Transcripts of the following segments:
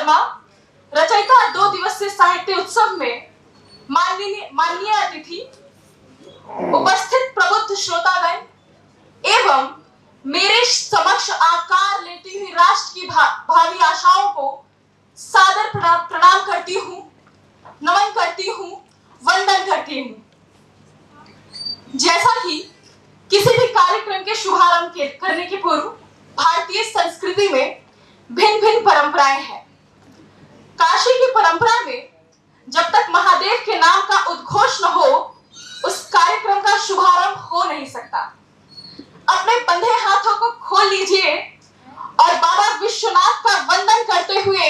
शर्मा रचयिता 2 दिवसीय साहित्य उत्सव में माननीय अतिथि, उपस्थित प्रबुद्ध श्रोतागण एवं मेरे समक्ष आकार लेती हुई राष्ट्र की भावी आशाओं को सादर प्रणाम करती हूँ, नमन करती हूँ, वंदन करती हूँ। जैसा कि किसी भी कार्यक्रम के शुभारंभ करने के पूर्व भारतीय संस्कृति में भिन्न भिन्न परंपराएं हैं। काशी की परंपरा में जब तक महादेव के नाम का उद्घोष न हो, उस कार्यक्रम का शुभारंभ हो नहीं सकता। अपने बंधे हाथों को खोल लीजिए और बाबा विश्वनाथ का वंदन करते हुए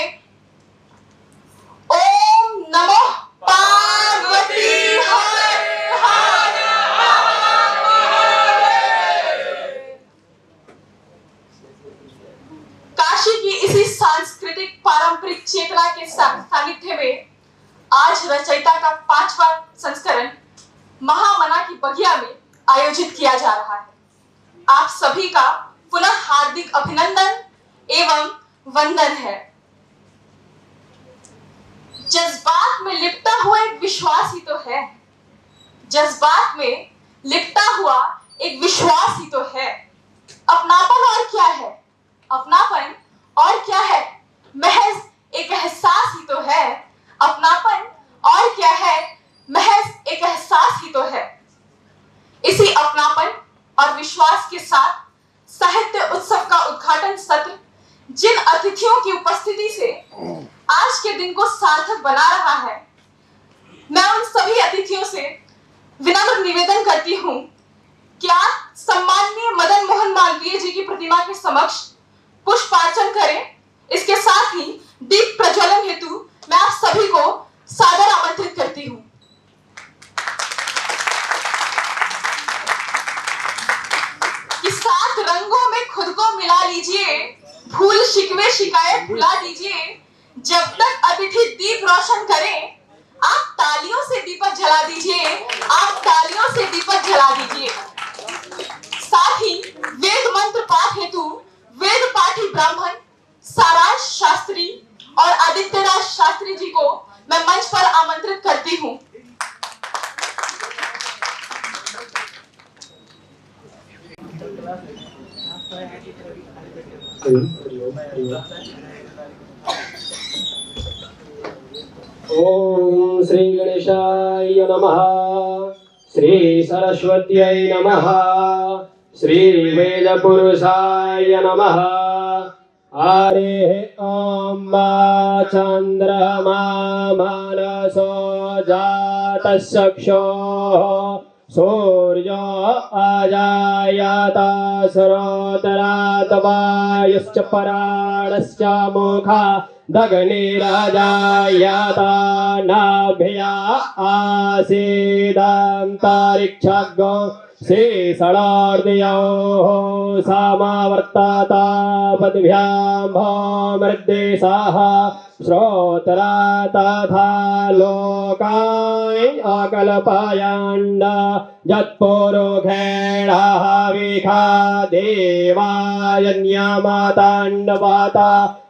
ओम नमो पार्वती हर हर काशी की इसी सांस्कृतिक पारंपरिक चेतना के सानिध्य में आज रचयिता का 5वां संस्करण महामना की बगिया में आयोजित किया जा रहा है। आप सभी का पुनः हार्दिक अभिनंदन एवं वंदन है। जज्बात में लिपटा हुआ एक विश्वास ही तो है, जज्बात में लिपटा हुआ एक विश्वास ही तो है। अपनापन और क्या है, अपनापन और क्या है, महज एक एहसास ही तो है। अपनापन और क्या है, महज एक एहसास ही तो है। इसी अपनापन और विश्वास के साथ साहित्य उत्सव का उद्घाटन सत्र जिन अतिथियों की उपस्थिति से आज के दिन को सार्थक बना रहा है, मैं उन सभी अतिथियों से विनम्र निवेदन करती हूं कि आप सम्माननीय मदन मोहन मालवीय जी की प्रतिमा के समक्ष पुष्पार्चन करें। इसके साथ ही दीप प्रज्वलन हेतु मैं आप सभी को सादर आमंत्रित करती हूं। कि 7 रंगों में खुद को मिला लीजिए, भूल शिकवे शिकायत भुला दीजिए। जब तक अतिथि दीप रोशन करें, आप तालियों से दीपक जला दीजिए, आप तालियों से दीपक जला दीजिए। साथ ही वेद मंत्र पाठ हेतु वेद पाठी ब्राह्मण सारांश शास्त्री और आदित्यराज शास्त्री जी को मैं मंच पर आमंत्रित करती हूं। ओम श्री गणेशाय नमः, श्री सरस्वत्यै नमः, श्री वेद पुरुषाय नमः। हरे ओम चंद्रमा मनसो जातश्चक्षुः सूर्यो अजायत स्रोतरात् वायुश्च पराणश्च मुखा दग्निराजायत नाभ्या आसीदन्तरिक्षगो शेषणार्दयोः समावर्तत पद्भ्यां भौमृद्देशः श्रोत्रा तथा लोकाय अकल्पयन् यत्पुरुषेणः विखा देवायन्यमतन्वत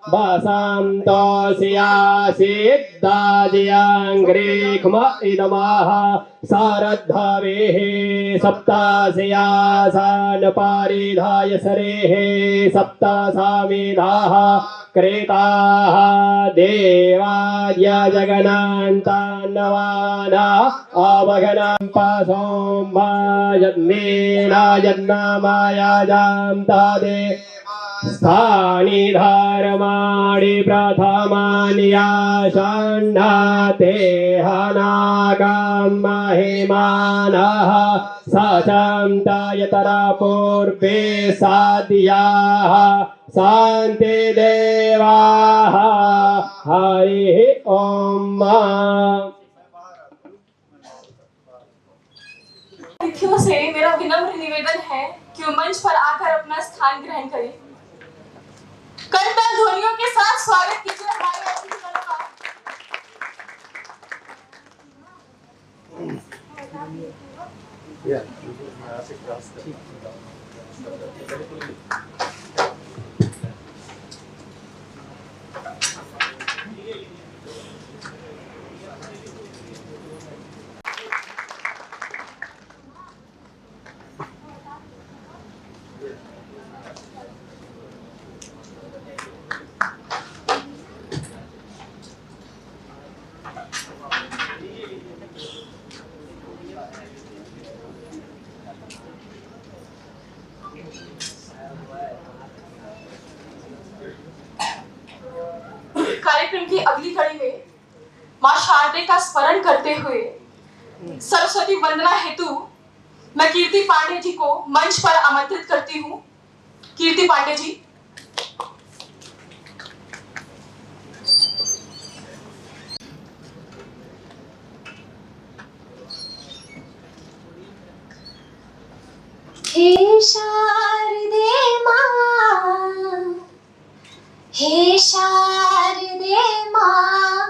वसन्तोऽस्यासिद्धाजियाङ्ग्रेक्म इदमः सारद्धवेः सप्तास्यासान् पारिधाय सरेः सप्तसामिधाः क्रेताः देवाद्य जगनान्तान्नवाना अवगनां पासोम्भायज्ञेन यज्ञमायाजां तादे स्थानि धर्माणि प्रथमानि आसन्नाते हनागं महिमानः सचन्तायतरा पूर्वे साध्याः शान्ति देवाः। हरिः ओम। अतिथियों से मेरा विनम्र निवेदन है कि वो मंच पर आकर अपना स्थान ग्रहण करें। करताल ध्वनियों के साथ स्वागत कीजिए हमारे अतिथियों का। कार्यक्रम की अगली कड़ी में मां शारदे का स्मरण करते हुए सरस्वती वंदना हेतु मैं कीर्ति पांडे जी को मंच पर आमंत्रित करती हूँ। कीर्ति पांडे जी। हे शारदे मां, हे शारदे मां,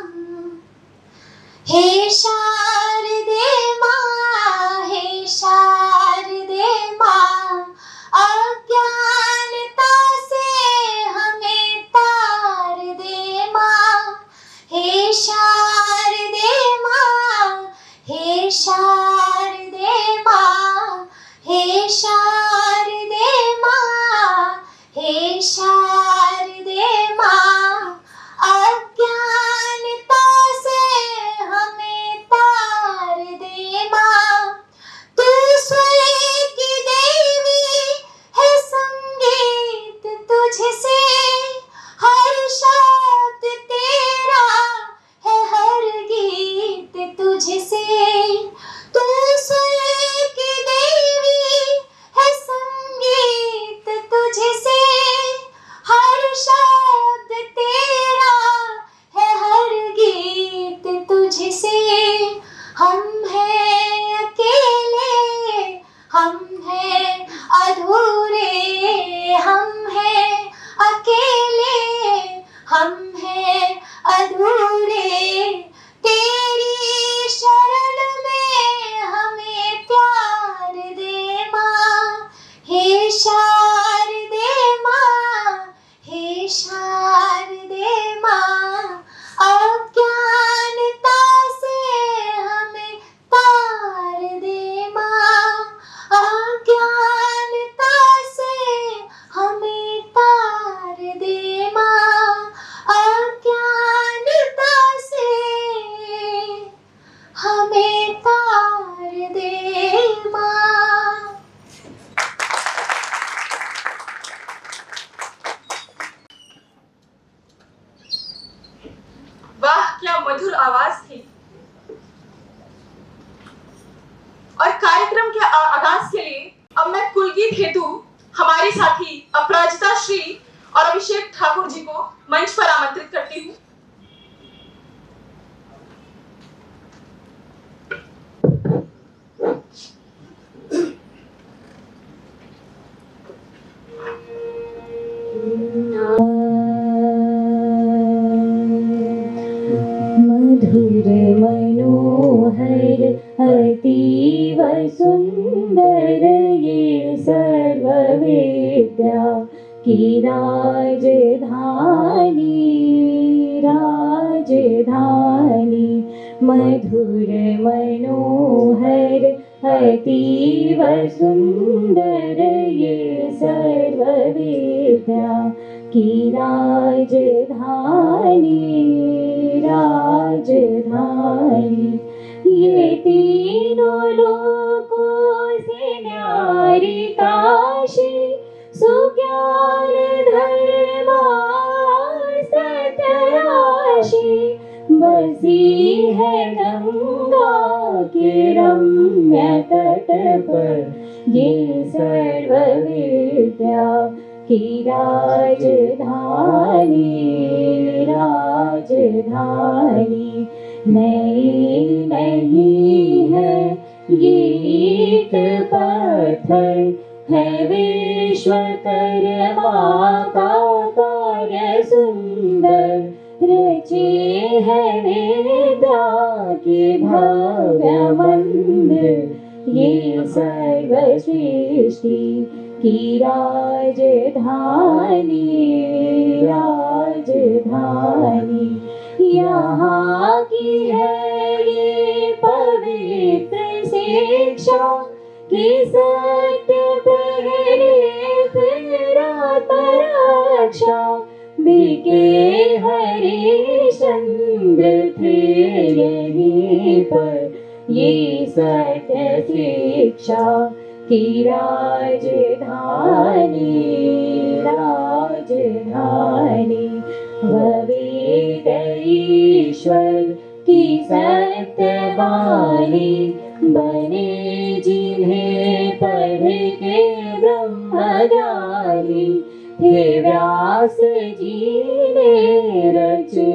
हे शारदे मां, हे शारदे मां, अज्ञानता से हमें तार दे मां। हे शारदे मां, हे शारदे मां, हे शारदे मां, हे शारदे मां, अज्ञानता से हमें तार दे मां। तू स्वर की देवी है, संगीत तुझसे, हर शब्द तेरा है, हर गीत तुझसे। तू स्वर की देवी है, संगीत तुझसे, हर शब्द तेरा है, हर गीत तुझसे। हम हैं अकेले, हम हैं अधूरे, हम हैं अकेले, हम हैं अधूरे, तेरी शरण में हमें प्यार दे मां। हे शारदे मां, हे शारदे मां, अज्ञानता से हमें तार दे मां। अज्ञानता से हमें तार दे मां। अज्ञानता से हमें तार दे मां। वाह क्या मधुर आवाज थी। और कार्यक्रम के आगाज के लिए अब मैं कुलगीत हेतु हमारे साथी अपराजिता श्री और अभिषेक ठाकुर जी को मंच पर आमंत्रित करती हूँ। मधुर मनोहर अतीव सुंदर ये सर्व विद्या की राजधानी, राजधानी। मधुर मनोहर अतीव सुंदर ये सर्व विद्या की राजधानी, राजधानी। ये तीनों लोकों से न्यारी काशी, सुज्ञान धर्म सतराशि, बसी है गंगा के रम्य तट पर ये सर्व विद्या की राजधानी, राजधानी। नई नहीं है ये ईंट पत्थर, है विश्वकर्मा का कार्य सुंदर, रचे है विद्या के भव्य मंदिर, ये सर्व सृष्टि की राजधानी, राजधानी। यहाँ की है ये पवित्र शिक्षा कि सत्य पहले फिर आत्मरक्षा, बिके हरिश्चंद्र थे यहीं पर ये सत्य शिक्षा की राजधानी, प्यारी थे व्यास जी ने रचे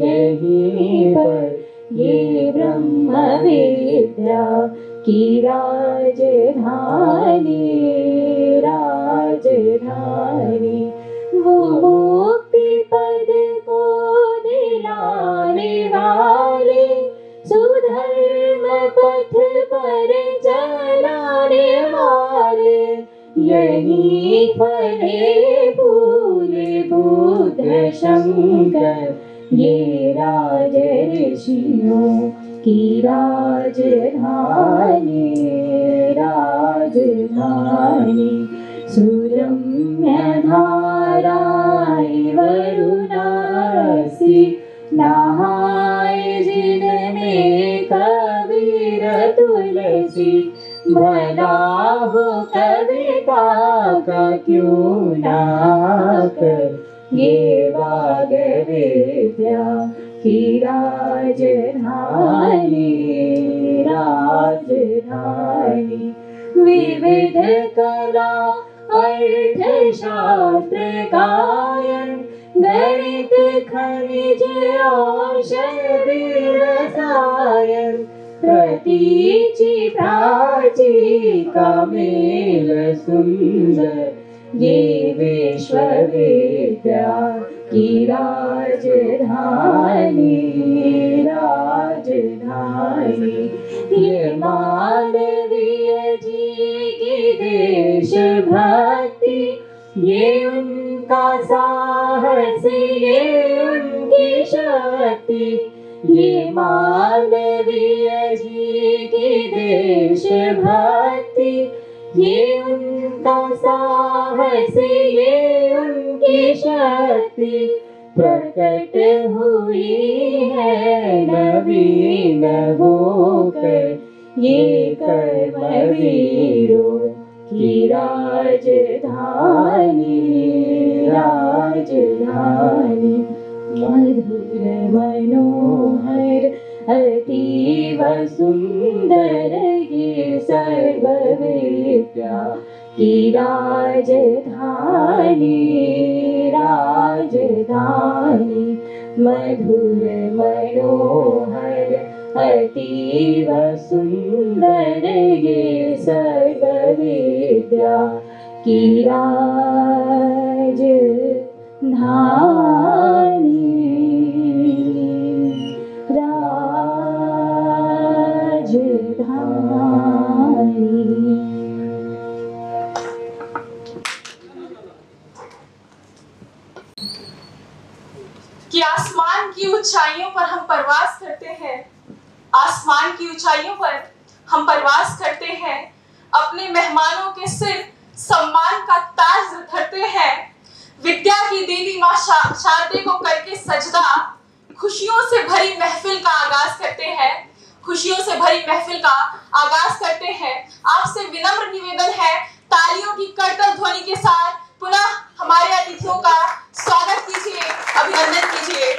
यहीं पर ये ब्रह्म विद्या की राजधानी राजधानी। वो मुक्ति पद को दिलाने वाले सुधर्म पथ पर चलाने वाले यही फले फूले बुद्ध शंकर ये राज ऋषियों की राजधानी राजधानी। सुरम्य धाराएं वरुणासी नहाए जिनमें कबीर तुलसी भला हो कविता का क्यों ना कर ये वाग विद्या की राजधानी राजधानी। विविध कला अर्थशास्त्र गायन गणित खनिज औषधि रसायन प्रतीचि प्राची का मेल सुंदर ये विश्वविद्या की राजधानी राजधानी। ये मानवीय जी की देशभक्ति ये उनका साहस ये उनकी शक्ति। ये मानवीय जी की देशभक्ति ये उनका साहस ये उनकी शक्ति प्रकट हुई है नवीन होकर ये कर्मवीरों की राजधानी राजधानी। मधुर मनोहर अतीव सुंदर ये सर्वविद्या की राजधानी राजधानी। मधुर मनोहर अतीव सुंदर ये सर्वविद्या की राजधानी राजधानी। कि आसमान की ऊंचाइयों पर हम परवास करते हैं, आसमान की ऊंचाइयों पर हम परवास करते हैं, अपने मेहमानों के सिर सम्मान का ताज धरते हैं। विद्या की देवी माँ शारदे को करके सजदा खुशियों से भरी महफिल का आगाज करते हैं, खुशियों से भरी महफिल का आगाज करते हैं। आपसे विनम्र निवेदन है, तालियों की करतल ध्वनि के साथ पुनः हमारे अतिथियों का स्वागत कीजिए, अभिनंदन कीजिए।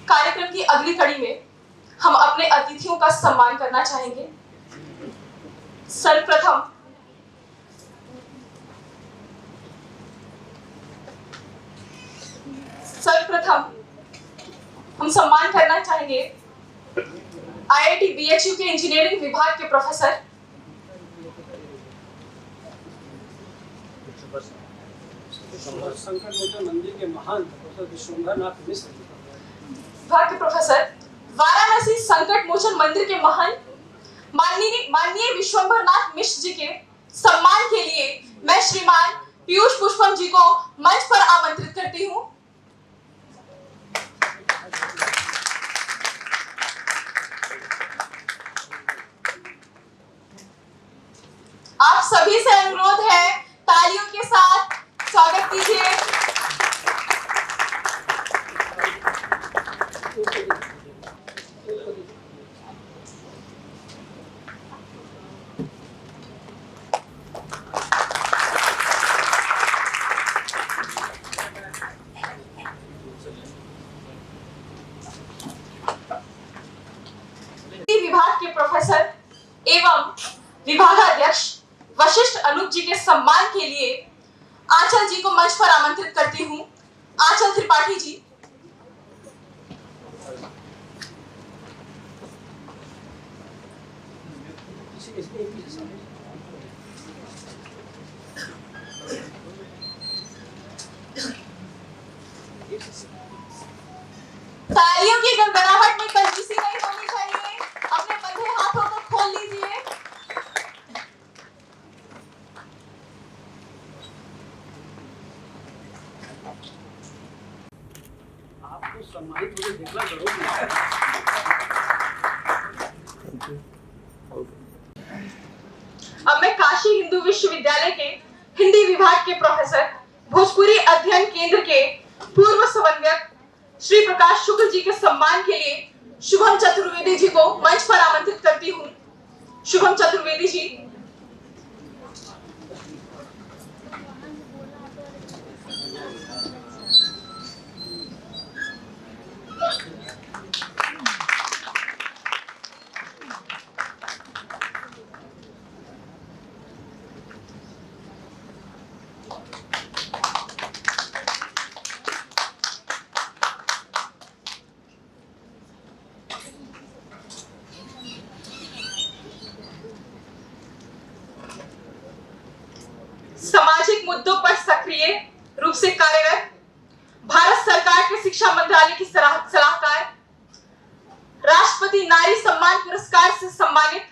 कार्यक्रम की अगली कड़ी में हम अपने अतिथियों का सम्मान करना चाहेंगे। सर्वप्रथम हम सम्मान करना चाहेंगे IIT BHU के इंजीनियरिंग विभाग के प्रोफेसर संकट मोचन मंदिर के महान प्रोफेसर विश्वंभरनाथ मिश्र विभाग के प्रोफेसर वाराणसी संकट मोचन मंदिर के महान माननीय विश्वंभरनाथ मिश्र जी के सम्मान के लिए मैं श्रीमान पीयूष पुष्पम जी को मंच पर आमंत्रित करती हूँ। आप सभी से अनुरोध है, तालियों के साथ स्वागत कीजिए। विभाग के प्रोफेसर एवं एवं विभागाध्यक्ष वशिष्ठ अनूप जी के सम्मान के लिए आंचल जी को मंच पर आमंत्रित करती हूँ। आंचल त्रिपाठी जी। तालियों की गड़गड़ाहट में कंजूसी नहीं होनी चाहिए। अपने बंधे हाथों को खोल लीजिए। आपको सम्मानित होकर देखना जरूर है। अब मैं काशी हिंदू विश्वविद्यालय के हिंदी विभाग के प्रोफेसर, भोजपुरी अध्ययन केंद्र के पूर्व समन्वयक श्री प्रकाश शुक्ल जी के सम्मान के लिए शुभम चतुर्वेदी जी को मंच पर आमंत्रित करती हूँ। शुभम चतुर्वेदी जी। सामाजिक मुद्दों पर सक्रिय रूप से कार्यरत, भारत सरकार के शिक्षा मंत्रालय की सलाहकार, राष्ट्रपति नारी सम्मान पुरस्कार से सम्मानित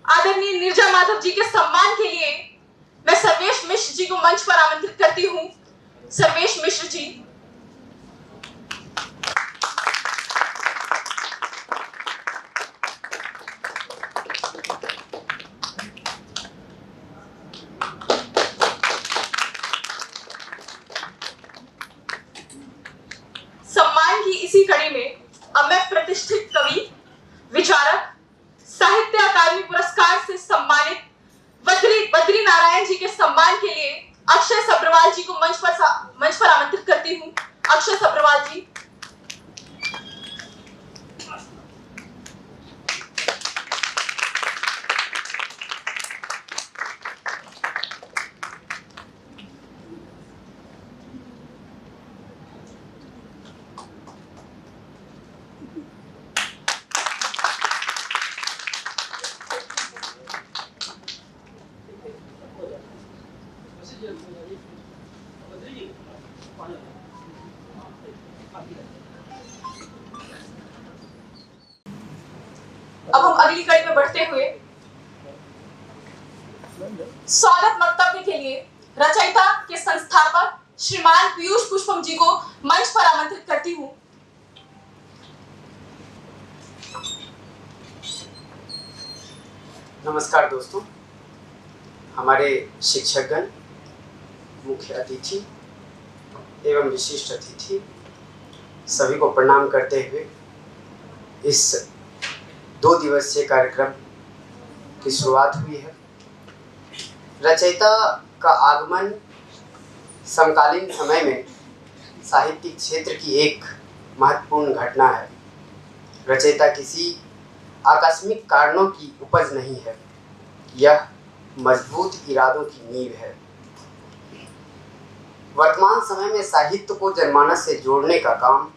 आदरणीय नीरजा माधव जी के सम्मान के लिए मैं सर्वेश मिश्र जी को मंच पर आमंत्रित करती हूँ। सर्वेश मिश्र जी। सम्मान की इसी कड़ी में अब मैं प्रतिष्ठित कवि, विचारक, साहित्य अकादमी पुरस्कार से सम्मानित बद्री नारायण जी के सम्मान के लिए अक्षय सब्रवाल जी को मंच पर आमंत्रित करती हूँ। अक्षय सब्रवाल जी। अब हम अगली कड़ी में बढ़ते हुए स्वागत वक्तव्य के लिए रचयिता के संस्थापक श्रीमान पीयूष पुष्पम जी को मंच पर आमंत्रित करती हूँ। नमस्कार दोस्तों, हमारे शिक्षकगण, मुख्य अतिथि एवं विशिष्ट अतिथि सभी को प्रणाम करते हुए इस 2 दिवसीय कार्यक्रम की शुरुआत हुई है। रचयिता का आगमन समकालीन समय में साहित्यिक क्षेत्र की एक महत्वपूर्ण घटना है। रचयिता किसी आकस्मिक कारणों की उपज नहीं है, यह मजबूत इरादों की नींव है। वर्तमान समय में साहित्य को जनमानस से जोड़ने का काम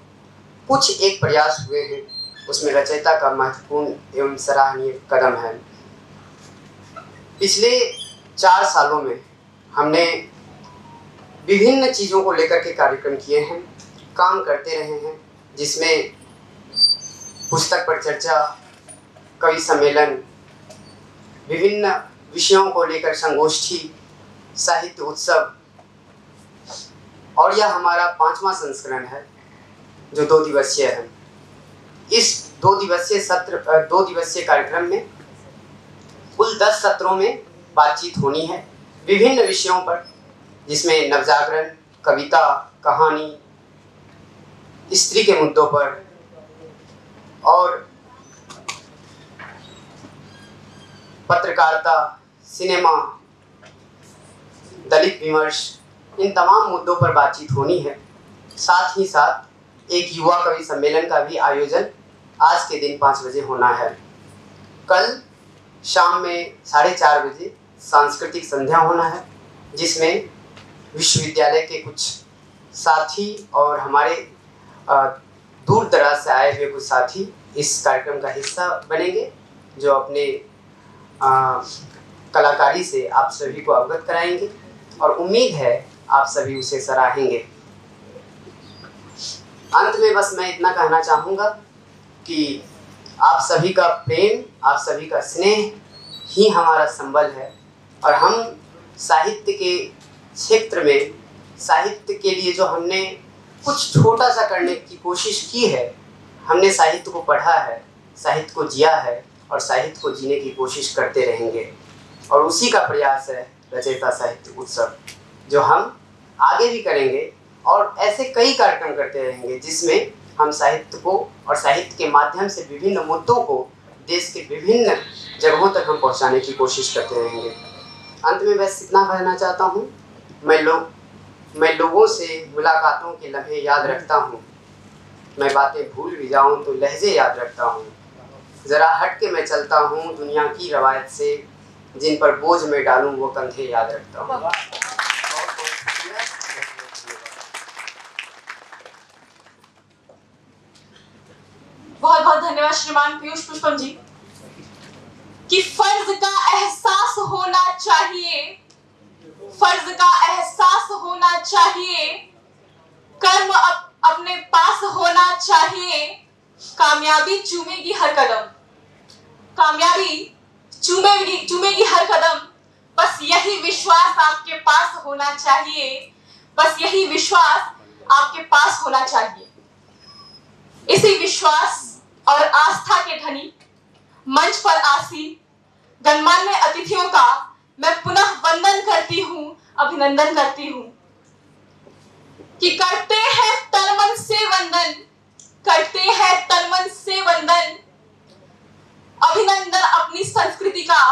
कुछ एक प्रयास हुए हैं, उसमें रचयिता का महत्वपूर्ण एवं सराहनीय कदम है। पिछले 4 सालों में हमने विभिन्न चीज़ों को लेकर के कार्यक्रम किए हैं, काम करते रहे हैं, जिसमें पुस्तक पर चर्चा, कवि सम्मेलन, विभिन्न विषयों को लेकर संगोष्ठी, साहित्य उत्सव, और यह हमारा 5वां संस्करण है जो 2 दिवसीय है। इस 2 दिवसीय कार्यक्रम में कुल 10 सत्रों में बातचीत होनी है विभिन्न विषयों पर, जिसमें नवजागरण, कविता, कहानी, स्त्री के मुद्दों पर और पत्रकारिता, सिनेमा, दलित विमर्श, इन तमाम मुद्दों पर बातचीत होनी है। साथ ही साथ एक युवा कवि सम्मेलन का भी आयोजन आज के दिन 5 बजे होना है। कल शाम में 4:30 बजे सांस्कृतिक संध्या होना है, जिसमें विश्वविद्यालय के कुछ साथी और हमारे दूर दराज से आए हुए कुछ साथी इस कार्यक्रम का हिस्सा बनेंगे, जो अपने कलाकारी से आप सभी को अवगत कराएंगे और उम्मीद है आप सभी उसे सराहेंगे। अंत में बस मैं इतना कहना चाहूँगा कि आप सभी का प्रेम, आप सभी का स्नेह ही हमारा संबल है और हम साहित्य के क्षेत्र में साहित्य के लिए जो हमने कुछ छोटा सा करने की कोशिश की है, हमने साहित्य को पढ़ा है, साहित्य को जिया है और साहित्य को जीने की कोशिश करते रहेंगे और उसी का प्रयास है रचयिता साहित्य उत्सव, जो हम आगे भी करेंगे और ऐसे कई कार्यक्रम करते रहेंगे जिसमें हम साहित्य को और साहित्य के माध्यम से विभिन्न मुद्दों को देश के विभिन्न जगहों तक हम पहुंचाने की कोशिश करते रहेंगे। अंत में बस इतना कहना चाहता हूँ, मैं लोगों से मुलाकातों के लम्हे याद रखता हूँ, मैं बातें भूल भी जाऊँ तो लहजे याद रखता हूँ, ज़रा हट के मैं चलता हूँ दुनिया की रवायत से, जिन पर बोझ में डालूँ वो कंधे याद रखता हूँ। बहुत बहुत धन्यवाद श्रीमान पीयूष पुष्पम जी। कि फर्ज का एहसास होना चाहिए, फर्ज का एहसास होना चाहिए, कर्म अपने पास होना चाहिए, कामयाबी चूमेगी हर कदम, कामयाबी चूमेगी हर कदम, बस यही विश्वास आपके पास होना चाहिए, बस यही विश्वास आपके पास होना चाहिए। इसी विश्वास और आस्था के धनी मंच पर आसीन गणमान्य अतिथियों का मैं पुनः वंदन करती हूँ, अभिनंदन करती हूँ कि करते हैं तन मन से वंदन, करते हैं तन मन से वंदन, अभिनंदन अपनी संस्कृति का,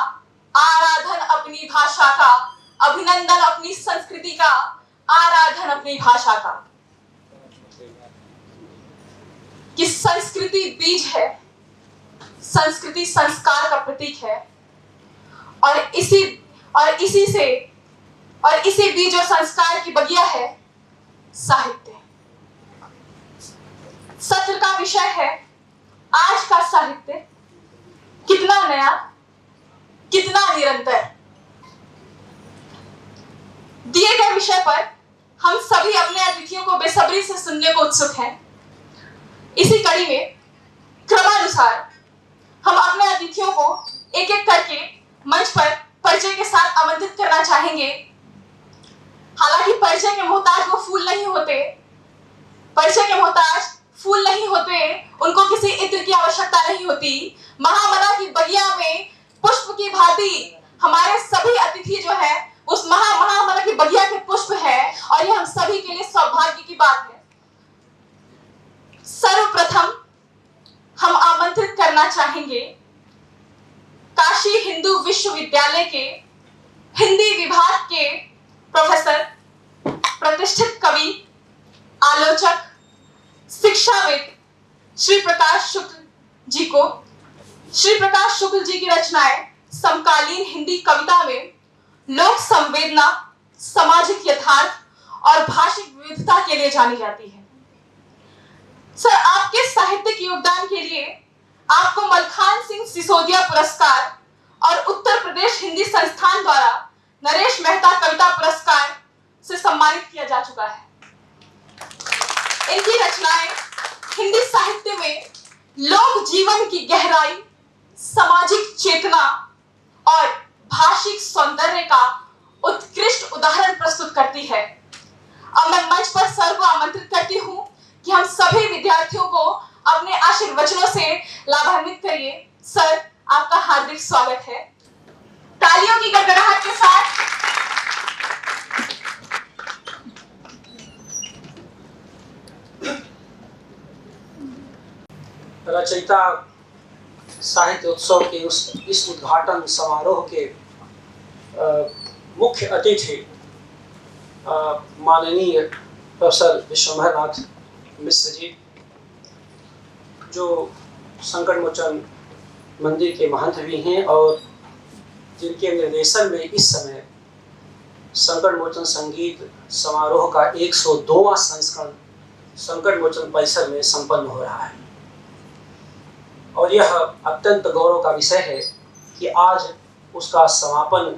आराधन अपनी भाषा का, अभिनंदन अपनी संस्कृति का, आराधन अपनी भाषा का। कि संस्कृति बीज है, संस्कृति संस्कार का प्रतीक है और इसी बीज और संस्कार की बगिया है साहित्य। सत्र का विषय है आज का साहित्य कितना नया, कितना निरंतर। दिए गए विषय पर हम सभी अपने अतिथियों को बेसब्री से सुनने को उत्सुक हैं। इसी कड़ी में क्रमानुसार हम अपने अतिथियों को एक एक करके मंच पर परिचय के साथ आमंत्रित करना चाहेंगे। हालांकि परिचय के मोहताज वो फूल नहीं होते, परिचय के मोहताज फूल नहीं होते, उनको किसी इत्र की आवश्यकता नहीं होती। महामना की बगिया में पुष्प की भांति हमारे सभी अतिथि जो है उस महामना की बगिया के पुष्प है और ये हम सभी के लिए सौभाग्य की बात है। सर्वप्रथम हम आमंत्रित करना चाहेंगे काशी हिंदू विश्वविद्यालय के हिंदी विभाग के प्रोफेसर, प्रतिष्ठित कवि, आलोचक, शिक्षाविद श्री प्रकाश शुक्ल जी को। श्री प्रकाश शुक्ल जी की रचनाएं समकालीन हिंदी कविता में लोक संवेदना, सामाजिक यथार्थ और भाषिक विविधता के लिए जानी जाती है। सर, आपके साहित्यिक योगदान के लिए आपको मलखान सिंह सिसोदिया पुरस्कार और उत्तर प्रदेश हिंदी संस्थान द्वारा नरेश मेहता कविता पुरस्कार से सम्मानित किया जा चुका है। इनकी रचनाएं हिंदी साहित्य में लोक जीवन की गहराई, सामाजिक चेतना और भाषिक सौंदर्य का उत्कृष्ट उदाहरण प्रस्तुत करती है। अब मैं मंच पर सर को आमंत्रित करती हूँ कि हम सभी विद्यार्थियों को अपने आशीर्वचनों से लाभान्वित करिए। सर, आपका हार्दिक स्वागत है। तालियों की गड़गड़ाहट के साथ रचयिता साहित्य उत्सव के इस उद्घाटन समारोह के मुख्य अतिथि माननीय प्रोफेसर विश्वम्भरनाथ मिश्र जी, जो संकट मोचन मंदिर के महंत भी हैं और जिनके निर्देशन में इस समय संकट मोचन संगीत समारोह का 102वां संस्करण संकट मोचन परिसर में संपन्न हो रहा है। और यह अत्यंत गौरव का विषय है कि आज उसका समापन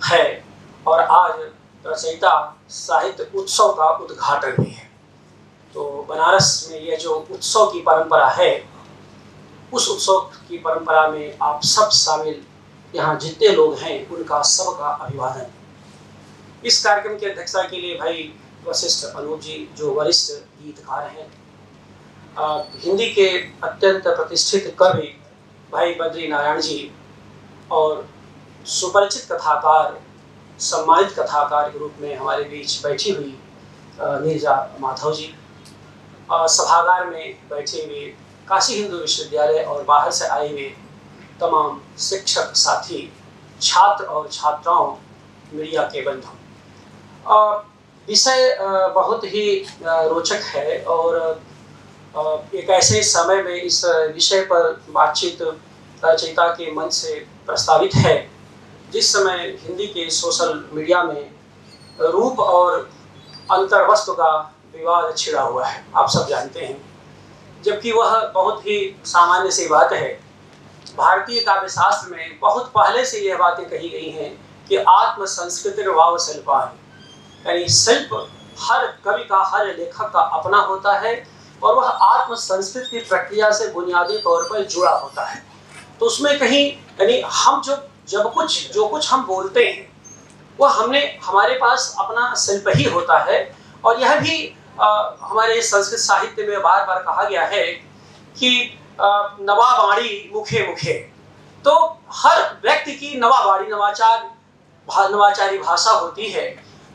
है और आज रचयिता साहित्य उत्सव का उद्घाटन भी है। तो बनारस में यह जो उत्सव की परंपरा है, उस उत्सव की परंपरा में आप सब शामिल, यहाँ जितने लोग हैं उनका सबका अभिवादन। इस कार्यक्रम की अध्यक्षता के लिए भाई वशिष्ठ अनूप जी जो वरिष्ठ गीतकार हैं, हिंदी के अत्यंत प्रतिष्ठित कवि भाई बद्री नारायण जी और सुपरिचित कथाकार, सम्मानित कथाकार के रूप में हमारे बीच बैठी हुई नीरजा माधव जी, सभागार में बैठे हुए काशी हिंदू विश्वविद्यालय और बाहर से आए हुए तमाम शिक्षक साथी, छात्र और छात्राओं, मीडिया के बंधु। विषय बहुत ही रोचक है और एक ऐसे समय में इस विषय पर बातचीत रचयिता के मन से प्रस्तावित है जिस समय हिंदी के सोशल मीडिया में रूप और अंतर्वस्तु का विवाद छिड़ा हुआ है, आप सब जानते हैं। जबकि वह बहुत ही सामान्य सी बात है। भारतीय काव्य शास्त्र में बहुत पहले से यह बातें कही गई हैं कि आत्म संस्कृति वाव शिल्पान, यानी शिल्प हर कवि का, हर लेखक का अपना होता है और वह आत्म संस्कृति की प्रक्रिया से बुनियादी तौर पर जुड़ा होता है। तो उसमें कहीं यानी हम जो कुछ हम बोलते हैं वह हमारे पास अपना शिल्प ही होता है। और यह भी हमारे संस्कृत साहित्य में बार बार कहा गया है कि नवाबाणी मुखे मुखे, तो हर व्यक्ति की नवाबाणी नवाचारी भाषा होती है।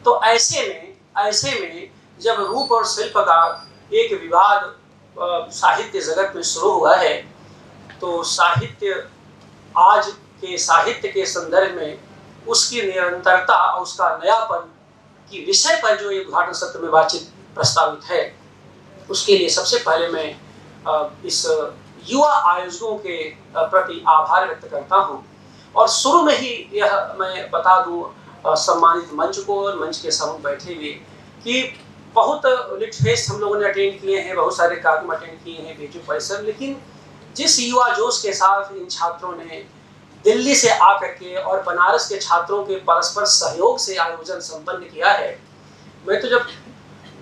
तो ऐसे में जब रूप और शिल्प का एक विवाद साहित्य जगत में शुरू हुआ है, तो साहित्य आज के साहित्य के संदर्भ में उसकी निरंतरता और उसका नयापन की विषय पर जो ये उद्घाटन सत्र में बातचीत प्रस्तावित है, उसके लिए सबसे पहले मैं इस युवा आयोजकों के प्रति आभार व्यक्त करता हूँ। और शुरू में ही यह मैं बता दूँ सम्मानित मंच को और मंच के समूह बैठे हुए कि बहुत लिट फेस्ट हम लोगों ने अटेंड किए हैं, बहुत सारे कार्यक्रम अटेंड किए हैं बेजू परिसर, लेकिन जिस युवा जोश के साथ इन छात्रों ने दिल्ली से आकर के और बनारस के छात्रों के परस्पर सहयोग से आयोजन संपन्न किया है, मैं तो जब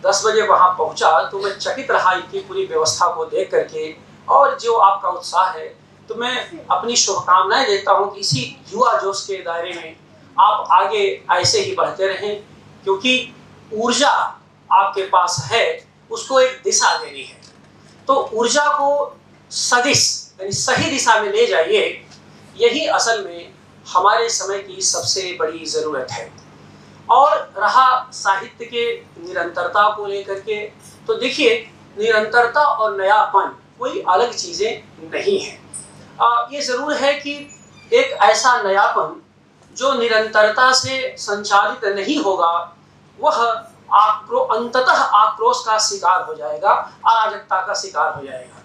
10 बजे वहां पहुंचा तो मैं चकित रहा इनकी पूरी व्यवस्था को देख करके। और जो आपका उत्साह है, तो मैं अपनी शुभकामनाएं देता हूं कि इसी युवा जोश के दायरे में आप आगे ऐसे ही बढ़ते रहें, क्योंकि ऊर्जा आपके पास है, उसको एक दिशा देनी है। तो ऊर्जा को सदिश यानी सही दिशा में ले जाइए, यही असल में हमारे समय की सबसे बड़ी ज़रूरत है। और रहा साहित्य के निरंतरता को लेकर के, तो देखिए निरंतरता और नयापन कोई अलग चीज़ें नहीं हैं। ये ज़रूर है कि एक ऐसा नयापन जो निरंतरता से संचालित नहीं होगा वह अंततः आक्रोश का शिकार हो जाएगा, अराजकता का शिकार हो जाएगा।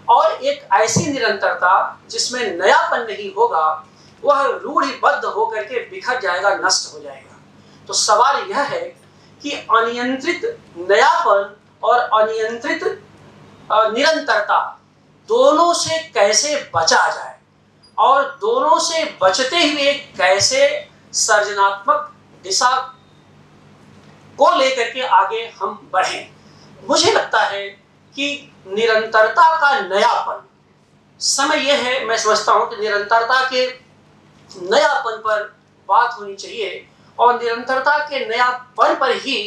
और एक ऐसी निरंतरता जिसमें नयापन नहीं होगा वह रूढ़िबद्ध होकर के बिखर जाएगा, नष्ट हो जाएगा। तो सवाल यह है कि अनियंत्रित नयापन और अनियंत्रित निरंतरता दोनों से कैसे बचा जाए और दोनों से बचते हुए कैसे सृजनात्मक दिशा को लेकर के आगे हम बढ़ें। मुझे लगता है कि निरंतरता का नयापन, समय यह है, मैं समझता हूं कि निरंतरता के नयापन पर बात होनी चाहिए और निरंतरता के नयापन पर ही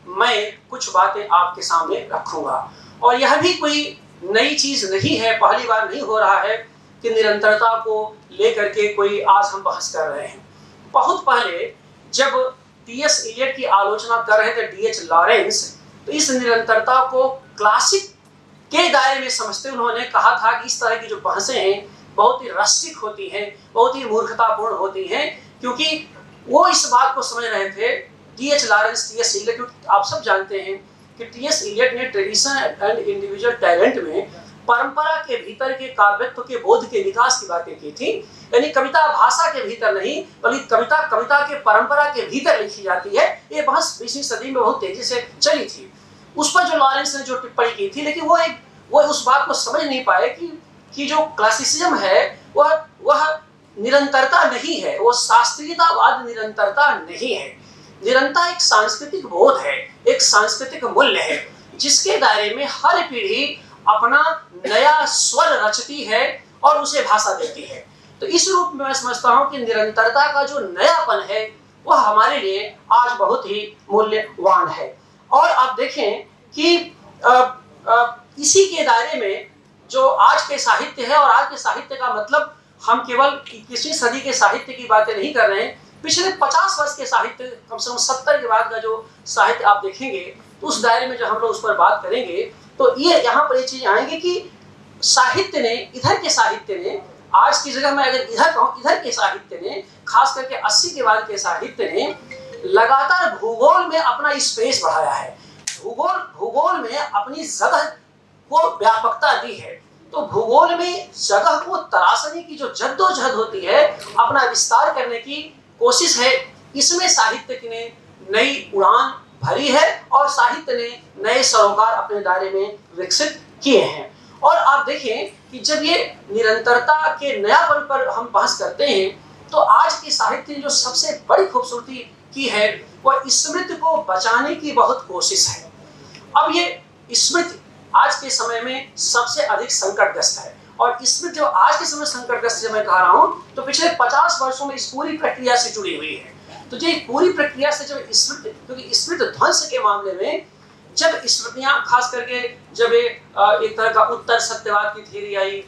मैं कुछ बातें आपके सामने रखूंगा। और यह भी कोई नई चीज नहीं है, पहली बार नहीं हो रहा है कि निरंतरता को लेकर के कोई आज हम बहस कर रहे हैं। बहुत पहले जब टी.एस. इलियट की आलोचना कर रहे थे डी.एच. लॉरेंस, तो इस निरंतरता को क्लासिक के दायरे में समझते उन्होंने कहा था कि इस तरह की जो बहसें हैं बहुत ही रस्टिक होती हैं, बहुत ही मूर्खतापूर्ण होती हैं, क्योंकि वो इस बात को समझ रहे थे टी.एच. Lawrence, T.S.. इलियट, आप सब जानते हैं कि टी.एस. इलियट ने ट्रेडिशन एंड इंडिविजुअल टैलेंट में परंपरा के भीतर के काव्यत्व के बोध के विकास की बातें की थी। यानी कविता भाषा के भीतर नहीं बल्कि कविता के परंपरा के भीतर लिखी जाती है। ये बहस 20वीं सदी में बहुत तेजी से चली थी। उस पर जो लॉरेंस ने जो टिप्पणी की थी, लेकिन वो उस बात को समझ नहीं पाए कि जो क्लासिसिज्म है वह निरंतरता नहीं है, वो शास्त्रीयतावाद निरंतरता नहीं है। निरंतरता एक सांस्कृतिक बोध है, एक सांस्कृतिक मूल्य है, जिसके दायरे में हर पीढ़ी अपना नया स्वर रचती है और उसे भाषा देती है। तो इस रूप में मैं समझता हूँ कि निरंतरता का जो नयापन है वह हमारे लिए आज बहुत ही मूल्यवान है। और आप देखें कि इसी के दायरे में जो आज के साहित्य है, और आज के साहित्य का मतलब हम केवल 21वीं सदी के साहित्य की बातें नहीं कर रहे हैं, पिछले 50 वर्ष के साहित्य, कम से कम 70 के बाद का जो साहित्य आप देखेंगे, तो उस दायरे में जो हम लोग उस पर बात करेंगे तो ये यहाँ पर ये चीज आएंगे कि साहित्य ने, इधर के साहित्य ने, आज की जगह मैं अगर इधर कहूँ, इधर के साहित्य ने, खास करके 80 के बाद के साहित्य ने लगातार भूगोल में अपना स्पेस बढ़ाया है, भूगोल में अपनी जगह को व्यापकता दी है। तो भूगोल में जगह को तराशने की जो जद्दोजहद होती है, अपना विस्तार करने की कोशिश है, इसमें साहित्य ने नई उड़ान भरी है और साहित्य ने नए सरोकार अपने दायरे में विकसित किए हैं। और आप देखें कि जब ये निरंतरता के नयापन पर हम बहस करते हैं तो आज के साहित्य ने जो सबसे बड़ी खूबसूरती की है वह स्मृति को बचाने की बहुत कोशिश है। अब ये स्मृति आज के समय में सबसे अधिक संकटग्रस्त है, और स्मृति जो आज के समय संकटग्रस्त मैं कह रहा हूँ तो पिछले 50 वर्षों में इस पूरी प्रक्रिया से जुड़ी हुई है। तो ये पूरी प्रक्रिया से जब स्मृति, क्योंकि स्मृति ध्वंस के मामले में जब स्मृतियां, खास करके जब एक तरह का उत्तर सत्यवाद की थ्योरी आई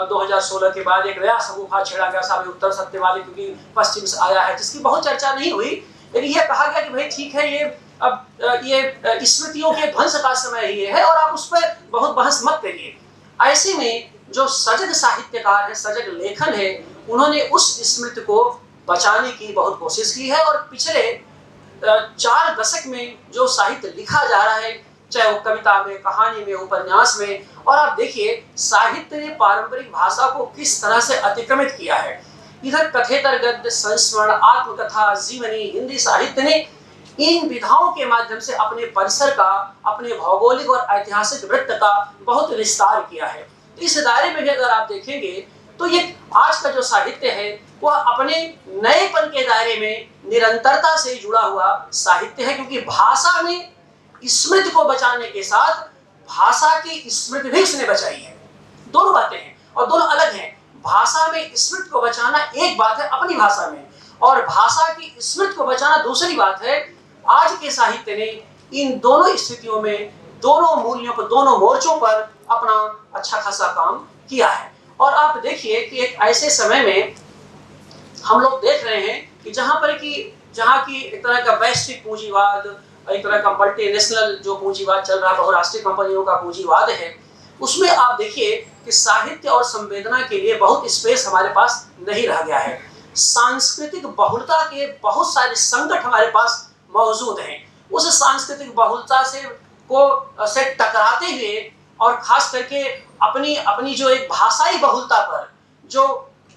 2016 के बाद, एक नया समूह छेड़ा गया साहब उत्तर सत्यवादी, क्योंकि पश्चिम से आया है, जिसकी बहुत चर्चा नहीं हुई, लेकिन यह कहा गया कि भाई ठीक है, ये अब ये स्मृतियों के ध्वंस का समय ही है और आप उस पर बहुत बहस मत करिए। ऐसे में जो सजग साहित्यकार है, सजग लेखन है, उन्होंने उस स्मृति को बचाने की बहुत कोशिश की है। और पिछले 4 दशक में जो साहित्य लिखा जा रहा है, चाहे वो कविता में, कहानी में, उपन्यास में, और आप देखिए साहित्य ने पारंपरिक भाषा को किस तरह से अतिक्रमित किया है। इधर कथेतर, गद्य, संस्मरण, आत्मकथा, जीवनी, हिंदी साहित्य ने इन विधाओं के माध्यम से अपने परिसर का, अपने भौगोलिक और ऐतिहासिक वृत्त का बहुत विस्तार किया है। तो इस दायरे में भी अगर आप देखेंगे तो ये आज का जो साहित्य है वह अपने नएपन के दायरे में निरंतरता से जुड़ा हुआ साहित्य है, क्योंकि भाषा में स्मृति को बचाने के साथ भाषा की स्मृति भी उसने बचाई है। दोनों बातें हैं और दोनों अलग हैं। भाषा में स्मृति को बचाना एक बात है अपनी भाषा में, और भाषा की स्मृति को बचाना दूसरी बात है। आज के साहित्य ने इन दोनों स्थितियों में, दोनों मूल्यों पर, दोनों मोर्चों पर अपना अच्छा खासा काम किया है। और आप देखिए कि एक ऐसे समय में हम लोग देख रहे हैं कि जहाँ की एक तरह का वैश्विक पूंजीवाद, एक तरह का मल्टीनेशनल जो पूंजीवाद चल रहा है, बहुराष्ट्रीय कंपनियों का पूंजीवाद है, उसमें आप देखिए कि साहित्य और संवेदना के लिए बहुत स्पेस हमारे पास नहीं रह गया है। सांस्कृतिक बहुलता के बहुत सारे संकट हमारे पास मौजूद हैं। उस सांस्कृतिक बहुलता से टकराते हुए और खास करके अपनी जो एक भाषाई बहुलता पर जो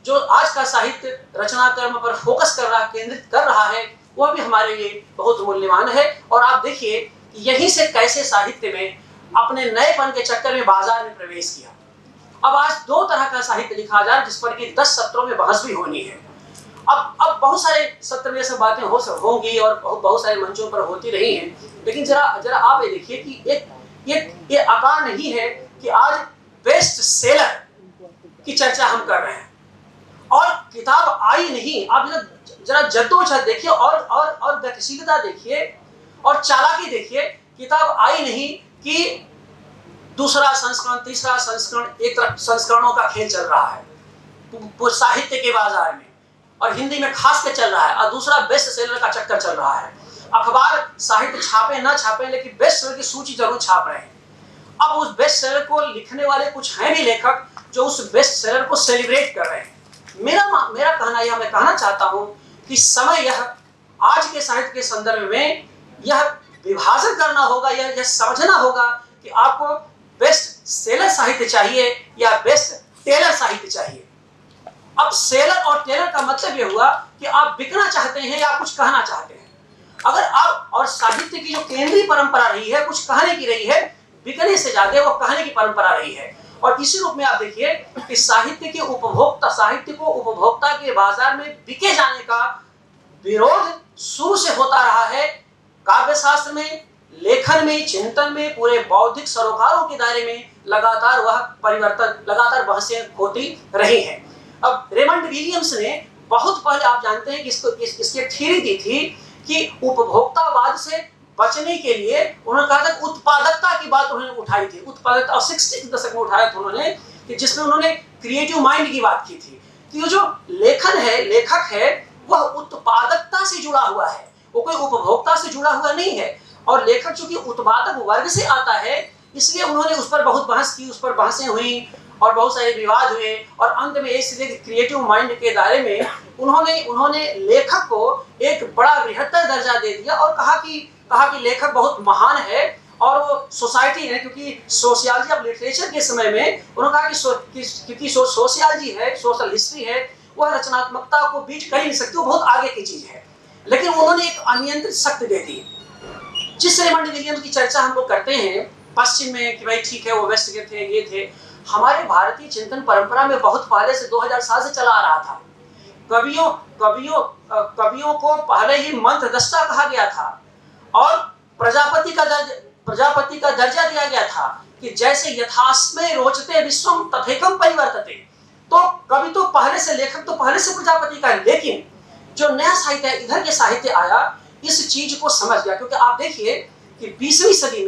आज का साहित्य रचना कर्म पर फोकस कर रहा, केंद्रित कर रहा है, वह भी हमारे लिए बहुत मूल्यवान है। और आप देखिए यहीं से कैसे साहित्य में अपने नएपन के चक्कर में बाजार में प्रवेश किया। अब आज 2 तरह का साहित्य लिखा जा रहा है, जिस पर कि 10 सत्रों में बहस भी होनी है। अब बहुत सारे सत्र में सब बातें होंगी और बहुत सारे मंचों पर होती रही हैं, लेकिन जरा आप ये देखिए कि ये आकार नहीं है कि आज बेस्ट सेलर की चर्चा हम कर रहे हैं और किताब आई नहीं। आप जरा जद्दोजहद देखिए और गतिशीलता देखिए और चालाकी देखिए। किताब आई नहीं कि दूसरा संस्करण, तीसरा संस्करण, एक तरफ संस्करणों का खेल चल रहा है साहित्य के बाजार में, और हिंदी में खास कर चल रहा है, और दूसरा बेस्ट सेलर का चक्कर चल रहा है। अखबार साहित्य छापे ना छापे, लेकिन बेस्ट सेलर की सूची जरूर छाप रहे हैं। अब उस बेस्ट सेलर को लिखने वाले कुछ हैं भी लेखक जो उस बेस्ट सेलर को सेलिब्रेट कर रहे हैं। मेरा कहना यह, मैं कहना चाहता हूं कि समय यह आज के साहित्य के संदर्भ में यह विभाजन करना होगा, यह समझना होगा कि आपको बेस्ट सेलर साहित्य चाहिए या बेस्ट टेलर साहित्य चाहिए। अब सेलर और टेलर का मतलब यह हुआ कि आप बिकना चाहते हैं या कुछ कहना चाहते हैं। अगर आप और साहित्य की जो केंद्रीय परंपरा रही है कुछ कहने की रही है, बिकने से ज्यादा वो कहने की परंपरा रही है। और इसी रूप में आप देखिए कि साहित्य को उपभोक्ता के बाजार में बिके जाने का विरोध शुरू से होता रहा है। काव्य शास्त्र में, लेखन में, चिंतन में, पूरे बौद्धिक सरोकारों के दायरे में लगातार वह परिवर्तन, लगातार बहसें होती रही हैं। अब रेमंड विलियम्स ने बहुत पहले आप जानते हैं कि इसकी थ्योरी दी थी कि उपभोक्तावाद से बचने के लिए उन्होंने कहा था उत्पादकता की बात उन्होंने उठाई थी। उत्पादकता 60 के दशक में उठाया था उन्होंने, कि जिसमें उन्होंने क्रिएटिव माइंड की बात की थी कि जो लेखन है, लेखक है, वह उत्पादकता से जुड़ा हुआ है, वो कोई उपभोक्ता से जुड़ा हुआ नहीं है। और लेखक चूंकि उत्पादक वर्ग से आता है इसलिए उन्होंने उस पर बहुत बहस की, उस पर बहसें हुई और बहुत सारे विवाद हुए। और अंत में इसलिए क्रिएटिव माइंड के दायरे में उन्होंने लेखक को एक बड़ा बृहत्तर दर्जा दे दिया और कहा कि लेखक बहुत महान है। और वो सोसाइटी है, क्योंकि सोशियोलॉजी ऑफ लिटरेचर के समय में उन्होंने कहा कि क्योंकि सोशियोलॉजी है, सोशल हिस्ट्री है, वह रचनात्मकता को बीट कर ही नहीं सकती, वो बहुत आगे की चीज है। लेकिन उन्होंने एक अनियंत्रित शक्ति दे दी। जिस रेमंड विलियम्स की चर्चा हम लोग करते हैं पश्चिम में कि भाई ठीक है वो वेस्ट के थे, ये थे, हमारे भारतीय चिंतन परंपरा में बहुत पहले से 2000 साल से चला आ रहा था। कवियों को पहले ही मंत्रदृष्टा कहा गया था और प्रजापति का दर्जा दिया गया था कि जैसे यथास्मय रोचते विश्वम तथैकम परिवर्तते। तो कवि तो पहले से, लेखक तो पहले से प्रजापति का है, लेकिन जो नया साहित्य है, इधर के साहित्य आया, इस चीज को समझ गया। क्योंकि आप देखिए कि 20वीं सदी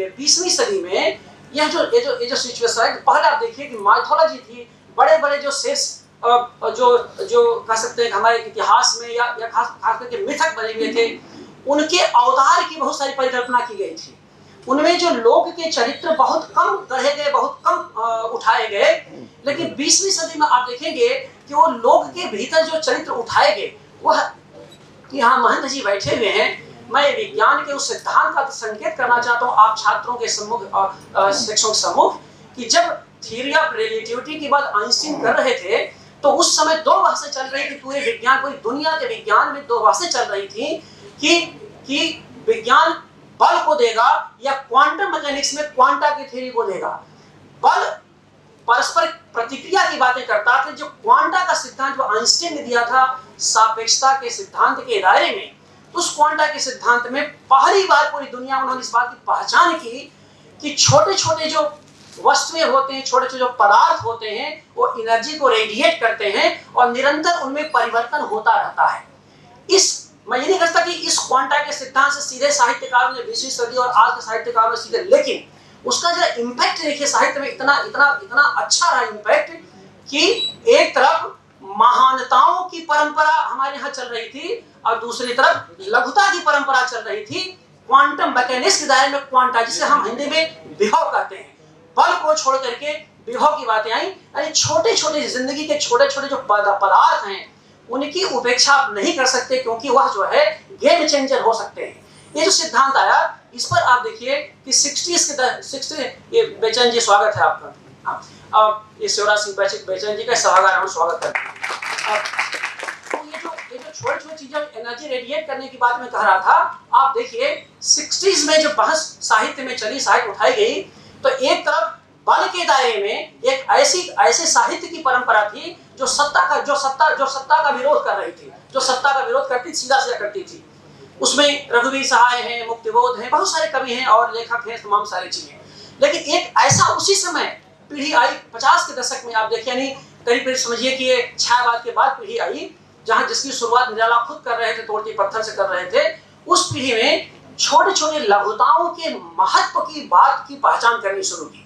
में ये जो सिचुएशन है, पहले आप देखिए कि माइथोलॉजी थी, बड़े बड़े जो शेष जो कह सकते हैं हमारे इतिहास में या खास करके मिथक बने हुए थे, उनके अवतार की बहुत सारी परिकल्पना की गई थी। उनमें जो लोग के चरित्र बहुत कम गढ़े गए, बहुत कम उठाए गए। लेकिन 20वीं सदी में आप देखेंगे कि वो लोग के भीतर जो चरित्र उठाए गए, वह यहाँ महंत जी बैठे हुए हैं। मैं विज्ञान के उस सिद्धांत का संकेत करना चाहता हूँ आप छात्रों के सम्मुख, शिक्षकों के सम्मुख, कि जब थ्योरी ऑफ रिलेटिविटी की बात आइंस्टीन कर रहे थे तो उस समय दो बहसें चल रही थी पूरे विज्ञान, पूरी दुनिया के विज्ञान में दो बहसें चल रही थी कि विज्ञान बल को देगा या क्वांटम मैकेनिक्स में क्वांटा की थ्योरी को देगा। बल परस्पर प्रतिक्रिया की बातें करता था। जो क्वांटा का सिद्धांत जो आइंस्टीन ने दिया था सापेक्षता के सिद्धांत के दायरे में, उस क्वांटा के सिद्धांत में पहली बार पूरी दुनिया में उन्होंने इस बात की पहचान की कि छोटे छोटे जो वस्तुएं होते हैं, छोटे छोटे जो पदार्थ होते हैं, वो एनर्जी को रेडिएट करते हैं और निरंतर उनमें परिवर्तन होता रहता है। मैं ये नहीं कहता कि इस क्वांटा के सिद्धांत से सीधे साहित्यकारों ने 20वीं सदी और आज के साहित्यकारों ने सीधे, लेकिन उसका जो इम्पैक्ट देखिए साहित्य में इतना अच्छा रहा इम्पैक्ट कि एक तरफ महानताओं की परंपरा हमारे यहाँ चल रही थी और दूसरी तरफ लघुता की परंपरा चल रही थी। क्वांटम मैकेनिक्स के दायरे में क्वांटा, जिसे हम हिंदी में विभव कहते हैं, बल को छोड़ करके विभव की बातें आई। यानी छोटे छोटे जिंदगी के छोटे छोटे जो पदार्थ हैं उनकी उपेक्षा आप नहीं कर सकते, क्योंकि वह जो है गेम चेंजर हो सकते हैं। ये जो सिद्धांत आया, इस पर आप देखिए कि 60 ये बेचैन जी, स्वागत है आपका। ये शिवराज सिंह बेचैन जी का सभागार हम स्वागत करते हैं। तो ये जो छोटी छोटी चीजें एनर्जी रेडिएट करने की बात मैं कह रहा था, आप देखिए 60s में जब बहस साहित्य में चली, साहित्य उठाई गई, तो एक तरफ बल के दायरे में एक ऐसे साहित्य की परंपरा थी जो सत्ता का विरोध कर रही थी, जो सत्ता का विरोध करती, सीधा करती थी। उसमें रघुवीर सहाय हैं, मुक्तिबोध हैं, बहुत सारे कवि हैं और लेखक हैं, तमाम सारी चीजें। लेकिन एक ऐसा उसी समय पीढ़ी आई 50 के दशक में, आप देखिए, यानी करीब समझिए कि ये छायावाद के बाद पीढ़ी आई, जहां जिसकी शुरुआत निराला खुद कर रहे थे, तोड़ती पत्थर से कर रहे थे। उस पीढ़ी में छोटे छोटे लघुताओं के महत्व की बात की पहचान करनी शुरू की।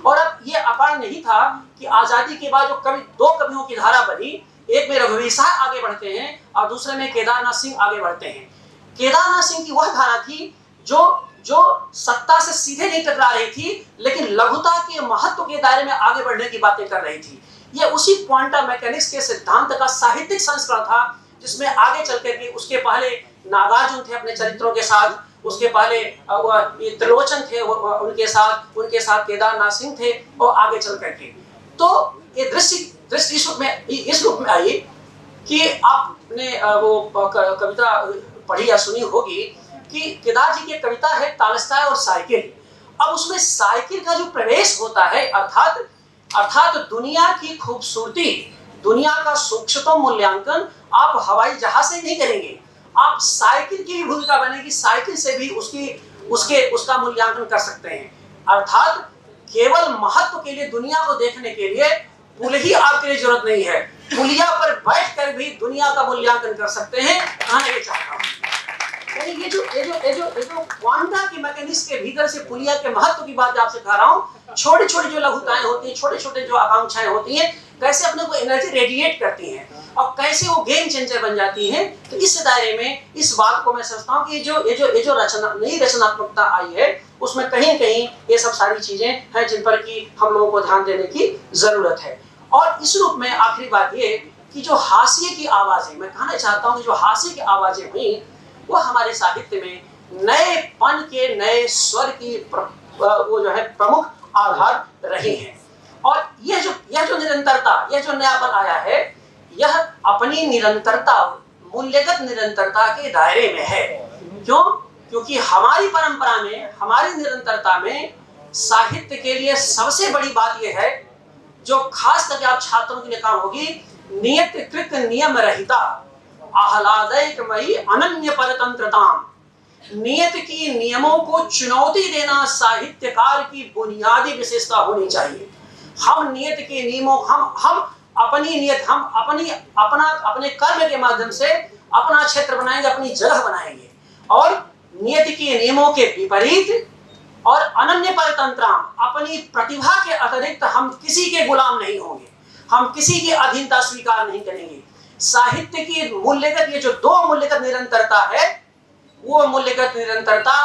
और अब ये अपार नहीं था कि आजादी के बाद जो दो कवियों की धारा बनी, एक में रघुवीर सहाय आगे बढ़ते हैं और दूसरे में केदारनाथ सिंह आगे बढ़ते हैं। केदारनाथ सिंह की वह धारा थी जो सत्ता से सीधे नहीं टकरा रही थी, लेकिन लघुता के महत्व के दायरे में आगे बढ़ने की बातें कर रही थी। ये उसी क्वांटम मैकेनिक्स के सिद्धांत का साहित्यिक संस्करण था, जिसमें आगे चल करके उसके पहले नागार्जुन थे अपने चरित्रों के साथ, उसके पहले ये त्रिलोचन थे, उनके साथ केदारनाथ सिंह थे, और आगे चल करके तो ये दृष्टि इस रूप में आई कि आपने वो कविता पढ़ी या सुनी होगी कि केदार जी की कविता है तालस्ताय और साइकिल। अब उसमें साइकिल का जो प्रवेश होता है, अर्थात दुनिया की खूबसूरती, दुनिया का सूक्ष्मतम मूल्यांकन आप हवाई जहाज से नहीं करेंगे, आप साइकिल की भी भूमिका बनेगी, साइकिल से भी उसका मूल्यांकन कर सकते हैं। अर्थात केवल महत्व के लिए, दुनिया को देखने के लिए पुल ही आपके लिए जरूरत नहीं है, पुलिया पर बैठकर भी दुनिया का मूल्यांकन कर सकते हैं। कहना ये चाहता हूँ ये जो क्वांटा की मैकेनिक्स के भीतर से पुलिया के महत्व की बात आपसे कह रहा हूँ। छोटी छोटी जो लघुताएं होती हैं, छोटे छोटे जो आकांक्षाएं होती हैं, कैसे अपने को एनर्जी रेडिएट करती हैं और कैसे वो गेम चेंजर बन जाती हैं। तो इस दायरे में इस बात को मैं समझता हूँ कि ये जो नई रचनात्मकता आई है, उसमें कहीं कहीं ये सब सारी चीजें हैं जिन पर कि हम लोगों को ध्यान देने की जरूरत है। और इस रूप में आखिरी बात ये कि जो हाशिए की आवाजें, मैं कहना चाहता हूँ कि जो हाशिए की आवाजें हुई वो हमारे साहित्य में नए पन के, नए स्वर की वो जो है प्रमुख आधार रही हैं। और यह जो निरंतरता, यह जो नयापन आया है, यह अपनी निरंतरता, मूल्यगत निरंतरता के दायरे में है। क्यों? क्योंकि हमारी परंपरा में, हमारी निरंतरता में साहित्य के लिए सबसे बड़ी बात यह है, जो खास करके आप छात्रों के लिए काम होगी, नियतकृत नियम रहिता आह्लादयकमयी अनन्य परतंत्रताम। नियत की नियमों को चुनौती देना साहित्यकार की बुनियादी विशेषता होनी चाहिए। हम नियत के नियमों, हम अपनी नियत, हम अपने कर्म के माध्यम से अपना क्षेत्र बनाएंगे, अपनी जगह बनाएंगे, और नियत के नियमों के विपरीत और अनन्य परतंत्रम, अपनी प्रतिभा के अतिरिक्त हम किसी के गुलाम नहीं होंगे, हम किसी की अधीनता स्वीकार नहीं करेंगे। साहित्य की मूल्यगत, ये जो दो मूल्यगत निरंतरता है, वो मूल्यगत निरंतरता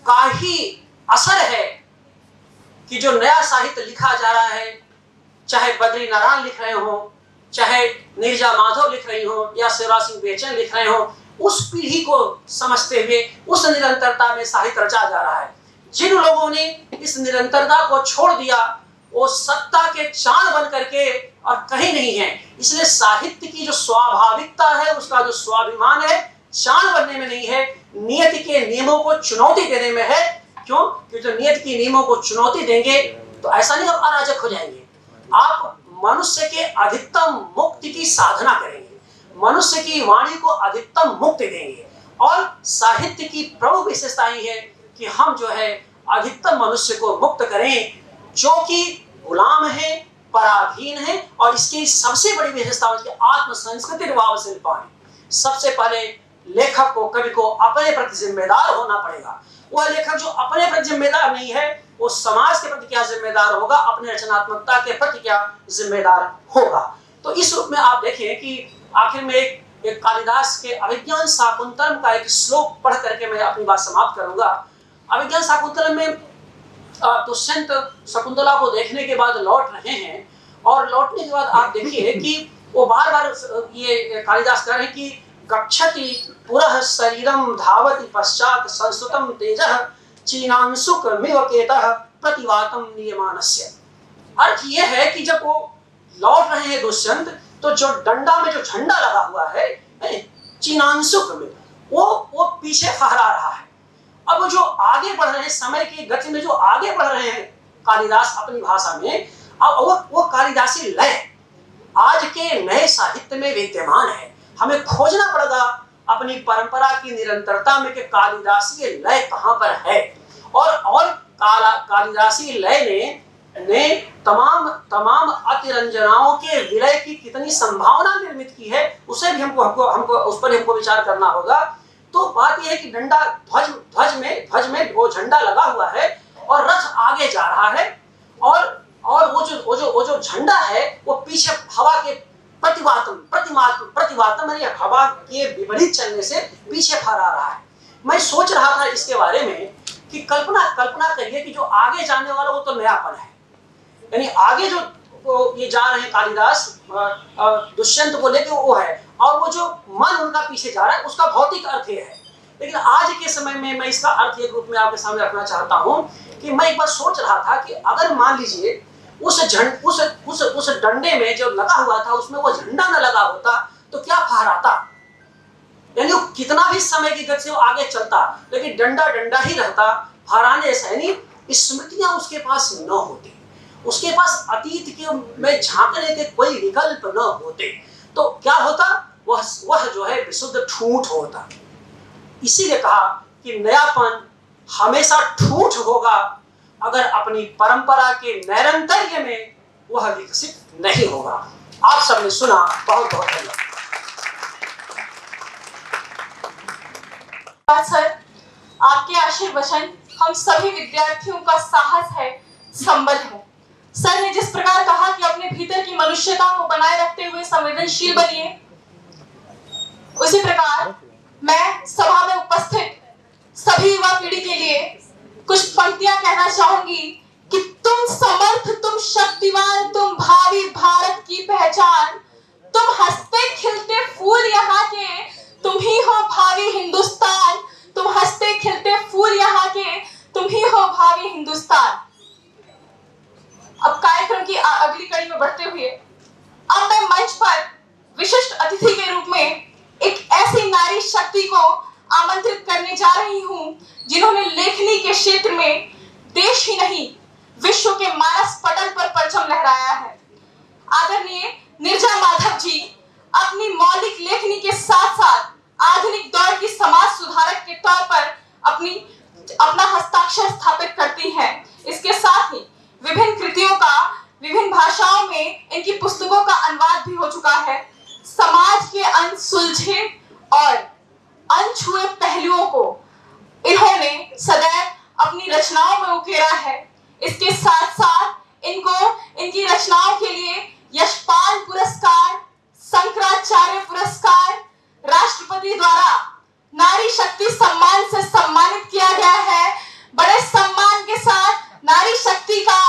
का ही असर है कि जो नया साहित्य लिखा जा रहा है, चाहे बद्री नारायण लिख रहे हो, चाहे नीरजा माधव लिख रही हो, या शिवराज सिंह बेचैन लिख रहे हो, उस पीढ़ी को समझते हुए उस निरंतरता में साहित्य रचा जा रहा है। जिन लोगों ने इस निरंतरता को छोड़ दिया, वो सत्ता के चांद बन करके और कहीं नहीं है। इसलिए साहित्य की जो स्वाभाविकता है, उसका जो स्वाभिमान है, चांद बनने में नहीं है, नियति के नियमों को चुनौती देने में है। क्यों? क्योंकि जो नियति के नियमों को चुनौती देंगे तो ऐसा नहीं आप अराजक हो जाएंगे, आप मनुष्य के अधिकतम मुक्ति की साधना करेंगे, मनुष्य की वाणी को अधिकतम मुक्ति देंगे। और साहित्य की प्रमुख विशेषता ही है कि हम जो है अधिकतम मनुष्य को मुक्त करें, जो कि गुलाम है, पराधीन है। और इसकी सबसे बड़ी विशेषता है आत्म संस्कृति भाव शिल्पानी। सबसे पहले लेखक को, कवि को अपने प्रति जिम्मेदार होना पड़ेगा। वह लेखक जो अपने प्रति जिम्मेदार नहीं है, वो समाज के प्रति क्या जिम्मेदार होगा, अपने रचनात्मकता के प्रति क्या जिम्मेदार होगा। तो इस रूप में आप देखें कि आखिर में एक कालिदास के अभिज्ञान शाकुंतलम का एक श्लोक पढ़ करके मैं अपनी बात समाप्त करूंगा। अभिज्ञान शाकुंतलम में दुष्यंत शकुंतला को देखने के बाद लौट रहे हैं, और लौटने के बाद आप देखिए कि वो बार बार ये कालिदास कह रहे हैं कि गच्छति पुरः शरीरम धावति पश्चात संस्कृतम तेजः चीनांशुक मिवकेतः प्रतिवातम नियमानस्य। अर्थ ये है कि जब वो लौट रहे हैं दुष्यंत, तो जो डंडा में जो झंडा लगा हुआ है चीनांशुक में, वो पीछे फहरा रहा है। अब जो आगे बढ़ रहे हैं, समय की गति में जो आगे बढ़ रहे हैं कालिदास अपनी भाषा में, अब वो कालिदासी लय आज के नए साहित्य में विद्यमान है। हमें खोजना पड़ेगा अपनी परंपरा की निरंतरता में कि कालिदासी लय कहाँ पर है, और कालिदासी लय ने तमाम अतिरंजनाओं के विलय की कितनी संभावना निर्मित की है, उसे भी हमको उस पर हमको विचार करना होगा। तो बात यह है कि डंडा ध्वज में वो झंडा लगा हुआ है और रथ आगे जा रहा है, और वो जो झंडा है वो पीछे हवा के प्रतिवातम यानी हवा के विपरीत चलने से पीछे फहरा रहा है। मैं सोच रहा था इसके बारे में कि कल्पना करिए कि जो आगे जाने वाला वो तो नयापन है, यानी आगे जो ये जा रहे हैं कालिदास दुष्यंत को लेके वो है, और वो जो मन उनका पीछे जा रहा है उसका भौतिक अर्थ ये है। लेकिन आज के समय में मैं इसका अर्थ एक रूप में आपके सामने रखना चाहता हूँ कि मैं एक बार सोच रहा था कि अगर मान लीजिए उस डंडे में जो लगा हुआ था उसमें वो झंडा न लगा होता तो क्या फहराता, यानी कितना भी समय की गति से वो आगे चलता लेकिन डंडा डंडा ही रहता, फहराने से यानी स्मृतियां उसके पास न होती, उसके पास अतीत के में झांकने के कोई विकल्प न होते, तो क्या होता, वह जो है विशुद्ध ठूठ होता। इसीलिए कहा कि नयापन हमेशा ठूठ होगा अगर अपनी परंपरा के नैरंतर्य में वह विकसित नहीं होगा। आप सबने सुना, बहुत बहुत धन्यवाद। सर, आपके आशीर्वचन हम सभी विद्यार्थियों का साहस है, संबल है। सर ने जिस प्रकार कहा कि अपने भीतर की मनुष्यता को बनाए रखते हुए संवेदनशील बनिए, उसी प्रकार मैं सभा में उपस्थित सभी युवा पीढ़ी के लिए कुछ पंक्तियां कहना चाहूंगी कि तुम समर्थ, तुम शक्तिवान, तुम भावी भारत की पहचान, तुम हंसते खिलते फूल यहाँ के, तुम ही हो भावी हिंदुस्तान, तुम हंसते खिलते फूल यहाँ के, तुम ही हो भावी हिंदुस्तान। अब कार्यक्रम की अगली कड़ी में बढ़ते हुए अब मैं मंच पर विशिष्ट अतिथि के रूप में एक ऐसी नारी शक्ति को आमंत्रित करने जा रही हूं जिन्होंने लेखनी के क्षेत्र में देश ही नहीं विश्व के मानस पटल पर परचम लहराया है। आदरणीय नीरजा माधव जी अपनी मौलिक लेखनी के साथ साथ आधुनिक दौर की समाज सुधारक के तौर पर अपना हस्ताक्षर स्थापित करती हैं। इसके साथ ही विभिन्न कृतियों का विभिन्न भाषाओं में इनकी पुस्तकों का अनुवाद भी हो चुका है। समाज के अनसुलझे और अनछुए पहलुओं को इन्होंने सदैव अपनी रचनाओं में उकेरा है। इसके साथ साथ इनको इनकी रचनाओं के लिए यशपाल पुरस्कार, शंकराचार्य पुरस्कार, राष्ट्रपति द्वारा नारी शक्ति सम्मान से सम्मानित किया गया है। बड़े सम्मान के साथ नारी शक्ति का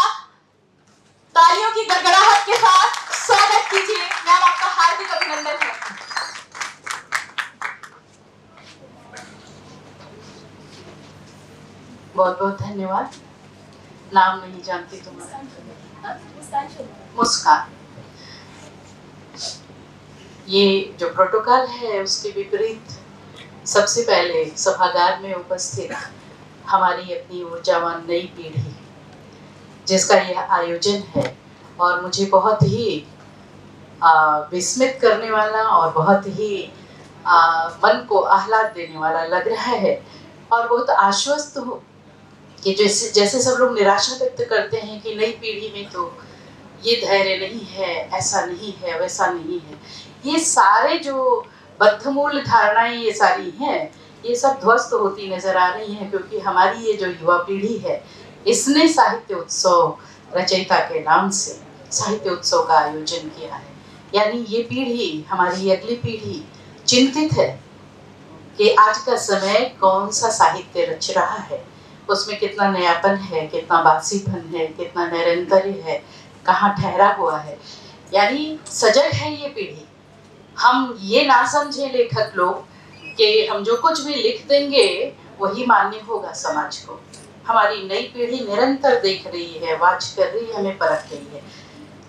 तालियों की गड़गड़ाहट के साथ स्वागत कीजिए। मैम, आपका हार्दिक अभिनंदन है। बहुत बहुत धन्यवाद। नाम नहीं जानती तुम्हारा? मुस्कान। ये जो प्रोटोकॉल है उसके विपरीत सबसे पहले सभागार में उपस्थित हमारी अपनी ऊर्जावान नई पीढ़ी जिसका यह आयोजन है और मुझे बहुत ही विस्मित करने वाला और बहुत ही मन को आह्लाद देने वाला लग रहा है और बहुत आश्वस्त हूँ कि जैसे सब लोग निराशा व्यक्त करते हैं कि नई पीढ़ी में तो ये धैर्य नहीं है, ऐसा नहीं है, वैसा नहीं है। ये सारे जो बद्धमूल धारणाएं ये सारी हैं, ये सब ध्वस्त होती नजर आ रही हैं क्योंकि हमारी ये जो युवा पीढ़ी है इसने साहित्य उत्सव रचयिता के नाम से साहित्य उत्सव का आयोजन किया है। यानी ये पीढ़ी, हमारी अगली पीढ़ी चिंतित है कि आज का समय कौन सा साहित्य रच रहा है, उसमें कितना नयापन है, कितना बासीपन है, कितना निरंतर्य है, कहाँ ठहरा हुआ है। यानी सजग है ये पीढ़ी। हम ये ना समझे लेखक लोग कि हम जो कुछ भी लिख देंगे वही मान्य होगा समाज को। हमारी नई पीढ़ी निरंतर देख रही है, वाच कर रही है, हमें परख रही है।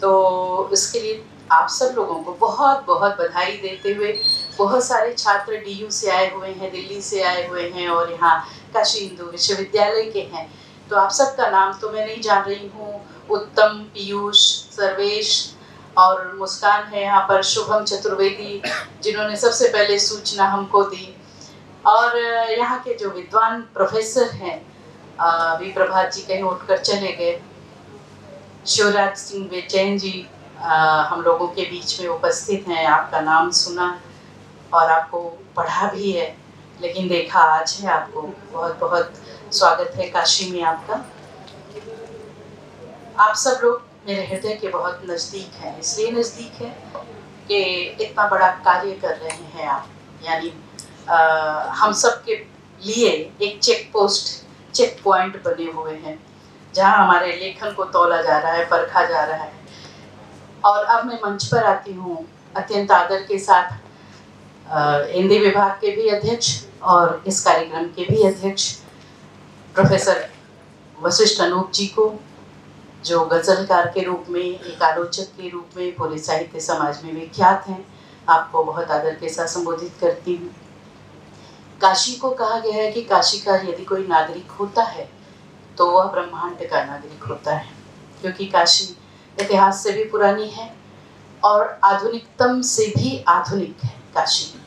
तो इसके लिए आप सब लोगों को बहुत बहुत बधाई देते हुए, बहुत सारे छात्र DU से आए हुए हैं, दिल्ली से आए हुए हैं और यहाँ काशी हिंदू विश्वविद्यालय के हैं, तो आप सबका नाम तो मैं नहीं जान रही हूँ। उत्तम, पीयूष, सर्वेश और मुस्कान है यहाँ पर, शुभम चतुर्वेदी जिन्होंने सबसे पहले सूचना हमको दी, और यहाँ के जो विद्वान प्रोफेसर हैं, अभी प्रभात जी कहीं उठकर चले गए, शिवराज सिंह बेचैन जी हम लोगों के बीच में उपस्थित हैं। आपका नाम सुना और आपको पढ़ा भी है, लेकिन देखा आज है आपको। बहुत बहुत स्वागत है काशी में आपका। आप सब लोग मेरे हृदय के बहुत नज़दीक हैं, इसलिए नज़दीक है कि इतना बड़ा कार्य कर रहे हैं आप। यानी हम सब के लिए एक चेक पॉइंट बने हुए हैं जहां हमारे लेखन को तौला जा रहा है, परखा जा रहा है। और अब मैं मंच पर आती हूँ अत्यंत आदर के साथ हिंदी विभाग के भी अध्यक्ष और इस कार्यक्रम के भी अध्यक्ष प्रोफेसर वशिष्ठ अनूप जी को, जो गज़लकार के रूप में, एक आलोचक के रूप में पूरे साहित्य समाज में विख्यात हैं, आपको बहुत आदर के साथ संबोधित करती हूँ। काशी को कहा गया है कि काशी का यदि कोई नागरिक होता है तो वह ब्रह्मांड का नागरिक होता है, क्योंकि काशी इतिहास से भी पुरानी है और आधुनिकतम से भी आधुनिक है काशी।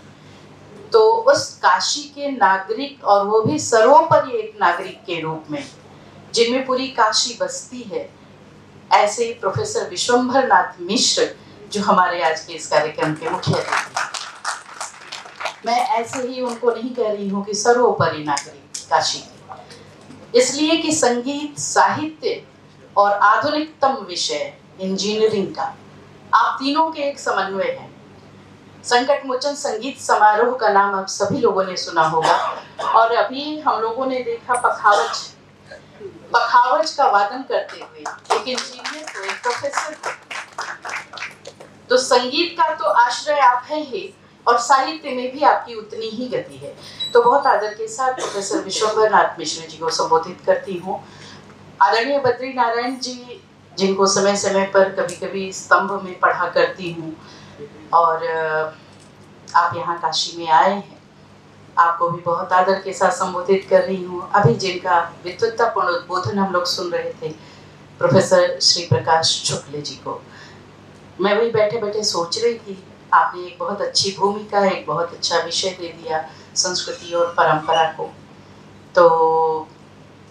तो उस काशी के नागरिक, और वो भी सर्वोपरि एक नागरिक के रूप में, जिनमें पूरी काशी बसती है, ऐसे ही प्रोफेसर विश्वंभर नाथ मिश्र जो हमारे आज के इस कार्यक्रम के मुख्य अतिथि हैं। मैं ऐसे ही उनको नहीं कह रही हूँ कि सर्वोपरि नागरिक काशी के, इसलिए कि संगीत, साहित्य और आधुनिकतम विषय इंजीनियरिंग का आप तीनों के एक समन्वय है। संकट मोचन संगीत समारोह का नाम आप सभी लोगों ने सुना होगा, और अभी हम लोगों ने देखा पखावज का वादन करते हुए एक इंजीनियर को, एक प्रोफेसर को। तो संगीत का तो आश्रय आप हैं ही, और साहित्य में भी आपकी उतनी ही गति है। तो बहुत आदर के साथ प्रोफेसर विश्वंभर नाथ मिश्र जी को संबोधित करती हूँ। आदरणीय बद्री नारायण जी, जिनको समय समय पर कभी कभी स्तंभ में पढ़ा करती हूँ, और आप यहाँ काशी में आए हैं, आपको भी बहुत आदर के साथ संबोधित कर रही हूँ। अभी जिनका विद्वत्तापूर्ण उद्बोधन हम लोग सुन रहे थे, प्रोफेसर श्री प्रकाश शुक्ल जी को, मैं वही बैठे बैठे सोच रही थी, आपने एक बहुत अच्छी भूमिका, एक बहुत अच्छा विषय दे दिया संस्कृति और परंपरा को। तो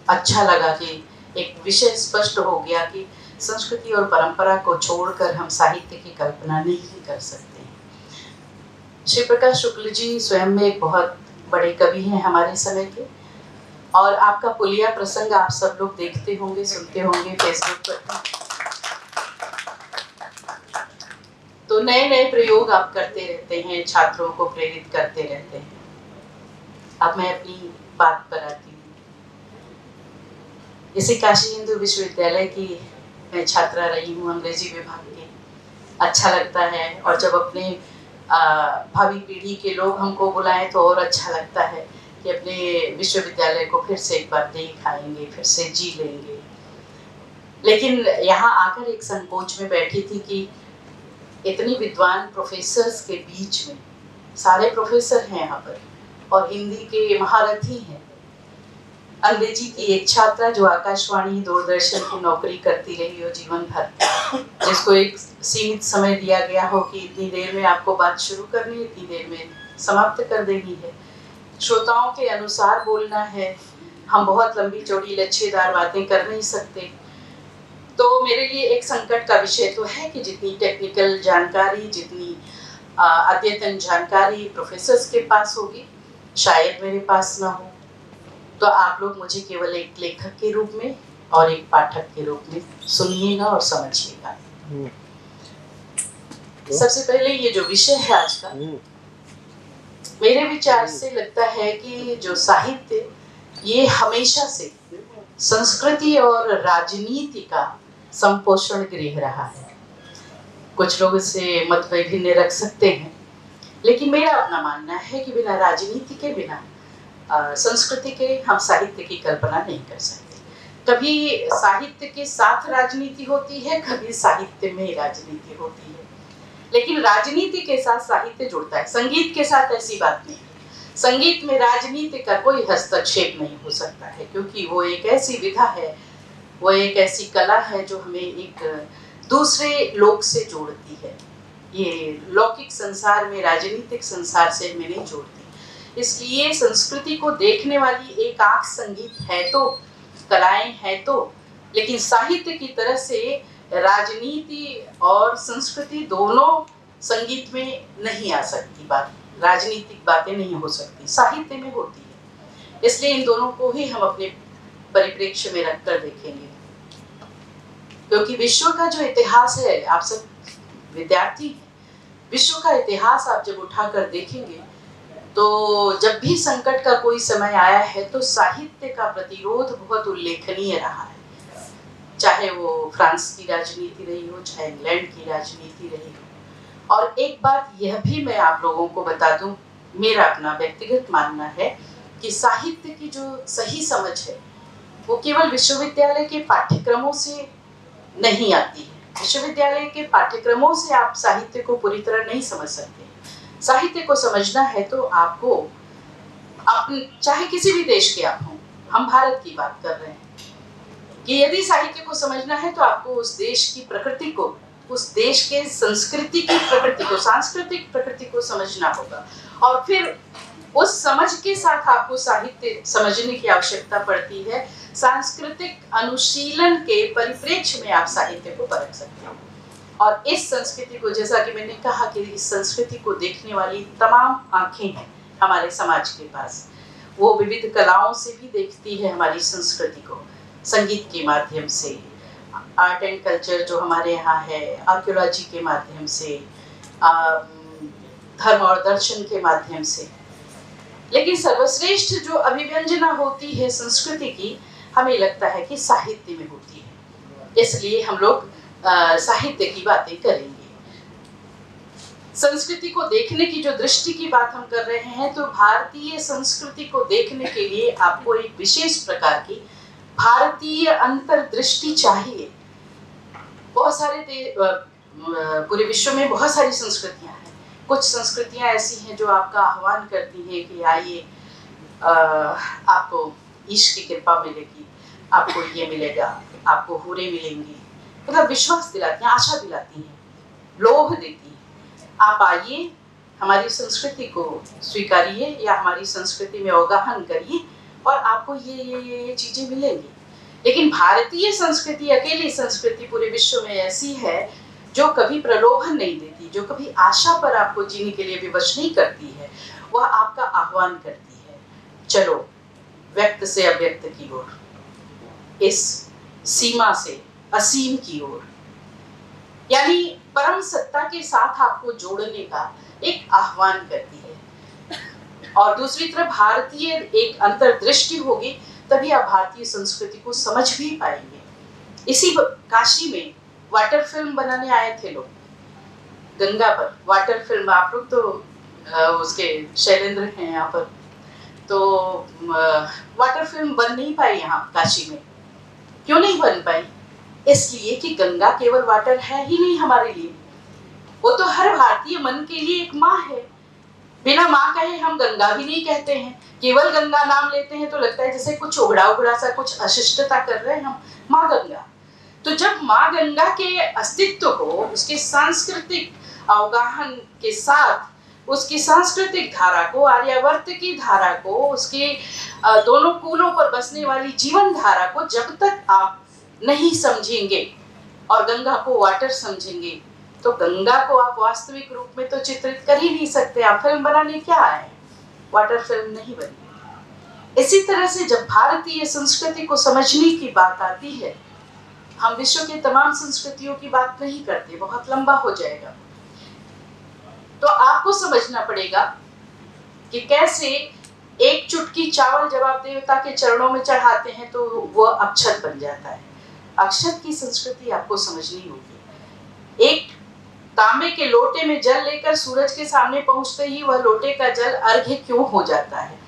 अच्छा लगा कि एक विषय स्पष्ट हो गया कि संस्कृति और परंपरा को छोड़कर हम साहित्य की कल्पना नहीं कर सकते। श्री प्रकाश शुक्ल जी स्वयं में एक बहुत बड़े कवि हैं हमारे समय के, और आपका पुलिया प्रसंग आप सब लोग देखते होंगे, सुनते होंगे फेसबुक पर। तो नए नए प्रयोग आप करते रहते हैं, छात्रों को प्रेरित करते रहते हैं। अब मैं अपनी बात पर आती हूँ। इसी काशी हिंदू विश्वविद्यालय की मैं छात्रा रही हूँ, अंग्रेजी विभाग के। अच्छा लगता है, और जब अपने भावी पीढ़ी के लोग हमको बुलाएं तो और अच्छा लगता है कि अपने विश्वविद्यालय को फिर से एक बार देख आएंगे, फिर से जी लेंगे। लेकिन यहाँ आकर एक संकोच में बैठी थी कि इतनी विद्वान प्रोफेसर्स के बीच में, सारे प्रोफेसर हैं यहाँ पर और हिंदी के महारथी हैं, अंग्रेजी की एक छात्रा जो आकाशवाणी दूरदर्शन की नौकरी करती रही हो जीवन भर, जिसको एक सीमित समय दिया गया हो कि इतनी देर में आपको बात शुरू करनी है, इतनी देर में समाप्त कर देनी है, श्रोताओं के अनुसार बोलना है, हम बहुत लंबी चौड़ी लच्छेदार बातें कर नहीं सकते। तो मेरे लिए एक संकट का विषय तो है कि जितनी टेक्निकल जानकारी, जितनी अद्यतन जानकारी प्रोफेसर्स के पास होगी, शायद मेरे पास ना हो। तो आप लोग मुझे केवल एक लेखक के रूप में और एक पाठक के रूप में सुनिएगा और समझिएगा। सबसे पहले ये जो विषय है आज का, मेरे विचार से लगता है कि जो साहित्य, ये हमेशा से संस्कृति और राजनीति का संपोषण गृह रहा है। कुछ लोग इसे मत भिन्न रख सकते हैं, लेकिन मेरा अपना मानना है कि बिना राजनीति के, बिना संस्कृति के हम साहित्य की कल्पना नहीं कर सकते। कभी साहित्य के साथ राजनीति होती है, कभी साहित्य में राजनीति होती है, लेकिन राजनीति के साथ साहित्य जुड़ता है। संगीत के साथ ऐसी बात नहीं है। संगीत में राजनीति का कोई हस्तक्षेप नहीं हो सकता है, क्योंकि वो एक ऐसी विधा है, वो एक ऐसी कला है जो हमें एक दूसरे लोक से जोड़ती है। ये लौकिक संसार में राजनीतिक संसार से हमें नहीं जोड़ती। इसलिए संस्कृति को देखने वाली एक आंख संगीत है तो, कलाएं है तो, लेकिन साहित्य की तरह से राजनीति और संस्कृति दोनों संगीत में नहीं आ सकती। बात राजनीतिक बातें नहीं हो सकती, साहित्य में होती है। इसलिए इन दोनों को ही हम अपने परिप्रेक्ष्य में रखकर देखेंगे, क्योंकि विश्व का जो इतिहास है, आप सब विद्यार्थी हैं, विश्व का इतिहास आप जब उठाकर देखेंगे तो जब भी संकट का कोई समय आया है तो साहित्य का प्रतिरोध बहुत उल्लेखनीय रहा है। चाहे वो फ्रांस की राजनीति रही हो, चाहे इंग्लैंड की राजनीति रही हो। और एक बात यह भी मैं आप लोगों को बता दूं, मेरा अपना व्यक्तिगत मानना है कि साहित्य की जो सही समझ है वो केवल विश्वविद्यालय के पाठ्यक्रमों से नहीं आती है। विश्वविद्यालय के पाठ्यक्रमों से आप साहित्य को पूरी तरह नहीं समझ सकते। साहित्य को समझना है तो आपको अपने, चाहे किसी भी देश के आप हों, हम भारत की बात कर रहे हैं, कि यदि साहित्य को समझना है तो आपको उस देश की प्रकृति को, उस देश के संस्कृति की प्रकृति को, सांस्कृतिक प्रकृति को समझना होगा। और फिर उस समझ के साथ आपको साहित्य समझने की आवश्यकता पड़ती है। सांस्कृतिक अनुशीलन के परिप्रेक्ष्य में आप साहित्य को परख सकते हैं। और इस संस्कृति को, जैसा कि मैंने कहा कि इस संस्कृति को देखने वाली तमाम आंखें हैं हमारे समाज के पास। वो विविध कलाओं से भी देखती है हमारी संस्कृति को, संगीत के माध्यम से, आर्ट एंड कल्चर जो हमारे यहाँ है, आर्कियोलॉजी के माध्यम से, धर्म और दर्शन के माध्यम से। लेकिन सर्वश्रेष्ठ जो अभिव्यंजना होती है संस्कृति की, हमें लगता है कि साहित्य में होती है। इसलिए हम लोग साहित्य की बातें करेंगे। संस्कृति को देखने की जो दृष्टि की बात हम कर रहे हैं, तो भारतीय संस्कृति को देखने के लिए आपको एक विशेष प्रकार की भारतीय अंतर्दृष्टि चाहिए। बहुत सारे पूरे विश्व में बहुत सारी संस्कृतियां हैं। कुछ संस्कृतियां ऐसी हैं जो आपका आह्वान करती हैं कि आइए, आपको ईश की कृपा मिलेगी, आपको ये मिलेगा, आपको हूरें मिलेंगी, मतलब विश्वास दिलाती हैं, आशा दिलाती हैं, लोभ देती हैं। आप आइए, हमारी संस्कृति को स्वीकारिए या हमारी संस्कृति में अवगाहन करिए और आपको ये चीजें मिलेंगी। लेकिन भारतीय संस्कृति, अकेली संस्कृति पूरे विश्व में ऐसी है जो कभी प्रलोभन नहीं देती, जो कभी आशा पर आपको जीने के लिए विवश नहीं करती है। वह आपका आह्वान करती है, चलो व्यक्त से अव्यक्त की ओर, इस सीमा से असीम की ओर, यानी परम सत्ता के साथ आपको जोड़ने का एक आह्वान करती है। और दूसरी तरफ भारतीय एक अंतर्दृष्टि होगी, तभी आप भारतीय संस्कृति को समझ भी पाएंगे। इसी काशी में वाटर फिल्म बनाने आए थे लोग, गंगा पर वाटर फिल्म। आप लोग तो उसके शैलेंद्र हैं यहाँ पर, तो वाटर फिल्म बन नहीं पाई यहाँ काशी में। क्यों नहीं बन पाई? इसलिए कि गंगा केवल वाटर है ही नहीं हमारे लिए, वो तो हर भारतीय मन के लिए एक माँ है। बिना माँ कहे हम गंगा भी नहीं कहते हैं। केवल गंगा नाम लेते हैं तो लगता है जैसे कुछ उगड़ा सा, कुछ अशिष्टता कर रहे हैं हम। माँ गंगा, तो जब माँ गंगा के अस्तित्व को उसके सांस्कृतिक अवगाहन के साथ, उसकी सांस्कृतिक धारा को, आर्यावर्त की धारा को, उसके दोनों कूलों पर बसने वाली जीवन धारा को जब तक आप नहीं समझेंगे और गंगा को वाटर समझेंगे, तो गंगा को आप वास्तविक रूप में तो चित्रित कर ही नहीं सकते। आप फिल्म बनाने क्या आए? वाटर फिल्म नहीं बनी। इसी तरह से जब भारतीय संस्कृति को समझने की बात आती है, हम विश्व के तमाम संस्कृतियों की बात नहीं करते, बहुत लंबा हो जाएगा। तो आपको समझना पड़ेगा कि कैसे एक चुटकी चावल जब आप देवता के चरणों में चढ़ाते हैं तो वह अक्षत बन जाता है। अक्षत की संस्कृति आपको समझनी होगी। एक तांबे के लोटे में जल लेकर सूरज के सामने पहुंचते ही वह लोटे का जल अर्घ्य क्यों हो जाता है?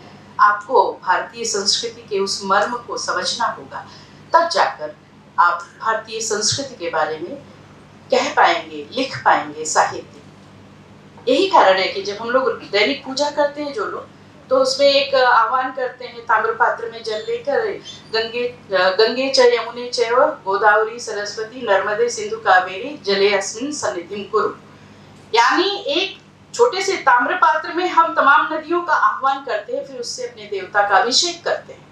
आपको भारतीय संस्कृति के उस मर्म को समझना होगा, तब जाकर आप भारतीय संस्कृति के बारे में कह पाएंगे, लिख पाएंगे साहित्य। यही कारण है कि जब हम लोग दैनिक पूजा करते हैं जो लोग, तो उसमें एक आह्वान करते हैं, ताम्र पात्र में जल लेकर गंगे च यमुने चैव गोदावरी सरस्वती नर्मदे सिंधु कावेरी जले अस्मिन् सन्निधिं कुरु। यानी एक छोटे से ताम्र पात्र में हम तमाम नदियों का आह्वान करते हैं, फिर उससे अपने देवता का अभिषेक करते हैं।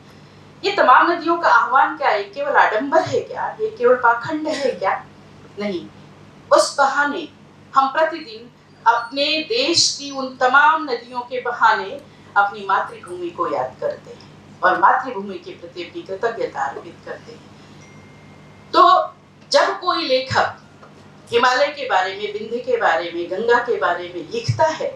ये तमाम नदियों का आह्वान क्या है? केवल आडंबर है क्या? ये केवल पाखंड है क्या? नहीं, उस बहाने हम प्रतिदिन अपने देश की उन तमाम नदियों के बहाने अपनी मातृभूमि को याद करते हैं और मातृभूमि के प्रति अपनी कृतज्ञता अर्पित करते हैं। तो जब कोई लेखक हिमालय के बारे में, विंध्य के बारे में, गंगा के बारे में लिखता है,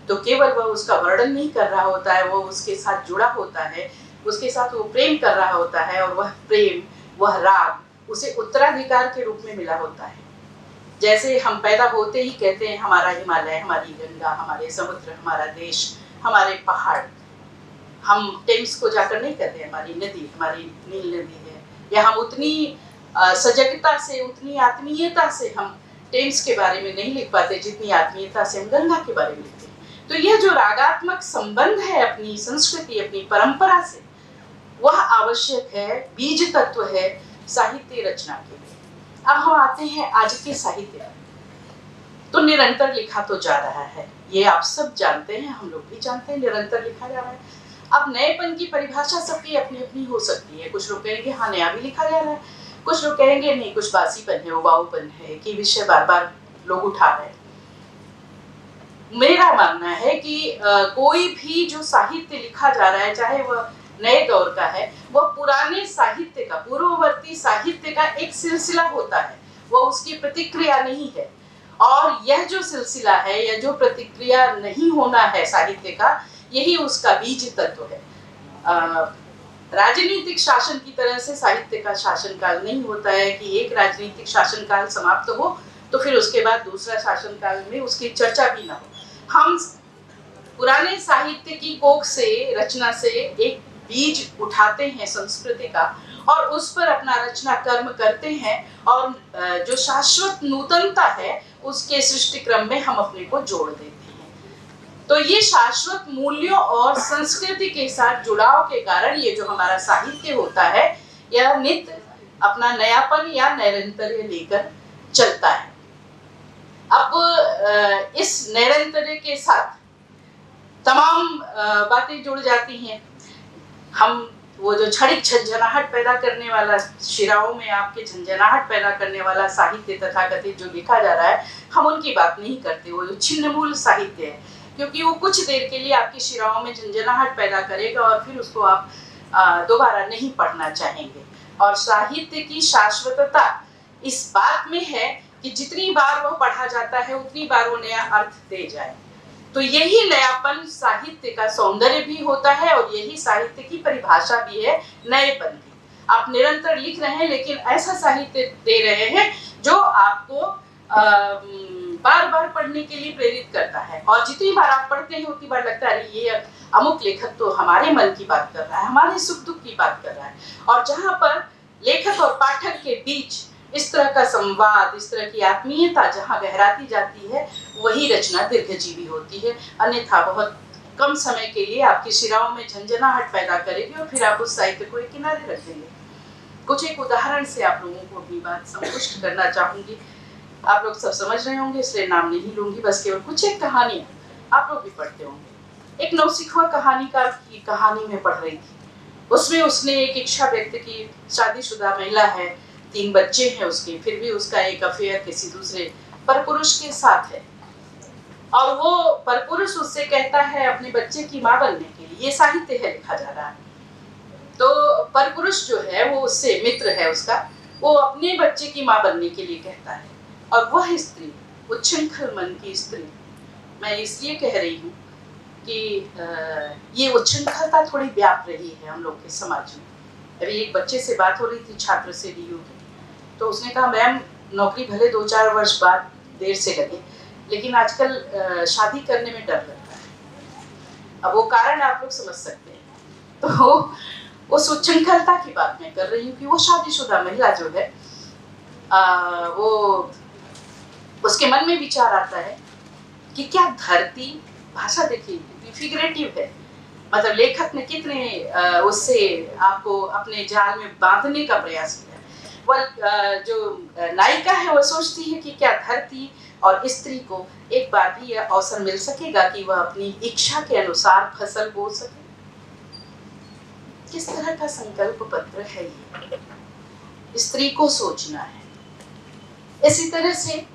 तो केवल वह उसका वर्णन नहीं कर रहा होता है, वो उसके साथ जुड़ा होता है, उसके साथ वो प्रेम कर रहा होता है, और वह प्रेम, वह राग उसे उत्तराधिकार के रूप में मिला होता है। जैसे हम पैदा होते ही कहते हैं हमारा हिमालय, हमारी गंगा, हमारे समुद्र, हमारा देश, हमारे पहाड़, हम टेम्स को जाकर नहीं कर रहे, हमारी नदी, हमारी नील नदी है, या हम उतनी सजगता से, उतनी आत्मीयता से हम टेम्स के बारे में नहीं लिख पाते जितनी आत्मीयता से हम गंगा के बारे में लिखते हैं। तो यह जो रागात्मक संबंध है अपनी संस्कृति, अपनी परंपरा से, वह आवश्यक है, बीज तत्व है साहित्य रचना के लिए। अब हम आते हैं आज के साहित्य। तो निरंतर लिखा तो जा रहा है, ये आप सब जानते हैं, हम लोग भी जानते हैं, निरंतर लिखा जा रहा है। अब नएपन की परिभाषा सबकी अपनी अपनी हो सकती है। कुछ लोग कहेंगे हाँ नया भी लिखा जा रहा है, कुछ लोग कहेंगे नहीं, कुछ बासीपन है, उबाऊपन है, कि विषय बार बार लोग उठा रहे हैं। मेरा मानना है कि कोई भी जो साहित्य लिखा जा रहा है, चाहे वह नए दौर का है, वह पुराने साहित्य का, पूर्ववर्ती साहित्य का एक सिलसिला होता है, वह उसकी प्रतिक्रिया नहीं है। और यह जो सिलसिला है, यह जो प्रतिक्रिया नहीं होना है साहित्य का, यही उसका बीज तत्व है। राजनीतिक शासन की तरह से साहित्य का शासनकाल नहीं होता है कि एक राजनीतिक शासनकाल समाप्त हो तो फिर उसके बाद दूसरा शासनकाल में उसकी चर्चा भी ना हो। हम पुराने साहित्य की कोख से, रचना से एक बीज उठाते हैं संस्कृति का, और उस पर अपना रचना कर्म करते हैं, और जो शाश्वत नूतनता है उसके सृष्टि क्रम में हम अपने को जोड़ देते हैं। तो ये शाश्वत मूल्यों और संस्कृति के साथ जुड़ाव के कारण ये जो हमारा साहित्य होता है, यह नित्य अपना नयापन या निरंतर्य लेकर चलता है। अब इस निरंतर्य के साथ तमाम बातें जुड़ जाती हैं। हम वो जो क्षणिक झंझनाहट पैदा करने वाला, शिराओं में आपके झंझनाहट पैदा करने वाला साहित्य तथाकथित जो लिखा जा रहा है, हम उनकी बात नहीं करते। वो जो छिन्नमूल साहित्य है, क्योंकि वो कुछ देर के लिए आपकी शिराओं में झंझनाहट पैदा करेगा और फिर उसको आप दोबारा नहीं पढ़ना चाहेंगे। और साहित्य की शाश्वतता इस बात में है कि जितनी बार वो पढ़ा जाता है उतनी बार वो नया अर्थ दे जाए। तो यही नयापन साहित्य का सौंदर्य भी होता है, और यही साहित्य की परिभाषा भी है नएपन की। आप निरंतर लिख रहे हैं, लेकिन ऐसा साहित्य दे रहे हैं जो आपको बार बार पढ़ने के लिए प्रेरित करता है। और जितनी बार आप पढ़ते हैं उतनी बार लगता है ये अमुक लेखक तो हमारे मन की बात कर रहा है, हमारे सुख दुख की बात कर रहा है। और जहाँ पर लेखक और पाठक के बीच इस तरह का संवाद, इस तरह की आत्मीयता जहाँ गहराती जाती है, वही रचना दीर्घजीवी होती है। अन्यथा बहुत कम समय के लिए आपकी शिराओं में झंझनाहट पैदा करेगी और फिर आप उस साहित्य को एक किनारे रख देंगे। कुछ एक उदाहरण से आप लोगों को अपनी बात संपुष्ट करना चाहूंगी। आप लोग सब समझ रहे होंगे, इसलिए नाम नहीं लूंगी, बस केवल कुछ एक कहानियां आप लोग भी पढ़ते होंगे। एक नौसिखवा कहानीकार की कहानी में पढ़ रही थी। उसमें उसने एक इच्छा व्यक्त की, शादीशुदा महिला है, 3 बच्चे हैं उसके, फिर भी उसका एक अफेयर किसी दूसरे परपुरुष के साथ है, और वो परपुरुष उससे कहता है अपने बच्चे की मां बनने के लिए। ये साहित्य है, लिखा जा रहा है। तो परपुरुष जो है वो उससे मित्र है उसका, वो अपने बच्चे की मां बनने के लिए कहता है। और वह स्त्री, उच्छृंखल मन की स्त्री, मैं इसलिए कह रही हूँ कि ये उच्छृंखलता थोड़ी व्याप्त रही है हम लोग के समाज में। अभी एक बच्चे से बात हो रही थी, छात्र से डीयू की, तो उसने कहा मैम नौकरी भले 2-4 वर्ष बाद देर से लगे, लेकिन आजकल शादी करने में डर लगता है। अब वो कारण आप लोग समझ सकते हैं। तो उस उच्छृंखलता की बात मैं कर रही हूँ कि वो शादीशुदा महिला जो है, वो उसके मन में विचार आता है कि क्या धरती, भाषा देखिए फिगरेटिव है, मतलब लेखक ने कितने उससे आपको अपने जाल में बांधने का प्रयास किया। वह जो नायिका है वो सोचती है कि क्या धरती और स्त्री को एक बार भी यह अवसर मिल सकेगा कि वह अपनी इच्छा के अनुसार फसल बो सके। किस तरह का संकल्प पत्र है ये, स्त्री को सोचना है। इसी तरह से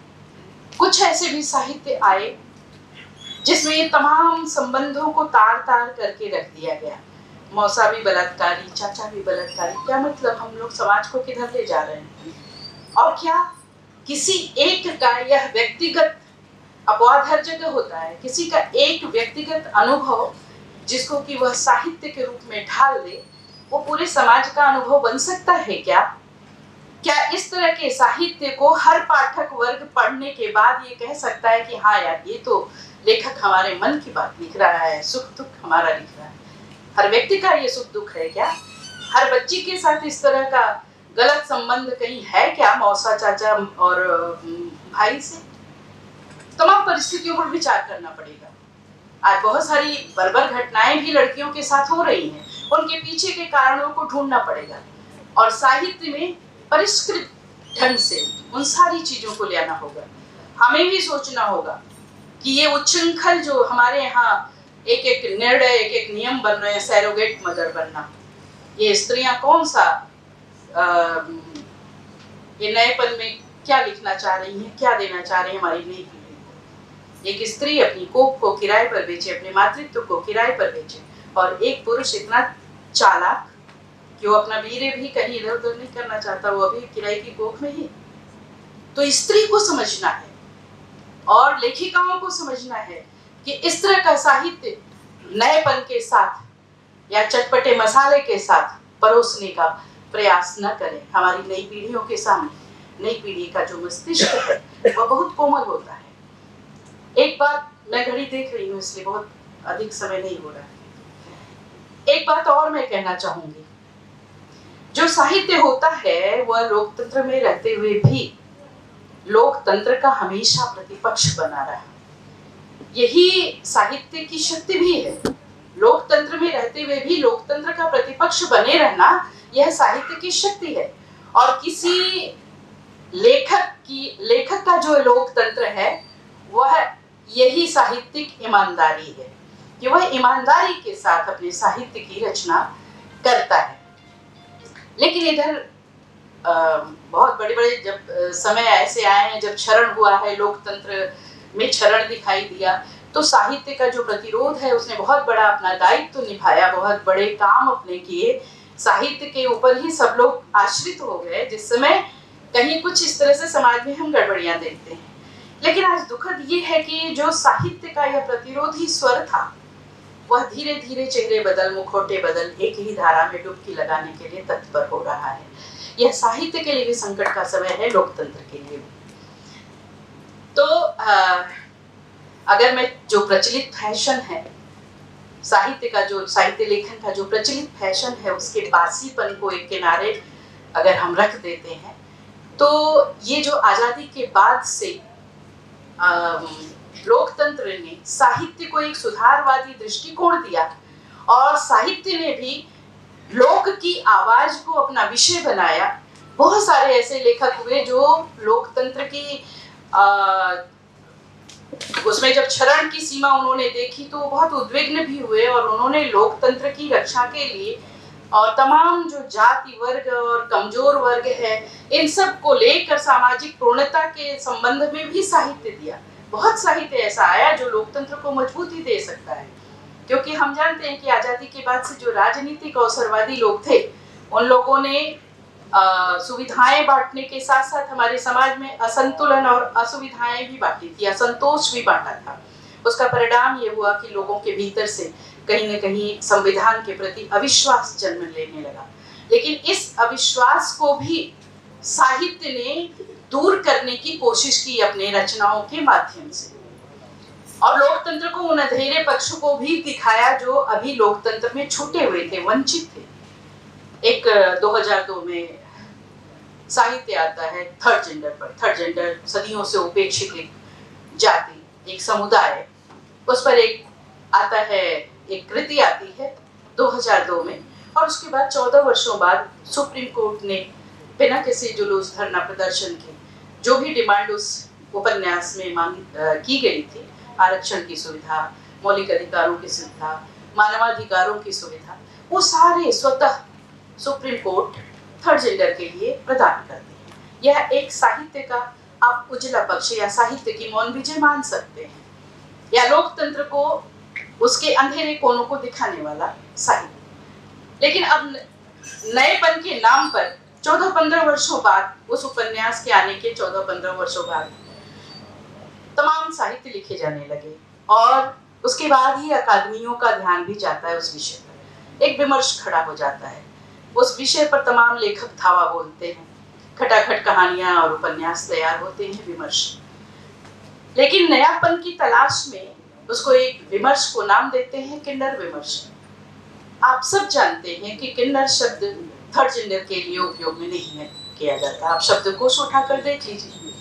कुछ ऐसे भी साहित्य आए जिसमें ये तमाम संबंधों को तार तार करके रख दिया गया। मौसा भी बलात्कारी, चाचा भी बलात्कारी, क्या मतलब हम लोग समाज को किधर ले जा रहे हैं? और क्या किसी एक का यह व्यक्तिगत अपवाद हर जगह होता है, किसी का एक व्यक्तिगत अनुभव जिसको कि वह साहित्य के रूप में ढाल दे, वो पूरे समाज का अनुभव बन सकता है क्या? क्या इस तरह के साहित्य को हर पाठक वर्ग पढ़ने के बाद ये कह सकता है कि हाँ यार, ये तो लेखक हमारे मन की बात लिख रहा है, सुख दुख हमारा लिख रहा है? हर व्यक्ति का ये सुख दुख है क्या? हर बच्ची के साथ इस तरह का गलत संबंध कहीं है क्या, मौसा चाचा और भाई से? तमाम परिस्थितियों पर विचार करना पड़ेगा। आज बहुत सारी बर्बर घटनाएं भी लड़कियों के साथ हो रही हैं, उनके पीछे के कारणों को ढूंढना पड़ेगा और साहित्य में परिष्कृत ढंग से उन सारी चीजों को ले आना होगा। हमें भी सोचना होगा कि ये उच्छृंखल जो हमारे यहाँ एक एक निर्णय, एक एक नियम बन रहे हैं, सैरोगेट मदर बनना, ये स्त्रियां कौन सा ये नएपन में क्या लिखना चाह रही हैं, क्या देना चाह रही है हमारी नई पीढ़ी? एक स्त्री अपनी कोख को किराए पर बेचे, अपने मातृत्व को किराए पर बेचे, और एक पुरुष इतना चालाक कि वो अपना वीर्य भी कहीं इधर उधर नहीं करना चाहता, वो अभी किराए की कोख में ही। तो स्त्री को समझना है और लेखिकाओं को समझना है कि इस तरह का साहित्य नएपन के साथ या चटपटे मसाले के साथ परोसने का प्रयास न करें। हमारी नई पीढ़ियों के सामने नई पीढ़ी का जो मस्तिष्क है वह बहुत कोमल होता है। एक बात, मैं घड़ी देख रही हूँ इसलिए बहुत अधिक समय नहीं हो रहा है। एक बात और मैं कहना चाहूंगी, जो साहित्य होता है वह लोकतंत्र में रहते हुए भी लोकतंत्र का हमेशा प्रतिपक्ष बना रहा। यही साहित्य की शक्ति भी है। लोकतंत्र में रहते हुए भी लोकतंत्र का प्रतिपक्ष बने रहना, यह साहित्य की शक्ति है। और किसी लेखक का जो लोकतंत्र है वह यही साहित्यिक ईमानदारी है कि वह ईमानदारी के साथ अपने साहित्य की रचना करता है। लेकिन इधर बहुत बड़े बड़े जब समय ऐसे आए हैं जब क्षरण हुआ है, लोकतंत्र में क्षरण दिखाई दिया, तो साहित्य का जो प्रतिरोध है उसने बहुत बड़ा अपना दायित्व निभाया, बहुत बड़े काम अपने किए। साहित्य के ऊपर ही सब लोग आश्रित हो गए, जिस समय कहीं कुछ इस तरह से समाज में हम गड़बड़ियां देखते हैं। लेकिन आज दुखद ये है कि जो साहित्य का यह प्रतिरोधी स्वर था वह धीरे धीरे चेहरे बदल, मुखौटे बदल, एक ही धारा में डुबकी लगाने के लिए तत्पर हो रहा है। यह साहित्य के लिए भी संकट का समय है, लोकतंत्र के लिए भी। तो अगर मैं जो प्रचलित फैशन है साहित्य का, जो साहित्य लेखन का जो प्रचलित फैशन है, उसके बासीपन को एक किनारे अगर हम रख देते हैं, तो ये जो आजादी के बाद से लोकतंत्र ने साहित्य को एक सुधारवादी दृष्टिकोण दिया और साहित्य ने भी लोक की आवाज को अपना विषय बनाया। बहुत सारे ऐसे लेखक हुए जो लोकतंत्र की उसमें जब क्षरण की सीमा उन्होंने देखी तो बहुत उद्विग्न भी हुए और उन्होंने लोकतंत्र की रक्षा के लिए और तमाम जो जाति वर्ग और कमजोर वर्ग है इन सब को लेकर सामाजिक पूर्णता के संबंध में भी साहित्य दिया। बहुत साहित्य ऐसा आया जो लोकतंत्र को मजबूती दे सकता है, क्योंकि हम जानते हैं कि आजादी के बाद से जो राजनीतिक अवसरवादी लोग थे उन लोगों ने सुविधाएं बांटने के साथ साथ हमारे समाज में असंतुलन और असुविधाएं भी बांटी थी, असंतोष भी बांटा था। उसका परिणाम ये हुआ कि लोगों के भीतर से कहीं न कहीं संविधान के प्रति अविश्वास जन्म लेने लगा। लेकिन इस अविश्वास को भी साहित्य ने दूर करने की कोशिश की अपने रचनाओं के माध्यम से, और लोकतंत्र को उन अंधेरे पक्ष को भी दिखाया जो अभी लोकतंत्र में छूटे हुए थे, वंचित थे। एक 2002 में साहित्य आता है थर्ड जेंडर पर। थर्ड जेंडर सदियों से उपेक्षित एक जाति, एक समुदाय, उस पर एक आता है, एक कृति आती है 2002 में। और उसके बाद 14 वर्षों बाद सुप्रीम कोर्ट ने बिना किसी जुलूस, धरना, प्रदर्शन के जो भी डिमांड उस उपन्यास में मांग की गई थी, आरक्षण की सुविधा, मौलिक अधिकारों की सुविधा, मानवाधिकारों की सुविधा, वो सारे स्वतः सुप्रीम कोर्ट थर्ड जेंडर के लिए प्रदान करते हैं। यह एक साहित्य का आप उजला पक्ष या साहित्य की मौन विजय मान सकते हैं, या लोकतंत्र को उसके अंधेरे कोनों को दिखाने वाला साहित्य। लेकिन अब नएपन के नाम पर 14-15 वर्षों बाद, उस उपन्यास के आने के 14-15 वर्षों बाद तमाम साहित्य लिखे जाने लगे और उसके बाद ही अकादमियों का ध्यान भी जाता है उस विषय पर। एक विमर्श खड़ा हो जाता है, उस विषय पर तमाम लेखक धावा बोलते हैं, खटाखट कहानियां और उपन्यास तैयार होते हैं, विमर्श। लेकिन नयापन की तलाश में उसको एक विमर्श को नाम देते हैं किन्नर विमर्श। आप सब जानते हैं कि किन्नर शब्द थर्ड जेंडर के लिए उपयोग में नहीं है किया जाता। आप शब्दकोश उठाकर देख लीजिए,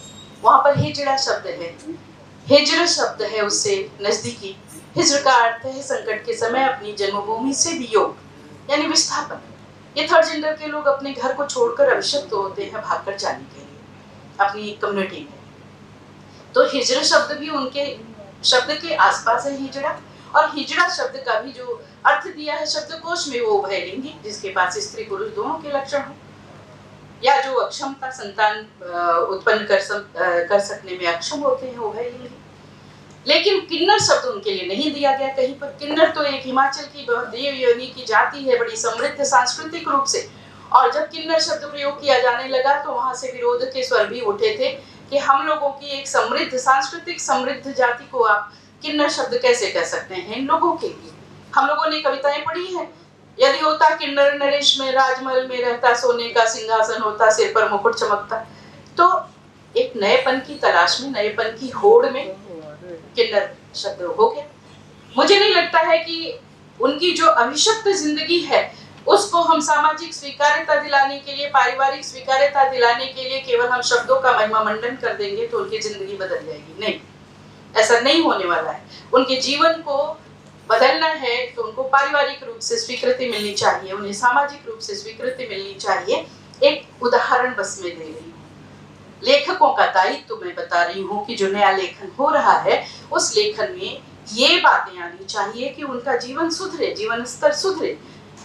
वहां पर हिजड़ा शब्द है, हिजर शब्द है उससे नजदीकी। हिजर का अर्थ है संकट के समय अपनी जन्मभूमि से वियोग, यानी विस्थापन। ये थर्ड जेंडर के लोग अपने घर को छोड़कर अभिशप्त होते हैं भागकर जाने के लिए अपनी कम्युनिटी में। तो हिजर शब्द भी उनके शब्द के आसपास है हिजड़ा। और हिजड़ा शब्द का भी जो अर्थ दिया है शब्दकोश में वो उभयलिंगी, जिसके पास स्त्री पुरुष दोनों के लक्षण हो, या जो अक्षमता संतान उत्पन्न कर सकने में अक्षम होते हैं, उभयलिंगी। लेकिन किन्नर शब्द उनके लिए नहीं दिया गया कहीं पर। किन्नर तो एक हिमाचल की देव योनि की जाति है, बड़ी समृद्ध सांस्कृतिक रूप से। और जब किन्नर शब्द प्रयोग किया जाने लगा तो वहां से विरोध के स्वर भी उठे थे कि हम लोगों की एक समृद्ध सांस्कृतिक समृद्ध जाति को आप किन्नर शब्द कैसे कह सकते हैं इन लोगों के लिए। हम लोगों ने कविताएं पढ़ी हैं, यदि होता किन्नर नरेश में राजमहल में रहता, सोने का सिंहासन होता, सिर पर मुकुट चमकता। तो एक नएपन की तलाश में, नएपन की होड़ में किन्नर शब्द हो गया। मुझे नहीं लगता है कि उनकी जो अभिशप्त जिंदगी है उसको हम सामाजिक स्वीकार्यता दिलाने के लिए, पारिवारिक स्वीकार्यता दिलाने के लिए केवल हम शब्दों का महिमा मंडन कर देंगे तो उनकी जिंदगी बदल जाएगी। नहीं, ऐसा नहीं होने वाला है। उनके जीवन को बदलना है तो उनको पारिवारिक रूप से स्वीकृति मिलनी चाहिए, उन्हें सामाजिक रूप से स्वीकृति मिलनी चाहिए। एक उदाहरण बस में दे रही हूँ, लेखकों का दायित्व मैं बता रही हूँ कि जो नया लेखन हो रहा है उस लेखन में ये बातें आनी चाहिए कि उनका जीवन सुधरे, जीवन स्तर सुधरे।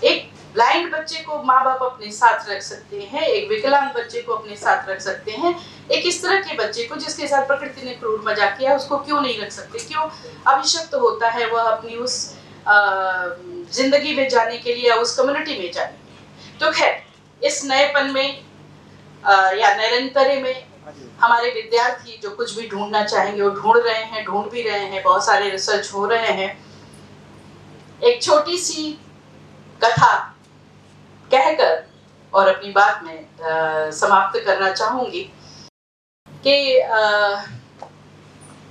एक ब्लाइंड बच्चे को माँ बाप अपने साथ रख सकते हैं, एक विकलांग बच्चे को अपने साथ रख सकते हैं, एक इस तरह के बच्चे को जिसके साथ प्रकृति ने क्रूर मजाक किया उसको क्यों नहीं रख सकते? क्यों अभिशप्त होता है वह अपनी उस जिंदगी में जाने के लिए, उस कम्युनिटी में जाने के लिए। तो खैर, इस नएपन में या निरंतरे में हमारे विद्यार्थी जो कुछ भी ढूंढना चाहेंगे वो ढूंढ रहे हैं, ढूंढ भी रहे हैं। बहुत सारे रिसर्च हो रहे हैं। एक छोटी सी कथा कहकर और अपनी बात में समाप्त करना चाहूंगी कि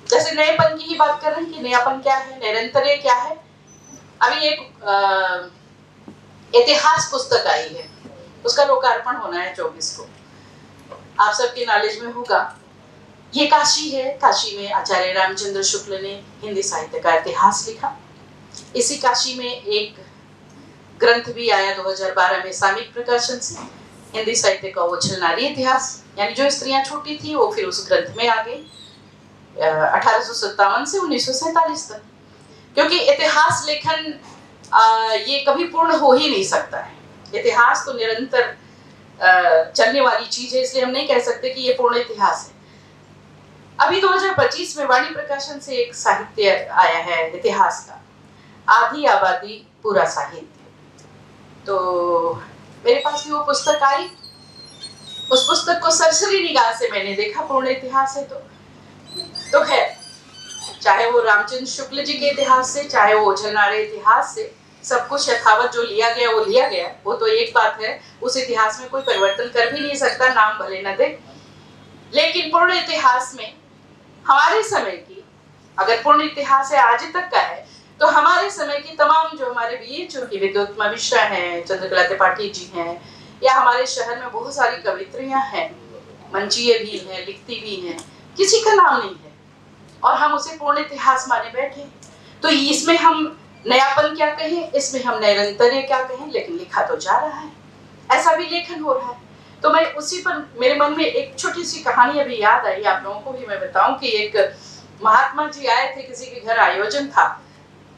जैसे नएपन की ही बात कर रहे हैं कि नयापन क्या है, निरंतर्य क्या है। अभी एक इतिहास पुस्तक आई है, उसका लोकार्पण होना है 24 को। आप सबके नॉलेज में होगा, ये काशी है। काशी में आचार्य रामचंद्र शुक्ल ने हिंदी साहित्य का इतिहास लिखा। इसी काशी में एक ग्रंथ भी आया 2012 में सामयिक प्रकाशन से, हिंदी साहित्य का ओछल नारी इतिहास, यानी जो स्त्रियां छोटी थी वो फिर उस ग्रंथ में आ गई 1857 से 1947 तक। क्योंकि इतिहास लेखन ये कभी पूर्ण हो ही नहीं सकता है। इतिहास तो निरंतर चलने वाली चीज है, इसलिए हम नहीं कह सकते कि ये पूर्ण इतिहास है। अभी 2025 में वाणी प्रकाशन से एक साहित्य आया है इतिहास का, आधी आबादी पूरा साहित्य। तो मेरे पास भी वो पुस्तक आई। उस पुस्तक को सरसरी निगाह से मैंने देखा, पूर्ण इतिहास है तो खैर, चाहे वो रामचंद्र शुक्ल जी के इतिहास से, चाहे वो ओझल नारे इतिहास से, सब कुछ यथावत जो लिया गया वो लिया गया। वो तो एक बात है, उस इतिहास में कोई परिवर्तन कर भी नहीं सकता, नाम भले न दे। लेकिन पूर्ण इतिहास में हमारे समय की, अगर पूर्ण इतिहास है आज तक का है, तो हमारे समय की तमाम जो हमारे बीएचओ की विद्युत्मा मिश्रा हैं, चंद्रकला त्रिपाठी जी हैं, या हमारे शहर में बहुत सारी कवित्रियां हैं, मंचीय भी हैं, लिखती भी हैं, किसी का नाम नहीं है और हम उसे पूर्ण इतिहास माने बैठे। तो इसमें हम नयापन क्या कहें, इसमें हम निरंतर्य क्या कहें, लेकिन लिखा तो जा रहा है, ऐसा भी लेखन हो रहा है। तो मैं उसी पर, मेरे मन में एक छोटी सी कहानी अभी याद आई, आप लोगों को भी मैं बताऊं कि एक महात्मा जी आए थे, किसी के घर आयोजन था,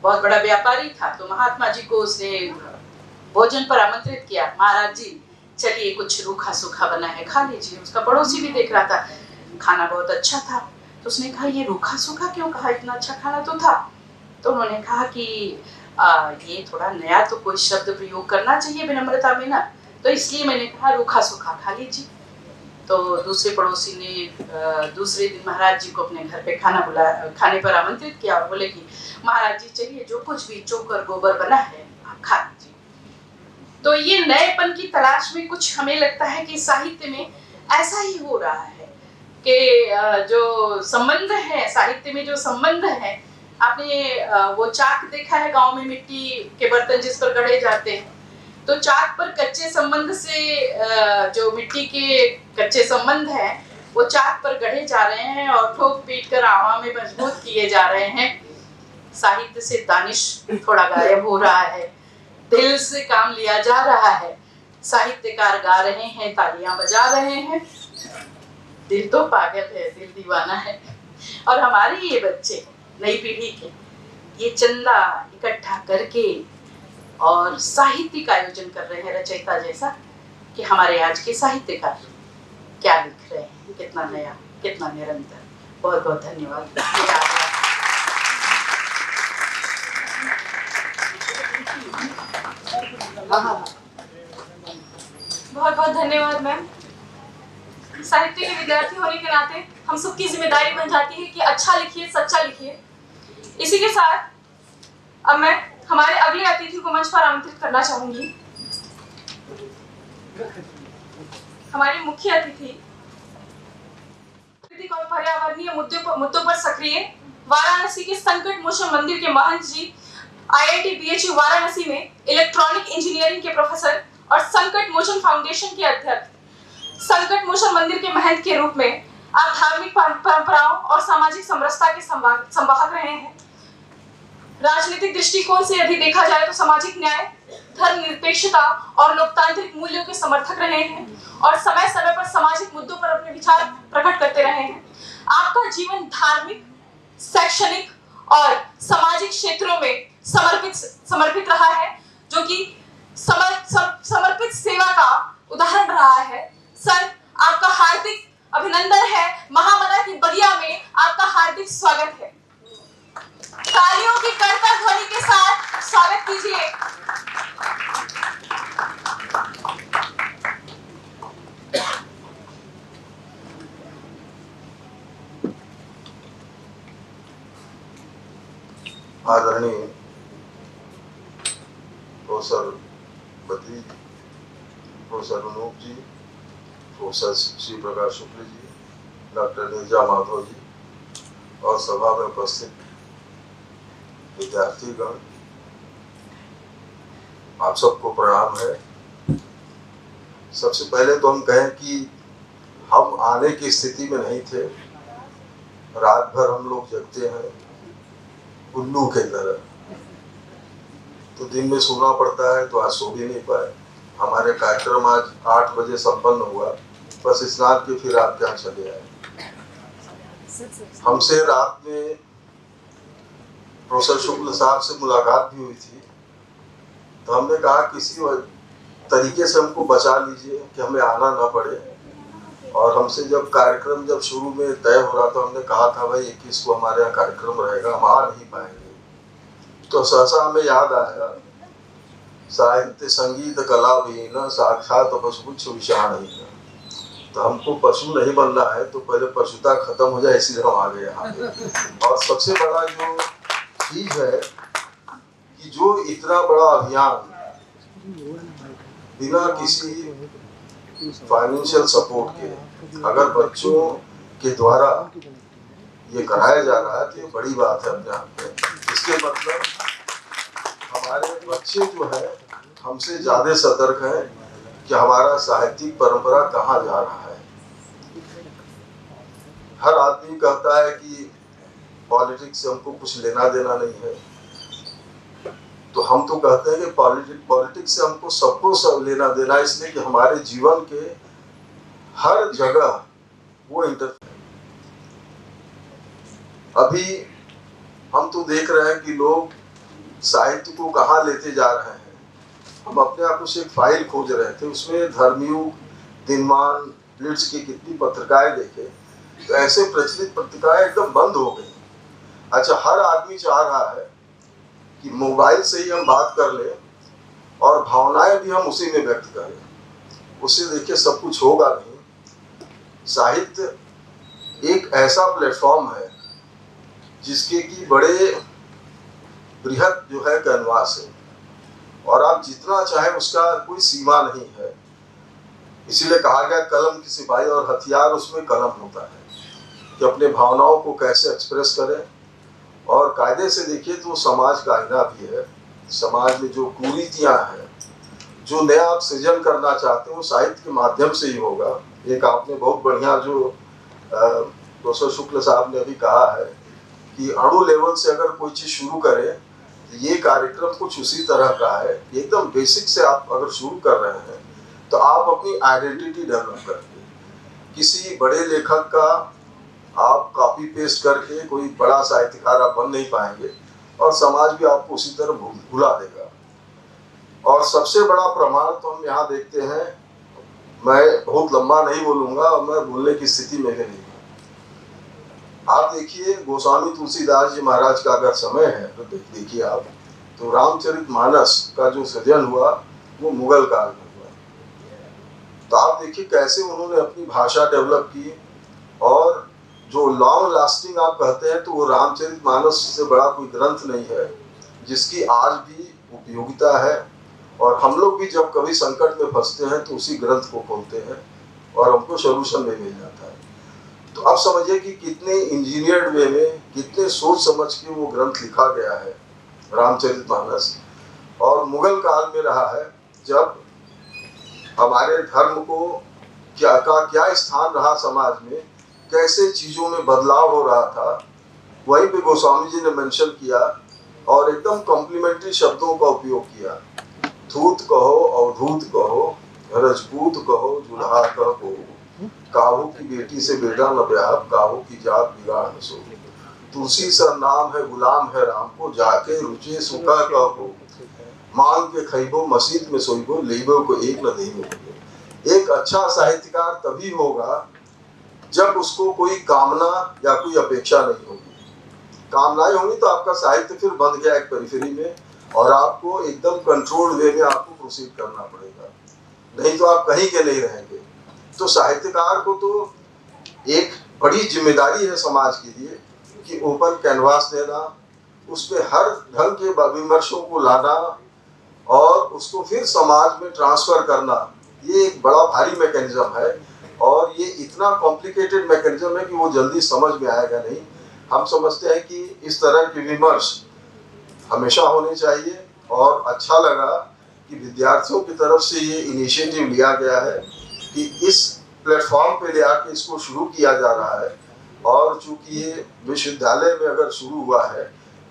बहुत बड़ा व्यापारी था। तो महात्मा जी को उसने भोजन पर आमंत्रित किया, महाराज जी चलिए कुछ रूखा सूखा बना है, खा लीजिए। उसका पड़ोसी भी देख रहा था, खाना बहुत अच्छा था। तो उसने कहा ये रूखा सूखा क्यों कहा, इतना अच्छा खाना तो था। तो उन्होंने कहा कि ये थोड़ा नया तो कोई शब्द प्रयोग करना चाहिए विनम्रता में ना, तो इसलिए मैंने कहा रूखा सूखा खा लीजिए। तो दूसरे पड़ोसी ने दूसरे दिन महाराज जी को अपने घर पे खाने पर आमंत्रित किया और बोले कि महाराज जी चलिए जो कुछ भी चोकर गोबर बना है आप खा लीजिए। तो ये नएपन की तलाश में कुछ हमें लगता है कि साहित्य में ऐसा ही हो रहा है कि जो संबंध है साहित्य में, जो संबंध है, आपने वो चाक देखा है गांव में, मिट्टी के बर्तन जिस पर गढ़े जाते हैं, तो चाक पर कच्चे संबंध से जो मिट्टी के कच्चे संबंध हैं वो चाक पर गढ़े जा रहे हैं और ठोक पीट कर आवा में मजबूत किए जा रहे हैं। साहित्य से दानिश थोड़ा गायब हो रहा है, दिल से काम लिया जा रहा है। साहित्यकार गा रहे हैं, तालियां बजा रहे हैं, दिल तो पागल है, दिल दीवाना है। और हमारे ये बच्चे नई पीढ़ी के ये चंदा इकट्ठा करके और साहित्य का आयोजन कर रहे हैं रचयिता जैसा, कि हमारे आज के साहित्यकार क्या लिख रहे हैं, कितना नया, कितना निरंतर। बहुत बहुत धन्यवाद। बहुत बहुत धन्यवाद मैम। साहित्य के विद्यार्थी होने के नाते हम सबकी जिम्मेदारी बन जाती है कि अच्छा लिखिए, सच्चा लिखिए। इसी के साथ अब मैं हमारे अगले अतिथि को मंच पर आमंत्रित करना चाहूंगी। हमारे मुख्य अतिथि और पर्यावरणीय मुद्दों पर सक्रिय वाराणसी के संकट मोचन मंदिर के महंत जी, IIT BHU वाराणसी में इलेक्ट्रॉनिक इंजीनियरिंग के प्रोफेसर और संकट मोचन फाउंडेशन के अध्यक्ष। संकट मोचन मंदिर के महंत के रूप में आप धार्मिक परंपराओं और सामाजिक समरसता के संवाहक रहे हैं। राजनीतिक दृष्टिकोण से यदि देखा जाए तो सामाजिक न्याय, धर्मनिरपेक्षता और लोकतांत्रिक मूल्यों के समर्थक रहे हैं और समय समय पर सामाजिक मुद्दों पर अपने विचार प्रकट करते रहे हैं। आपका जीवन धार्मिक, शैक्षणिक और सामाजिक क्षेत्रों में समर्पित रहा है, जो कि समर्पित सेवा का उदाहरण रहा है। सर, आपका हार्दिक अभिनंदन है। महामना की बगिया में आपका हार्दिक स्वागत है। तालियों की करतब ध्वनि के साथ स्वागत कीजिए। आदरणीय प्रोफेसर बद्री जी, प्रोफेसर अनूप जी, प्रोफेसर श्री प्रकाश शुक्ल जी, डॉक्टर नीरजा माधव जी और सभा में उपस्थित विद्यार्थीगण, आप सबको प्रणाम है। सबसे पहले तो हम कहें कि हम आने की स्थिति में नहीं थे। रात भर हम लोग जगते हैं उल्लू के तरह, तो दिन में सोना पड़ता है, तो आज सो भी नहीं पाए। हमारे कार्यक्रम आज 8 बजे संपन्न हुआ, बस स्नान के फिर आप यहाँ चले आए। हमसे रात में प्रोफेसर शुक्ल साहब से मुलाकात भी हुई थी, तो हमने कहा किसी तरीके से हमको बचा लीजिए कि हमें आना ना पड़े। और हमसे जब कार्यक्रम शुरू में तय हो रहा था, हमने कहा था भाई 21 को हमारे यहाँ कार्यक्रम रहेगा, हम आ नहीं पाएंगे। तो सहसा हमें याद आया, साहित्य संगीत कला भी न साक्षात पशुपुच्छ विषाणहीन। तो हमको पशु नहीं बनना है, तो पहले पशुता खत्म हो जाए, इसलिए हम आ गए यहाँ पे। और सबसे बड़ा जो चीज है कि जो इतना बड़ा अभियान बिना किसी फाइनेंशियल सपोर्ट के अगर बच्चों के द्वारा ये कराया जा रहा है, तो ये बड़ी बात है अपने आप में। इसके मतलब हमारे बच्चे जो है हमसे ज्यादा सतर्क हैं कि हमारा साहित्यिक परंपरा कहाँ जा रहा है। हर आदमी कहता है कि पॉलिटिक्स से हमको कुछ लेना देना नहीं है, तो हम तो कहते हैं कि पॉलिटिक्स से हमको सबको सब लेना देना है, इसलिए कि हमारे जीवन के हर जगह वो इंटरफेयर। अभी हम तो देख रहे हैं कि लोग साहित्य को कहाँ लेते जा रहे हैं। हम अपने आप से एक फाइल खोज रहे थे, उसमें धर्मयुग, दिनमान, ब्लिट्ज की कितनी पत्रिकाएं देखे, तो ऐसे प्रचलित पत्रिकाएं एकदम बंद हो गई। अच्छा, हर आदमी चाह रहा है कि मोबाइल से ही हम बात कर ले और भावनाएं भी हम उसी में व्यक्त करें। उससे देखिए सब कुछ होगा नहीं। साहित्य एक ऐसा प्लेटफॉर्म है जिसके की बड़े बृहद जो है कैनवास है, और आप जितना चाहें उसका कोई सीमा नहीं है। इसीलिए कहा गया कलम की सिपाही, और हथियार उसमें कलम होता है कि अपने भावनाओं को कैसे एक्सप्रेस करें। और कायदे से देखिए तो समाज का आईना भी है। समाज में जो कुरीतियां हैं, जो नया आप सृजन करना चाहते हैं, वो साहित्य के माध्यम से ही होगा। एक आपने बहुत बढ़िया जो प्रोफेसर शुक्ल साहब ने अभी कहा है कि अणु लेवल से अगर कोई चीज शुरू करें, तो ये कार्यक्रम कुछ उसी तरह का है। एकदम बेसिक से आप अगर शुरू कर रहे हैं तो आप अपनी आइडेंटिटी डेवलप करके किसी बड़े लेखक का आप कॉपी पेस्ट करके कोई बड़ा साहित्यकार आप बन नहीं पाएंगे, और समाज भी आपको उसी तरह भुला देगा। और सबसे बड़ा प्रमाण तो हम यहाँ देखते हैं, मैं बहुत लंबा नहीं बोलूंगा और मैं बोलने की स्थिति में भी नहीं हूँ। आप देखिए गोस्वामी तुलसीदास जी महाराज का अगर समय है तो देखिए आप, तो रामचरितमानस का जो सृजन हुआ वो मुगल काल में हुआ। तो आप देखिए कैसे उन्होंने अपनी भाषा डेवलप की, और जो लॉन्ग लास्टिंग आप कहते हैं तो वो रामचरितमानस से बड़ा कोई ग्रंथ नहीं है जिसकी आज भी उपयोगिता है। और हम लोग भी जब कभी संकट में फंसते हैं तो उसी ग्रंथ को खोलते हैं और हमको सोल्यूशन में मिल जाता है। तो अब समझिए कि कितने इंजीनियर्ड वे में, कितने सोच समझ के वो ग्रंथ लिखा गया है रामचरितमानस। और मुगल काल में रहा है जब हमारे धर्म को क्या स्थान रहा समाज में, कैसे चीजों में बदलाव हो रहा था, वहीं पे गोस्वामी जी ने मेंशन किया और एकदम कॉम्प्लीमेंट्री शब्दों का उपयोग किया। धूत कहो, अवधूत कहो, रजपूत कहो, जुल्हा कहो, काहू की बेटी से बेटा न ब्याह, काहू की जात बिगाड़ न सो। तुलसी सर नाम है, गुलाम है राम को, जाके रुचे सुखा कहो, मांग के खइबो, मस्जिद में सोइबो, लेबो को एक न देबो। एक अच्छा साहित्यकार तभी होगा जब उसको कोई कामना या कोई अपेक्षा नहीं होगी। कामनाएं होंगी तो आपका साहित्य फिर बंध गया एक पेरिफेरी में, और आपको एकदम कंट्रोल्ड वे में आपको प्रोसीड करना पड़ेगा, नहीं तो आप कहीं के नहीं रहेंगे। तो साहित्यकार को तो एक बड़ी जिम्मेदारी है समाज के लिए कि ओपन कैनवास देना, उस पर हर ढंग के विमर्शों को लाना और उसको फिर समाज में ट्रांसफर करना। ये एक बड़ा भारी मैकेनिज्म है, और ये इतना कॉम्प्लिकेटेड मैकेनिज्म है कि वो जल्दी समझ में आएगा नहीं। हम समझते हैं कि इस तरह के विमर्श हमेशा होने चाहिए, और अच्छा लगा कि विद्यार्थियों की तरफ से ये इनिशिएटिव लिया गया है कि इस प्लेटफॉर्म पे ले आके इसको शुरू किया जा रहा है। और चूंकि ये विश्वविद्यालय में अगर शुरू हुआ है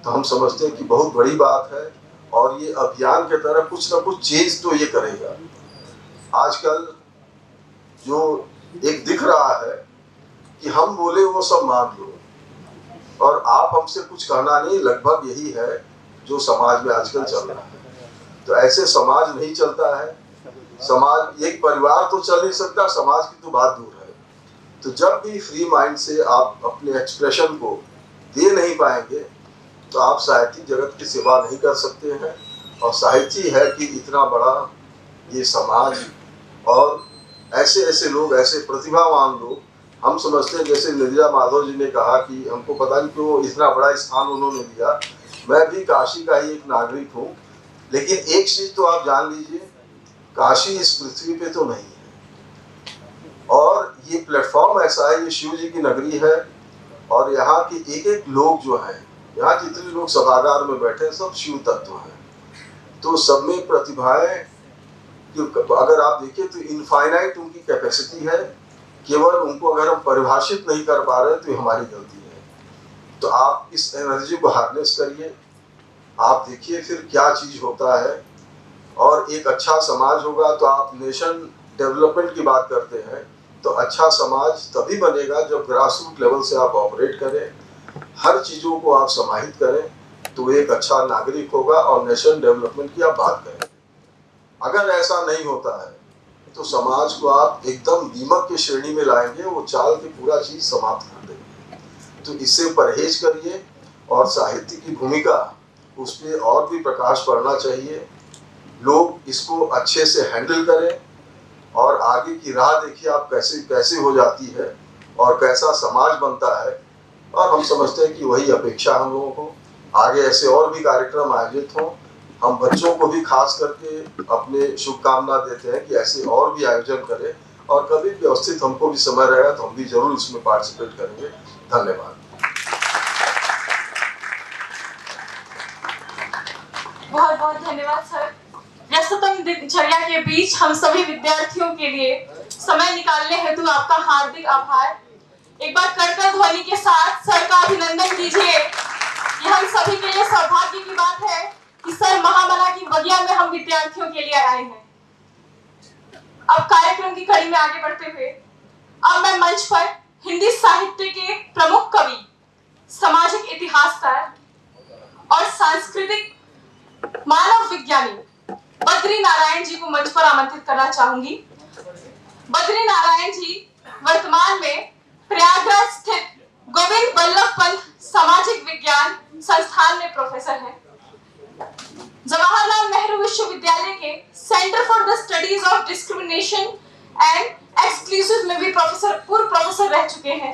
तो हम समझते हैं कि बहुत बड़ी बात है, और ये अभियान के तरह कुछ ना कुछ चेंज तो ये करेगा। आजकल जो एक दिख रहा है कि हम बोले वो सब मान लो, और आप हमसे कुछ कहना नहीं, लगभग यही है जो समाज में आजकल चल रहा है। तो ऐसे समाज नहीं चलता है। समाज, एक परिवार तो चल नहीं सकता, समाज की तो बात दूर है। तो जब भी फ्री माइंड से आप अपने एक्सप्रेशन को दे नहीं पाएंगे तो आप साहित्यिक जगत की सेवा नहीं कर सकते हैं। और साहित्य है कि इतना बड़ा ये समाज, और ऐसे ऐसे लोग, ऐसे प्रतिभावान लोग, हम समझते हैं जैसे निर्मला माधव जी ने कहा कि हमको पता नहीं क्यों इतना बड़ा स्थान उन्होंने दिया। मैं भी काशी का ही एक नागरिक हूँ, लेकिन एक चीज तो आप जान लीजिए, काशी इस पृथ्वी पे तो नहीं है, और ये प्लेटफॉर्म ऐसा है, ये शिव जी की नगरी है, और यहाँ के एक एक लोग जो हैं, यहाँ जितने लोग सभागार में बैठे हैं सब शिव तत्व हैं। तो सब में प्रतिभाएं, अगर आप देखिए तो इनफाइनाइट उनकी कैपेसिटी है, केवल उनको अगर हम परिभाषित नहीं कर पा रहे तो ये हमारी गलती है। तो आप इस एनर्जी को हार्नेस करिए, आप देखिए फिर क्या चीज होता है। और एक अच्छा समाज होगा तो आप नेशन डेवलपमेंट की बात करते हैं, तो अच्छा समाज तभी बनेगा जब ग्रास रूट लेवल से आप ऑपरेट करें, हर चीज़ों को आप समाहित करें, तो एक अच्छा नागरिक होगा और नेशन डेवलपमेंट की आप बात करें। अगर ऐसा नहीं होता है तो समाज को आप एकदम दीमक की श्रेणी में लाएंगे, वो चाल के पूरा चीज समाप्त कर देंगे। तो इससे परहेज करिए, और साहित्य की भूमिका उस पर और भी प्रकाश पड़ना चाहिए। लोग इसको अच्छे से हैंडल करें, और आगे की राह देखिए आप कैसे कैसे हो जाती है और कैसा समाज बनता है। और हम समझते हैं कि वही अपेक्षा हम लोगों को, आगे ऐसे और भी कार्यक्रम आयोजित हों। हम बच्चों को भी खास करके अपने शुभकामना देते हैं कि ऐसे और भी आयोजन करें, और कभी व्यवस्थित हमको भी समय रहेगा तो हम भी जरूर इसमें पार्टिसिपेट करेंगे। धन्यवाद। बहुत बहुत धन्यवाद सर। व्यस्ततम दिनचर्या के बीच हम सभी विद्यार्थियों के लिए समय निकालने हेतु आपका हार्दिक आभार। एक बार करकर ध्वनि के साथ सर का अभिनंदन कीजिए। ये हम सभी के लिए सौभाग्य की बात है कि सर महामना की बगिया में हम विद्यार्थियों के लिए आए हैं। अब कार्यक्रम की कड़ी में आगे बढ़ते हुए अब मैं मंच पर हिंदी साहित्य के प्रमुख कवि, सामाजिक इतिहासकार और सांस्कृतिक मानव विज्ञानी बद्री नारायण जी को मंच पर आमंत्रित करना चाहूंगी। बद्री नारायण जी वर्तमान में प्रयागराज स्थित गोविंद बल्लभ पंत सामाजिक विज्ञान संस्थान में प्रोफेसर हैं। जवाहरलाल नेहरू विश्वविद्यालय के centre for the studies of discrimination and exclusive में भी पूर्व प्रोफेसर रह चुके हैं।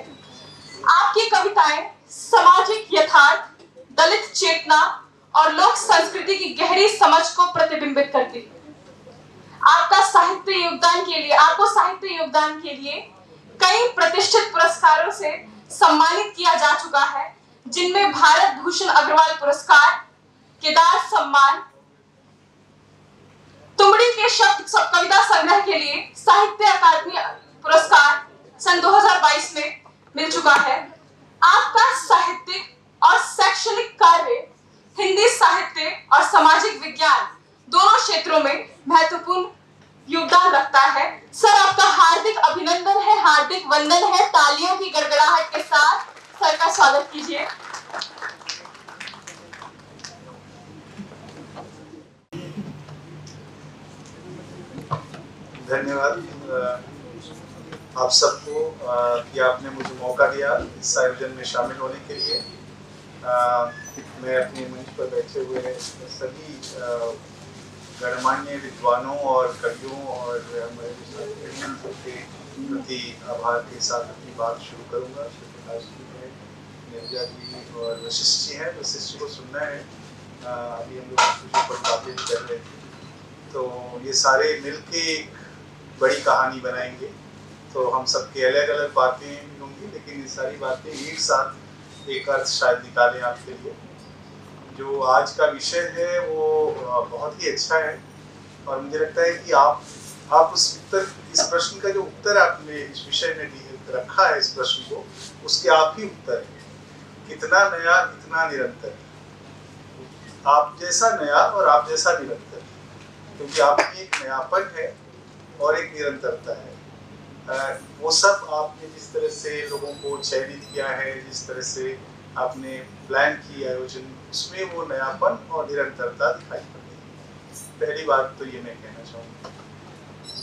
आपकी कविताएं सामाजिक यथार्थ, दलित चेतना और लोक संस्कृति की गहरी समझ को प्रतिबिंबित करती है। आपको साहित्य योगदान के लिए कई प्रतिष्ठित पुरस्कारों से सम्मानित किया जा चुका है, जिनमें भारत भूषण अग्रवाल पुरस्कार, केदार सम्मान, तुमड़ी के शब्द कविता संग्रह के लिए साहित्य अकादमी पुरस्कार सन 2022 में मिल चुका है। आपका साहित्यिक और शैक्षणिक कार्य हिंदी साहित्य और सामाजिक विज्ञान दोनों क्षेत्रों में महत्वपूर्ण योगदान रखता है। सर आपका हार्दिक अभिनंदन है, हार्दिक वंदन है। तालियों की गड़गड़ाहट के साथ सर का स्वागत कीजिए। धन्यवाद आप सबको कि आपने मुझे मौका दिया इस आयोजन में शामिल होने के लिए। मैं अपने मंच पर बैठे हुए सभी गणमान्य विद्वानों और कवियों और हमारे के प्रति आभार के साथ अपनी बात शुरू करूंगा। प्रकाश जी है, निर्जा जी और वशिष्ठ जी हैं। वशिष्ठ जी को सुनना है, अभी हम लोग कुछ ऊपर बातें भी कर रहे थे, तो ये सारे मिलके एक बड़ी कहानी बनाएंगे। तो हम सबकी अलग अलग बातें भी होंगी, लेकिन ये सारी बातें एक साथ एक अर्थ शायद निकालें आपके लिए। जो आज का विषय है वो बहुत ही अच्छा है और मुझे लगता है कि आप उस उत्तर, इस प्रश्न का जो उत्तर आपने इस विषय में रखा है, इस प्रश्न को, उसके आप ही उत्तर है। कितना नया, कितना निरंतर, आप जैसा नया और आप जैसा निरंतर, क्योंकि आप में एक नयापन है और एक निरंतरता है। वो सब आपने जिस तरह से लोगों को चयनित किया है, जिस तरह से आपने प्लान की आयोजन, उसमें वो नयापन और निरंतरता दिखाई पड़ती है। पहली बात तो ये मैं कहना चाहूँगा।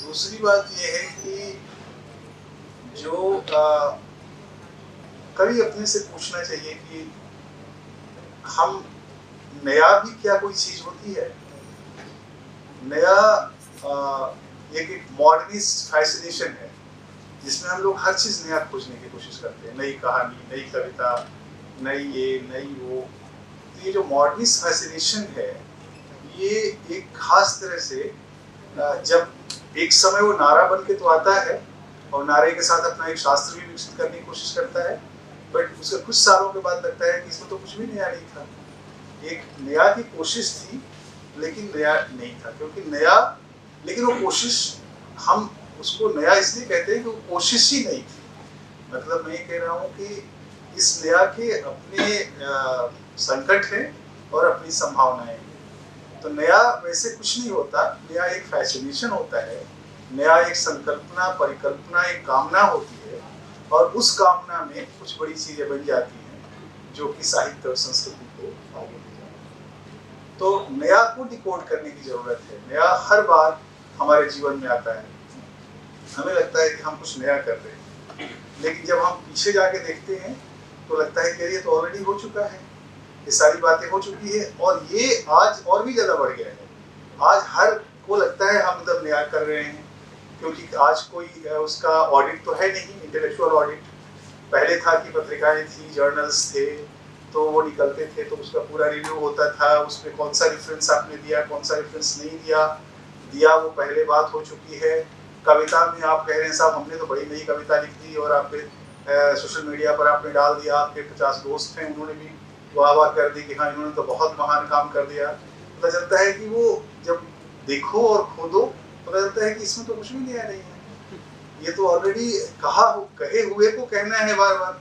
दूसरी बात ये है कि जो कभी अपने से पूछना चाहिए कि हम नया भी क्या कोई चीज होती है? नया एक मॉडर्निस्ट फैसिनेशन है जिसमें हम लोग हर चीज नया खोजने की कोशिश करते हैं। नई कहानी, नई कविता, नई ये, नई वो। तो ये जो मॉडर्निस्ट फैसिनेशन है, ये एक खास तरह से जब एक समय वो नारा बन के तो आता है और नारे के साथ अपना एक शास्त्र भी विकसित करने की कोशिश करता है, बट उसके कुछ सालों के बाद लगता है कि इसमें तो कुछ भी नया नहीं था। एक नया की कोशिश थी लेकिन नया नहीं था, क्योंकि नया, लेकिन वो कोशिश, हम उसको नया इसलिए कहते हैं कि वो कोशिश ही नहीं थी। मतलब मैं ये कह रहा हूँ कि इस नया के अपने संकट हैं और अपनी संभावनाएं हैं। तो नया वैसे कुछ नहीं होता, नया एक फैसिनेशन होता है, नया एक संकल्पना, परिकल्पना, एक कामना होती है और उस कामना में कुछ बड़ी चीजें बन जाती हैं जो कि साहित्य और संस्कृति को आगे ले जाती हैं। तो नया को डिकोड करने की जरूरत है। नया हर बार हमारे जीवन में आता है, हमें लगता है कि हम कुछ नया कर रहे हैं, लेकिन जब हम पीछे जाके देखते हैं तो लगता है कि ये तो ऑलरेडी हो चुका है, ये सारी बातें हो चुकी है और ये आज और भी ज़्यादा बढ़ गया है। आज हर को लगता है हम मतलब नया कर रहे हैं, क्योंकि आज कोई उसका ऑडिट तो है नहीं, इंटेलेक्चुअल ऑडिट। पहले था कि पत्रिकाएं थी, जर्नल्स थे, तो वो निकलते थे तो उसका पूरा रिव्यू होता था, उसमें कौन सा रेफरेंस आपने दिया, कौन सा रेफरेंस नहीं दिया वो पहले बात हो चुकी है। कविता में आप कह रहे हैं साहब हमने तो बड़ी नई कविता लिख दी और आपके सोशल मीडिया पर आपने डाल दिया, आपके 50 दोस्त हैं उन्होंने भी वाह कर दी कि हाँ इन्होंने तो बहुत महान काम कर दिया। पता चलता है कि वो जब देखो और खोदो पता चलता है कि इसमें तो कुछ भी नया नहीं है, ये तो ऑलरेडी कहे हुए को कहना है बार बार।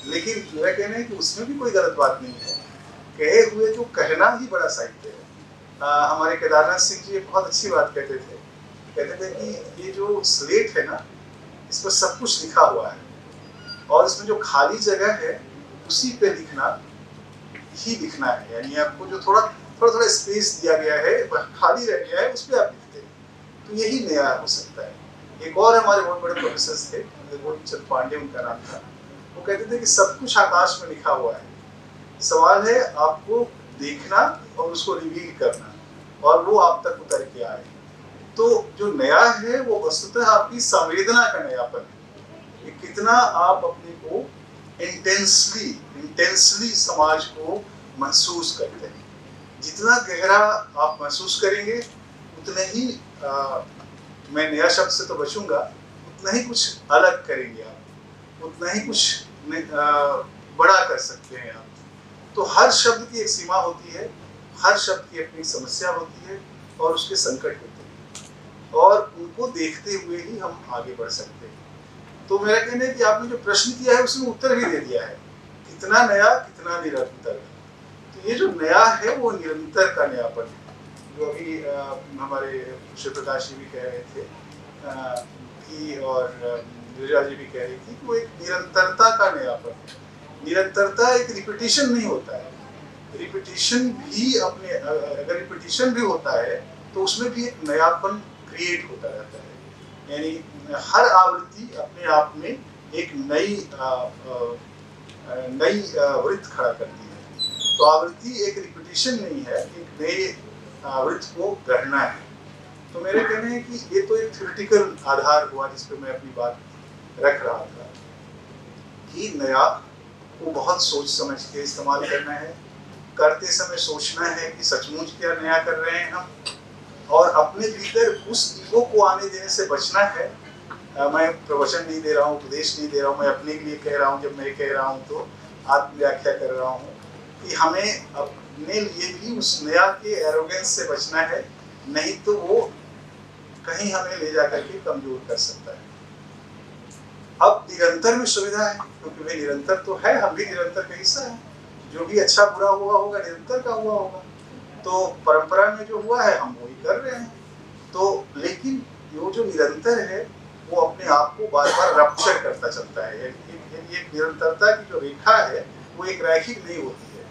लेकिन मेरा कहना है कि उसमें भी कोई गलत बात नहीं है, कहे हुए को कहना ही बड़ा साहित्य है। हमारे केदारनाथ सिंह जी बहुत अच्छी बात कहते थे कि ये जो स्लेट है ना इस पर सब कुछ लिखा हुआ है और इसमें जो खाली जगह है उसी पे लिखना ही लिखना है। यानी आपको जो थोड़ा स्पेस दिया गया है, खाली रह गया है, उस पर आप लिखते हैं, तो यही नया हो सकता है। एक और हमारे बहुत बड़े प्रोफेसर थे, गोविंद पांडे उनका नाम था, वो कहते थे कि सब कुछ आकाश में लिखा हुआ है, सवाल है आपको देखना और उसको रिवील करना और वो आप तक उतर के आए। तो जो नया है वो वस्तुतः आपकी संवेदना का नयापन है, कितना आप अपने को इंटेंसली समाज को महसूस करते हैं। जितना गहरा आप महसूस करेंगे उतने ही मैं नया शब्द से तो बचूंगा, उतना ही कुछ अलग करेंगे आप, उतना ही कुछ बड़ा कर सकते हैं आप। तो हर शब्द की एक सीमा होती है, हर शब्द की अपनी समस्या होती है और उसके संकट होते हैं और उनको देखते हुए ही हम आगे बढ़ सकते हैं। तो मेरा कहना है कि आपने जो प्रश्न किया है उसमें उत्तर भी दे दिया है, कितना नया कितना निरंतर। तो ये जो नया है वो निरंतर का नयापन है, जो अभी हमारे शिव प्रकाश जी भी कह रहे थे कि और गिरिजा जी भी कह रही थी कि वो एक निरंतरता का नयापन है। निरंतरता एक रिपीटिशन नहीं होता है, रिपीटिशन भी अपने अगर रिपीटिशन भी होता है तो उसमें भी एक नयापन क्रिएट होता रहता है। यानी हर आवृत्ति अपने आप में एक नई वृत्त खड़ा करती है। तो आवृत्ति एक रिपीटिशन नहीं है, एक नए वृत्त को गढ़ना है। तो मेरे कहने हैं कि ये तो एक थ्योरेटिकल आधार हुआ जिस पे मैं अपनी बात रख रहा था कि नया को बहुत सोच समझ के इस्तेमाल करना है, करते समय सोचना है कि सचमुच क्या नया कर रहे हैं हम, और अपने भीतर उस ईगो को आने देने से बचना है। मैं प्रवचन नहीं दे रहा हूँ, उपदेश नहीं दे रहा हूँ, मैं अपने लिए कह रहा हूँ। जब मैं कह रहा हूँ तो आत्म व्याख्या कर रहा हूँ कि हमें अपने लिए भी उस नया के एरोगेंस से बचना है, नहीं तो वो कहीं हमें ले जा करके कमजोर कर सकता है। अब निरंतर में सुविधा है क्योंकि वे निरंतर तो है, हम भी निरंतर का हिस्सा है। जो भी अच्छा बुरा हुआ होगा निरंतर का हुआ होगा, तो परंपरा में जो हुआ है हम वही कर रहे हैं। तो लेकिन वो जो निरंतर है वो अपने आप को बार बार रप्चर करता चलता है। ये निरंतरता की जो रेखा है वो एक रैखिक नहीं होती है,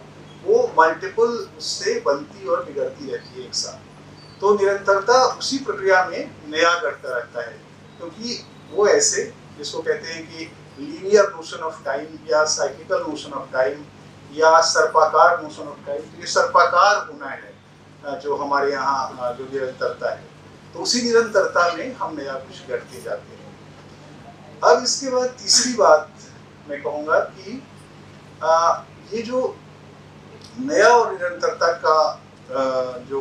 वो मल्टीपल उससे बनती और बिगड़ती रहती है एक साथ। तो निरंतरता उसी प्रक्रिया में नया करता रहता है, क्योंकि वो ऐसे जिसको कहते हैं कि लीनियर नोशन ऑफ टाइम या साइक्लिकल नोशन ऑफ टाइम या सर्पाकार नोशन ऑफ टाइम, तो ये सर्पाकार होना है जो हमारे यहाँ जो निरंतरता है। तो उसी निरंतरता में हम नया कुछ करते जाते हैं। अब इसके बाद तीसरी बात मैं कहूँगा कि ये जो नया और निरंतरता का जो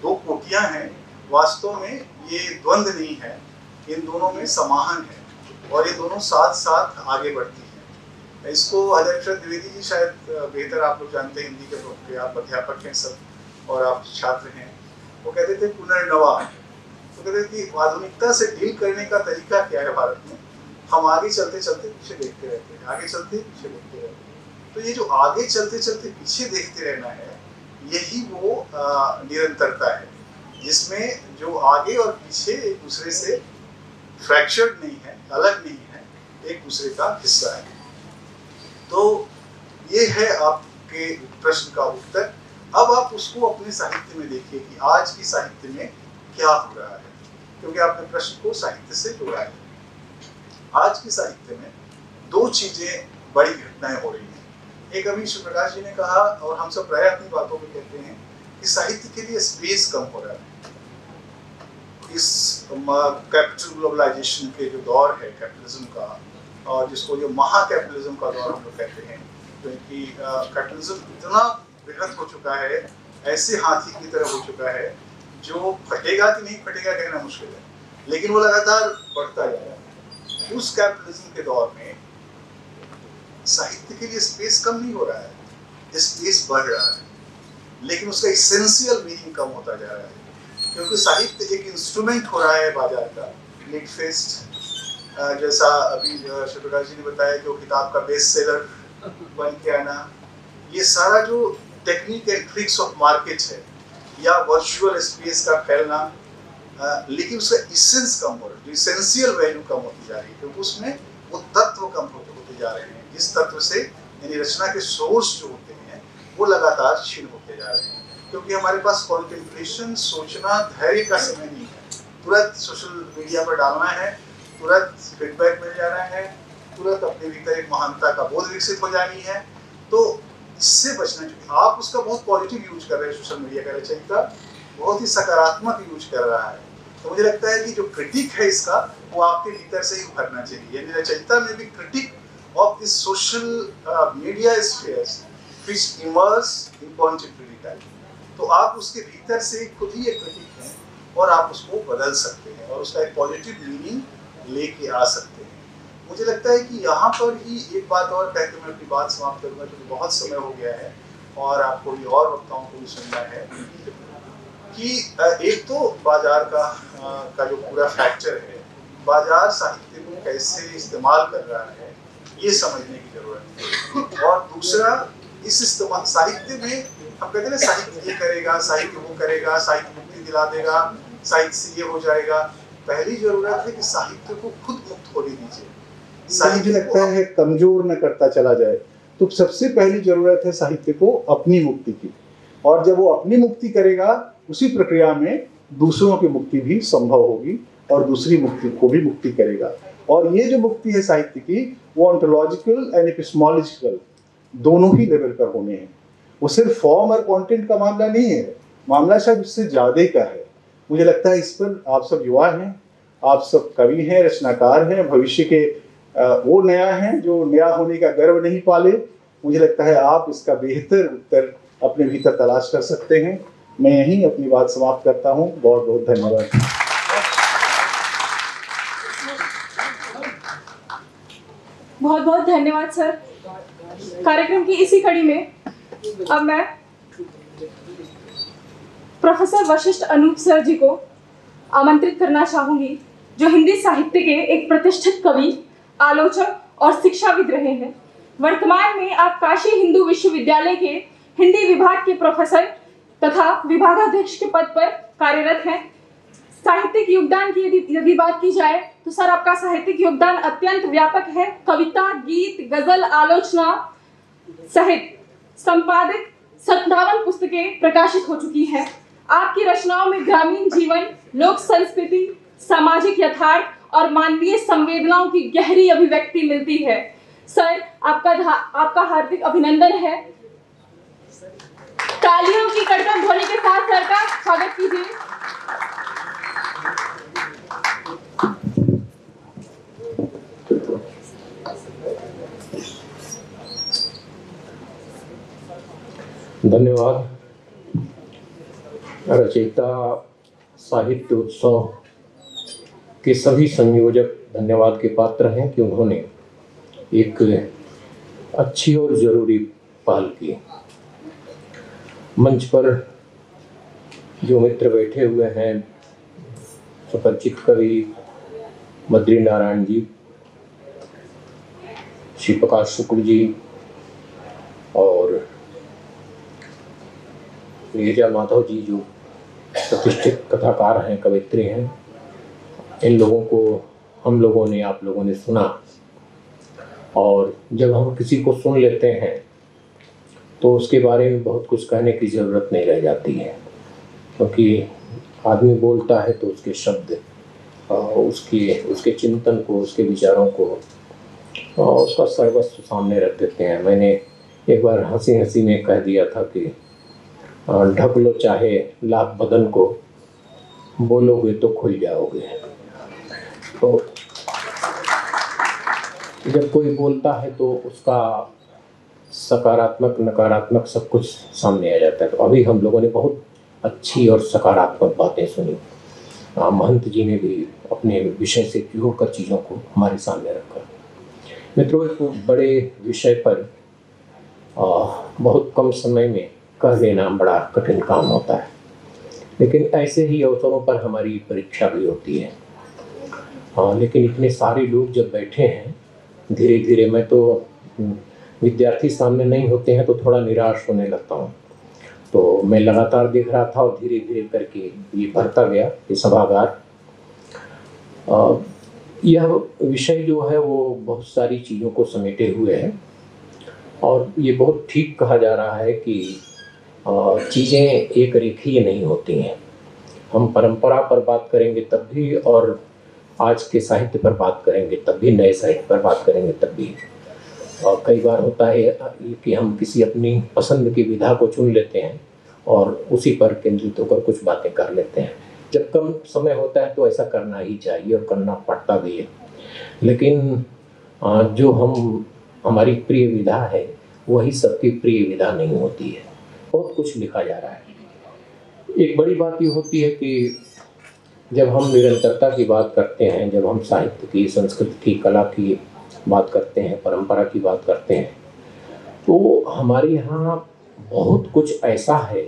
दो कोटियाँ हैं, वास्तव में ये द्वंद्व नहीं है, इन दोनों में समाहन है और ये दोनों साथ साथ आगे बढ़ती हैं। इसको हरिकृष्ण द्विवेदी जी शायद बेहतर आप लोग जानते हैं, हिंदी के लोग के, आप अध्यापक हैं सब और आप छात्र हैं। वो कहते थे पुनर्नवा, तो कहते थे कि आधुनिकता से डील करने का तरीका क्या है भारत में, हम आगे चलते चलते पीछे देखते रहते हैं, आगे चलते पीछे देखते रहते हैं। तो ये जो आगे चलते चलते पीछे देखते रहना है, यही वो निरंतरता है, जिसमें जो आगे और पीछे एक दूसरे से फ्रैक्चर्ड नहीं है, अलग नहीं है, एक दूसरे का हिस्सा है। तो ये है आपके प्रश्न का उत्तर। अब आप उसको अपने साहित्य में देखिए कि आज की साहित्य में क्या हो रहा है, क्योंकि आपने प्रश्न को साहित्य से जोड़ा है। आज की साहित्य में दो चीजें बड़ी घटनाएं हो रही हैं। एक अभी शिव प्रकाश जी ने कहा और हम सब प्राय अपनी बातों में कहते हैं कि साहित्य के लिए स्पेस कम हो रहा है। इस कैपिटल ग्लोबलाइजेशन के जो दौर है कैपिटलिज्म का, और जिसको जो महा कैपिटलिज्म का दौर हम लोग कहते हैं, क्योंकि कैपिटलिज्म इतना बृहद हो चुका है, ऐसे हाथी की तरह हो चुका है जो फटेगा कि नहीं फटेगा कहना मुश्किल है। लेकिन वो लगातार बढ़ता जा रहा है। उस कैपिटलिज्म के दौर में साहित्य के लिए स्पेस कम नहीं हो रहा है, स्पेस बढ़ रहा है, लेकिन उसका इसेंशियल मीनिंग कम होता जा रहा है, क्योंकि साहित्य एक इंस्ट्रूमेंट हो रहा है बाजार का। लिट फेस्ट जैसा अभी शिवप्रकाश जी ने बताया कि वो किताब का बेस्ट सेलर बन के आना, ये सारा जो technique and tricks of market है या वर्चुअल स्पेस का फैलना, लेकिन उसका इसेंस कम हो रहा है, जो इसेंशियल वैल्यू कम होती जा रही है, क्योंकि उसमें वो तत्व कम होते जा रहे हैं। इस तत्व से यानी रचना के सोर्स जो होते हैं वो लगातार क्षीण होते जा रहे हैं, क्योंकि हमारे पास कॉन्टेम्पलेशन, सोचना, धैर्य का समय नहीं है। तुरंत सोशल मीडिया पर डालना है, तुरंत फीडबैक मिल जाना है, तुरंत अपने भीतर एक महानता का बोध विकसित हो जानी है। तो इससे बचना चाहिए। आप उसका बहुत पॉजिटिव यूज कर रहे हैं, सोशल मीडिया का रचयिता बहुत ही सकारात्मक यूज कर रहा है। तो मुझे लगता है कि जो क्रिटिक है इसका, वो आपके भीतर से ही उभरना चाहिए। यानी रचयिता में भी critic of the social media spheres which immerse in contemporary. तो आप उसके भीतर से खुद ही एक क्रिटिक हैं और आप उसको बदल सकते हैं और उसका एक पॉजिटिव मीनिंग लेके आ सकते हैं। मुझे लगता है कि यहाँ पर ही एक बात और कह के मैं अपनी बात समाप्त करूँगा, क्योंकि बहुत समय हो गया है और आपको भी और वक्ताओं को भी सुनना है कि एक तो बाजार का जो पूरा फैक्टर है, बाजार साहित्य को कैसे इस्तेमाल कर रहा है, ये समझने की जरूरत है। और दूसरा, इस इस्तेमाल साहित्य में हम कहते हैं ना, साहित्य ये करेगा, साहित्य वो करेगा, साहित्य मुक्ति दिला देगा, साहित्य से ये हो जाएगा। पहली जरूरत है कि साहित्य को खुद मुक्त होने दीजिए। मुझे लगता है कमजोर न करता चला जाए। तो सबसे पहली जरूरत है साहित्य को अपनी मुक्ति की, और जब वो अपनी मुक्ति करेगा, उसी प्रक्रिया में दूसरों की मुक्ति भी संभव होगी और दूसरी मुक्ति को भी मुक्ति करेगा। और ये जो मुक्ति है साहित्य की, वो ऑन्टोलॉजिकल एंड एपिस्टेमोलॉजिकल दोनों ही लेवल पर होने हैं। वो सिर्फ फॉर्म और कंटेंट का मामला नहीं है, मामला शायद उससे ज़्यादा का है। मुझे लगता है इस पर आप सब युवा हैं, आप सब कवि हैं, रचनाकार हैं, भविष्य के वो नया हैं जो नया होने का गर्व नहीं पाले। मुझे लगता है आप इसका बेहतर उत्तर अपने भीतर तलाश कर सकते हैं। मैं यहीं अपनी बात समाप्त करता हूँ। बहुत बहुत धन्यवाद। बहुत बहुत धन्यवाद सर। कार्यक्रम की इसी कड़ी में अब मैं प्रोफेसर वशिष्ठ अनूप सर जी को आमंत्रित करना चाहूंगी, जो हिंदी साहित्य के एक प्रतिष्ठित कवि, आलोचक और शिक्षाविद रहे हैं। वर्तमान में आप काशी हिंदू विश्वविद्यालय के हिंदी विभाग के प्रोफेसर तथा विभागाध्यक्ष के पद पर कार्यरत हैं। साहित्यिक योगदान की यदि बात की जाए तो सर आपका साहित्यिक योगदान अत्यंत व्यापक है। कविता, गीत, गजल, आलोचना सहित संपादित 57 पुस्तकें प्रकाशित हो चुकी हैं। आपकी रचनाओं में ग्रामीण जीवन, लोक संस्कृति, सामाजिक यथार्थ और मानवीय संवेदनाओं की गहरी अभिव्यक्ति मिलती है। सर आपका हार्दिक अभिनंदन है। तालियों की कड़कन ध्वनि के साथ सर का स्वागत कीजिए। धन्यवाद। रचयिता साहित्य उत्सव के सभी संयोजक धन्यवाद के पात्र हैं कि उन्होंने एक अच्छी और ज़रूरी पहल की। मंच पर जो मित्र बैठे हुए हैं, सुपरिचित कवि बद्री नारायण जी, श्री प्रकाश शुक्ल जी और नीरजा माधव जी, जो प्रतिष्ठित कथाकार हैं, कवित्री हैं, इन लोगों को हम लोगों ने, आप लोगों ने सुना। और जब हम किसी को सुन लेते हैं तो उसके बारे में बहुत कुछ कहने की ज़रूरत नहीं रह जाती है, क्योंकि आदमी बोलता है तो उसके शब्द, उसके चिंतन को, उसके विचारों को, उसका सर्वस्व सामने रख देते हैं। मैंने एक बार हंसी हंसी में कह दिया था कि ढक लो चाहे लाख बदन को, बोलोगे तो खुल जाओगे। तो जब कोई बोलता है तो उसका सकारात्मक, नकारात्मक सब कुछ सामने आ जाता है। तो अभी हम लोगों ने बहुत अच्छी और सकारात्मक बातें सुनी। महंत जी ने भी अपने विषय से जोड़कर चीज़ों को हमारे सामने रखा। मित्रों, एक बड़े विषय पर बहुत कम समय में कह देना बड़ा कठिन काम होता है, लेकिन ऐसे ही अवसरों पर हमारी परीक्षा भी होती है। लेकिन इतने सारे लोग जब बैठे हैं, धीरे धीरे मैं तो विद्यार्थी सामने नहीं होते हैं तो थोड़ा निराश होने लगता हूँ। तो मैं लगातार देख रहा था और धीरे धीरे करके ये बढ़ता गया ये सभागार। यह विषय जो है वो बहुत सारी चीज़ों को समेटे हुए है और ये बहुत ठीक कहा जा रहा है कि चीज़ें एक रेखीय नहीं होती हैं। हम परंपरा पर बात करेंगे तब भी, और आज के साहित्य पर बात करेंगे तब भी, नए साहित्य पर बात करेंगे तब भी। और कई बार होता है कि हम किसी अपनी पसंद की विधा को चुन लेते हैं और उसी पर केंद्रित होकर कुछ बातें कर लेते हैं। जब कम समय होता है तो ऐसा करना ही चाहिए और करना पड़ता भी है, लेकिन जो हमारी प्रिय विधा है वही सबकी प्रिय विधा नहीं होती है। बहुत कुछ लिखा जा रहा है। एक बड़ी बात ये होती है कि जब हम निरंतरता की बात करते हैं, जब हम साहित्य की, संस्कृति की, कला की बात करते हैं, परंपरा की बात करते हैं, तो हमारे यहाँ बहुत कुछ ऐसा है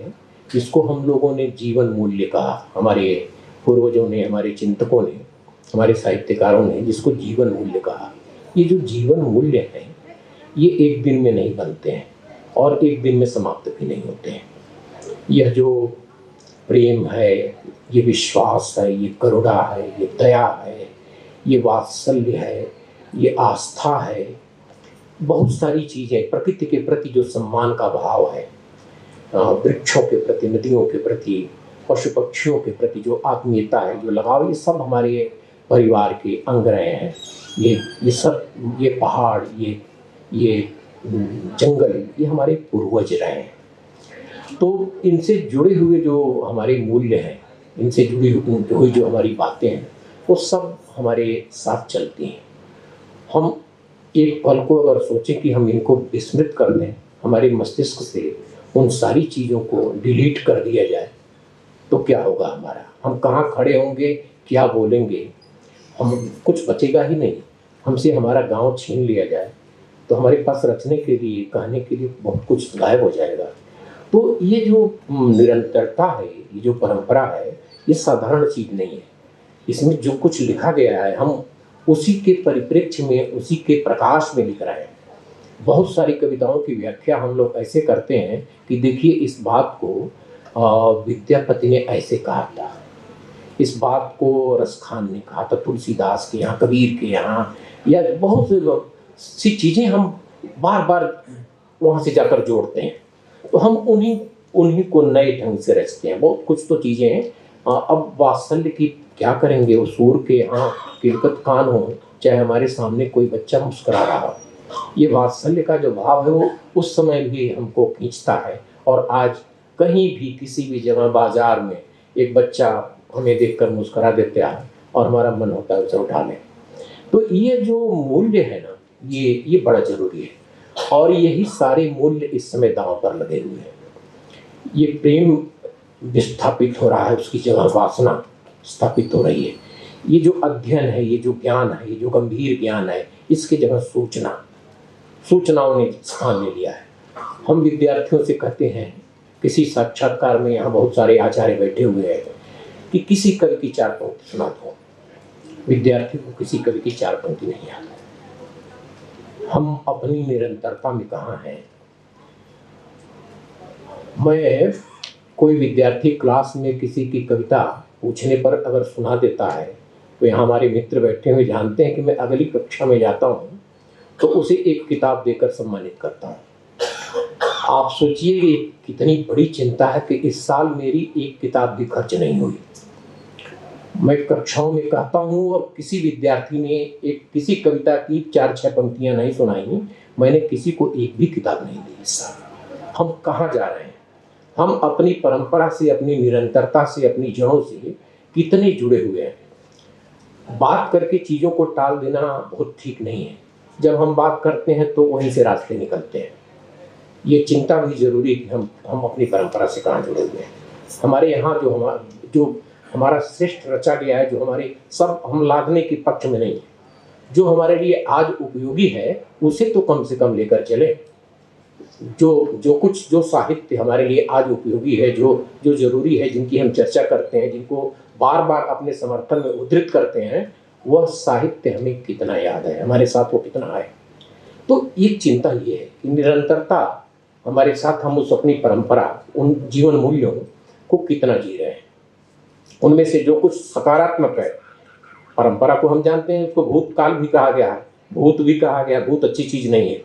जिसको हम लोगों ने जीवन मूल्य कहा। हमारे पूर्वजों ने, हमारे चिंतकों ने, हमारे साहित्यकारों ने जिसको जीवन मूल्य कहा। ये जो जीवन मूल्य हैं ये एक दिन में नहीं बनते हैं और एक दिन में समाप्त भी नहीं होते हैं। यह जो प्रेम है, ये विश्वास है, ये करुणा है, ये दया है, ये वात्सल्य है, ये आस्था है, बहुत सारी चीज़ें, प्रकृति के प्रति जो सम्मान का भाव है, वृक्षों के प्रति, नदियों के प्रति, पशु पक्षियों के प्रति जो आत्मीयता है, जो लगाव, ये सब हमारे परिवार के अंग रहे हैं। ये सब, ये पहाड़, ये जंगल, ये हमारे पूर्वज रहे हैं। तो इनसे जुड़े हुए जो हमारे मूल्य हैं, इनसे जुड़ी हुई जो हमारी बातें हैं, वो सब हमारे साथ चलती हैं। हम एक पल को अगर सोचें कि हम इनको विस्मृत कर दें, हमारे मस्तिष्क से उन सारी चीज़ों को डिलीट कर दिया जाए, तो क्या होगा हमारा? हम कहाँ खड़े होंगे, क्या बोलेंगे? हम कुछ बचेगा ही नहीं। हमसे हमारा गांव छीन लिया जाए तो हमारे पास रचने के लिए, कहने के लिए बहुत कुछ गायब हो जाएगा। तो ये जो निरंतरता है, ये जो परंपरा है, ये साधारण चीज़ नहीं है। इसमें जो कुछ लिखा गया है हम उसी के परिप्रेक्ष्य में, उसी के प्रकाश में लिख रहे हैं। बहुत सारी कविताओं की व्याख्या हम लोग ऐसे करते हैं कि देखिए इस बात को विद्यापति ने ऐसे कहा था, इस बात को रसखान ने कहा था, तुलसीदास के यहाँ, कबीर के यहाँ, या बहुत सी चीज़ें हम बार बार वहाँ से जाकर जोड़ते हैं। तो हम उन्हीं को नए ढंग से रचते हैं। बहुत कुछ तो चीज़ें हैं। अब वात्सल्य की क्या करेंगे? वो सूर के यहाँ किलकत कान हो, चाहे हमारे सामने कोई बच्चा मुस्कुरा रहा हो, ये वात्सल्य का जो भाव है वो उस समय भी हमको खींचता है। और आज कहीं भी, किसी भी जगह, बाजार में एक बच्चा हमें देखकर मुस्कुरा देता है और हमारा मन होता है उसे उठा लें। तो ये जो मूल्य है ना, ये बड़ा जरूरी है। और यही सारे मूल्य इस समय दांव पर लगे हुए हैं। ये प्रेम विस्थापित हो रहा है, उसकी जगह वासना स्थापित हो रही है। ये जो अध्ययन है, ये जो ज्ञान है, ये जो गंभीर ज्ञान है, इसके जगह सूचनाओं ने स्थान ले लिया है। हम विद्यार्थियों से कहते हैं, किसी साक्षात्कार में, यहाँ बहुत सारे आचार्य बैठे हुए हैं, कि किसी कवि की 4 पंक्ति सुना दो। विद्यार्थी को किसी कवि की 4 पंक्ति नहीं आती। हम अपनी निरंतरता में कहाँ हैं? मैं, कोई विद्यार्थी क्लास में किसी की कविता पूछने पर अगर सुना देता है, तो यहाँ हमारे मित्र बैठे हुए जानते हैं कि मैं अगली कक्षा में जाता हूँ तो उसे एक किताब देकर सम्मानित करता हूँ। आप सोचिए कि कितनी बड़ी चिंता है कि इस साल मेरी एक किताब भी खर्च नहीं हुई। मैं कक्षाओं में कहता हूँ और किसी विद्यार्थी ने किसी कविता की 4-6 पंक्तियाँ नहीं सुनाई, मैंने किसी को एक भी किताब नहीं दी इस साल। हम कहाँ जा रहे हैं? हम अपनी परंपरा से, अपनी निरंतरता से, अपनी जड़ों से कितने जुड़े हुए हैं। बात करके चीज़ों को टाल देना बहुत ठीक नहीं है। जब हम बात करते हैं तो वहीं से रास्ते निकलते हैं। ये चिंता भी जरूरी है कि हम अपनी परंपरा से कहाँ जुड़े हुए हैं। हमारे यहाँ जो हमारा श्रेष्ठ रचा गया है, जो हमारे सब हम लादने के पक्ष में नहीं है, जो हमारे लिए आज उपयोगी है उसे तो कम से कम लेकर चले। जो साहित्य हमारे लिए आज उपयोगी है, जो जरूरी है, जिनकी हम चर्चा करते हैं, जिनको बार बार अपने समर्थन में उद्धृत करते हैं, वह साहित्य हमें कितना याद है, हमारे साथ वो कितना है। तो एक चिंता ये है कि निरंतरता हमारे साथ, हम उस अपनी परंपरा, उन जीवन मूल्यों को कितना जी रहे हैं। उनमें से जो कुछ सकारात्मक है, परंपरा को हम जानते हैं, उसको भूतकाल भी कहा गया है, भूत भी कहा गया, भूत अच्छी चीज नहीं है,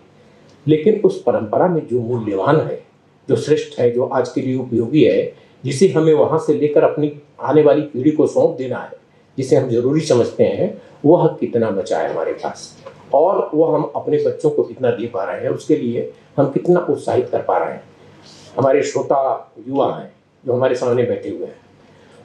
लेकिन उस परंपरा में जो मूल्यवान है, जो श्रेष्ठ है, जो आज के लिए उपयोगी है, जिसे हमें वहां से लेकर अपनी आने वाली पीढ़ी को सौंप देना है, जिसे हम जरूरी समझते हैं, वह कितना बचा है हमारे पास, और वह हम अपने बच्चों को कितना दे पा रहे हैं, उसके लिए हम कितना उत्साहित कर पा रहे हैं। हमारे श्रोता युवा हैं जो हमारे सामने बैठे हुए हैं,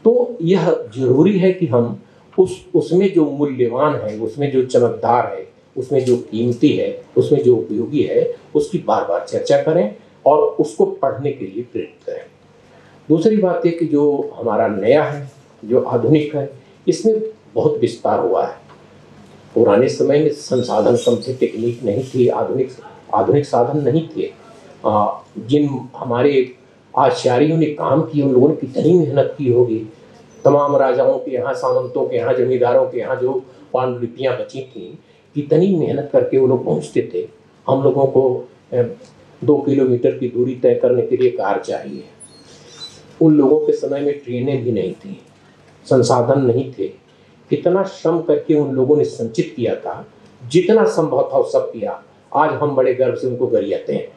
तो यह जरूरी है कि हम उसमें जो मूल्यवान है, उसमें जो चमकदार है, उसमें जो कीमती है, उसमें जो उपयोगी है, उसकी बार बार चर्चा करें और उसको पढ़ने के लिए प्रेरित करें। दूसरी बात है कि जो हमारा नया है, जो आधुनिक है, इसमें बहुत विस्तार हुआ है। पुराने समय में संसाधन कम थे, टेक्निक नहीं थी, आधुनिक साधन नहीं थे। जिन हमारे आचार्यों ने काम किए, उन लोगों ने कितनी मेहनत की होगी। तमाम राजाओं के यहाँ, सामंतों के यहाँ, जमींदारों के यहाँ जो पांडुलिपियाँ बची थीं, कितनी मेहनत करके वो लोग पहुँचते थे। हम लोगों को 2 किलोमीटर की दूरी तय करने के लिए कार चाहिए। उन लोगों के समय में ट्रेनें भी नहीं थी, संसाधन नहीं थे। कितना श्रम करके उन लोगों ने संचित किया था, जितना संभव था वो सब किया। आज हम बड़े गर्व से उनको गरियाते हैं।